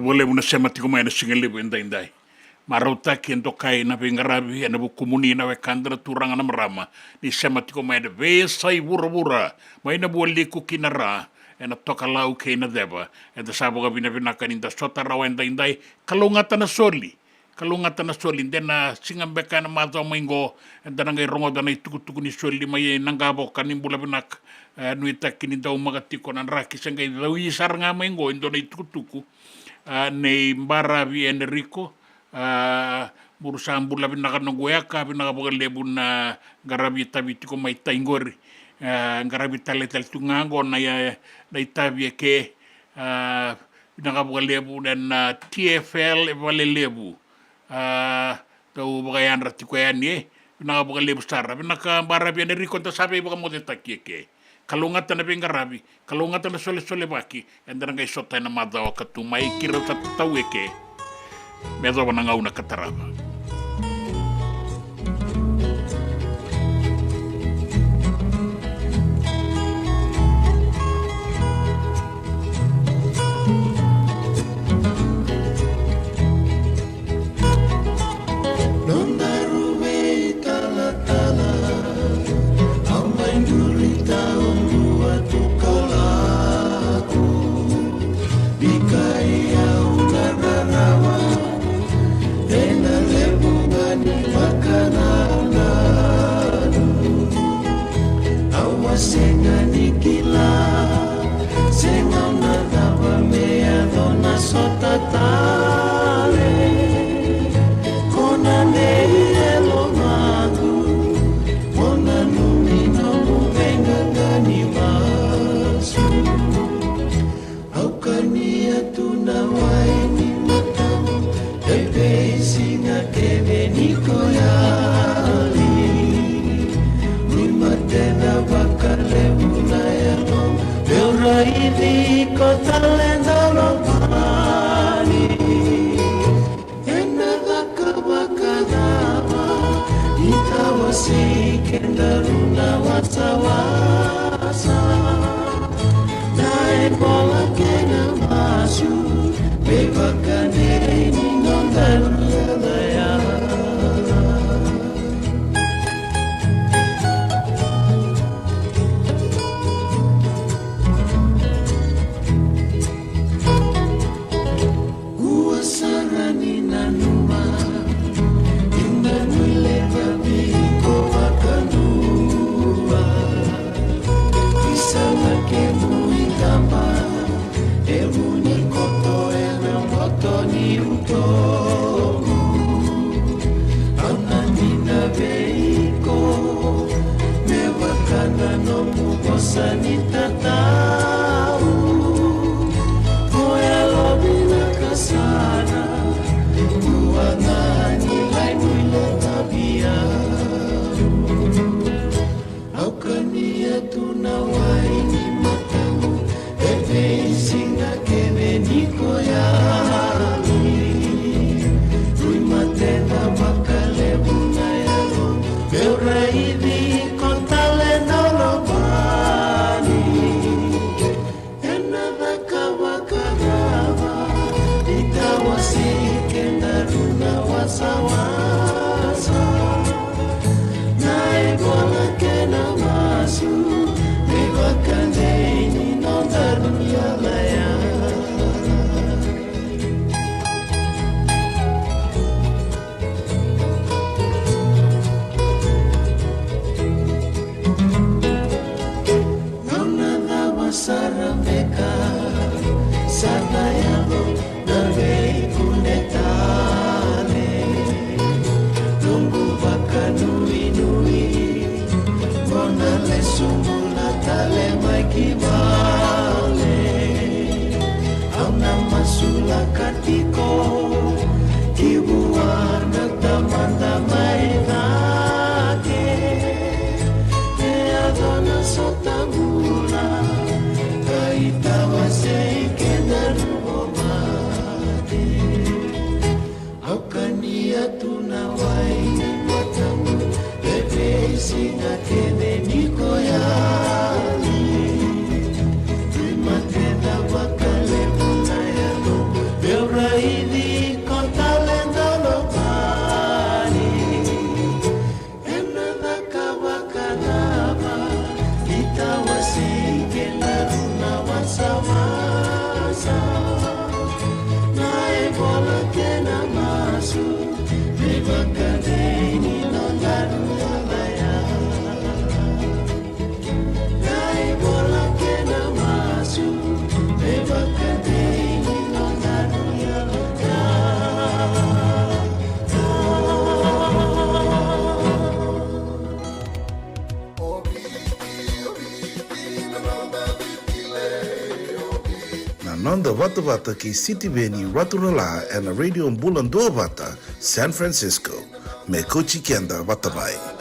Boleh muna sema tiko mai na singele indai. Marauta ki endo kai na pingarabi na bu komuni na we kandra turanga na marama. Ni sema tiko mai na ve sai vura. Mai na bu liku kinara na toka lau ke na deba. Da saboga bina kaninda sota rawa indai kalungata na soli. Kalungata na soli dena singambeka na mazo maingo dana ngai rongo dana tuku ni soli mai nangabo kanimbula binak nuita kininda umaga tiko na raki sengai dawi saranga maingo indona tuku nei Mbaravi Enrico burusan bula binaka no goyaka binaka lebu na garabi tabi tiko mai taingori garabi tale tungango na ya na itabi ke binaka lebu dan TFL vale lebu tau bagayan ratiko yani binaka lebu sara binaka Mbaravi Enrico ta sabe baga modeta ke kalungata na bengarabi kalungata na sole baki endana ngai sota na madawa katumai kira tatau eke medo wana ngau na kataraba Senga nikila senga nadaba mea dona sota tale kona nei elo magu kona numi no muvenga gani masu aukania tuna waini matamu ebe singa kebe niko yali Tena bakalebu na yano Beura idi kota lenda lopani Ena daka bakadama Itawasi kendaruna wasawasa Na ebola kena masu Bebakane ninondaru yalaya Sanita tahu Moya lobina kasana Buana nilai nilai tabia Aukania tunawaini matamu Ebe singa kebe niko yali Rui matenda makalebu na yalo Beura idi kontale noloba Sawasa Nae bola kena masu Bebakan ini nontar dunia laya Nona dawa sarabeka kayalo na rei kunetale Lungu baka nui nui Mona le sumula tale mai kivale Au na masula katiko Kibuar nagdamanda mai nake E adona sotamula Kaitawa sei kenaruo mate Au kania tunawai matamu Bebe singa kene niko yali Matenda bakale munayalo Beura idi kontalenda lopani Enada kawakanaba Itawasi kenaruna wasawasa Nae bola kena masu Bebakadeni nongaru alaya Nae bola kena masu Bebakadeni nongaru alaya Na nonda wata wata ki City Veni Raturala and Radio Bulan Dua Wata, San Francisco. Me Kochi Kenda Watabai.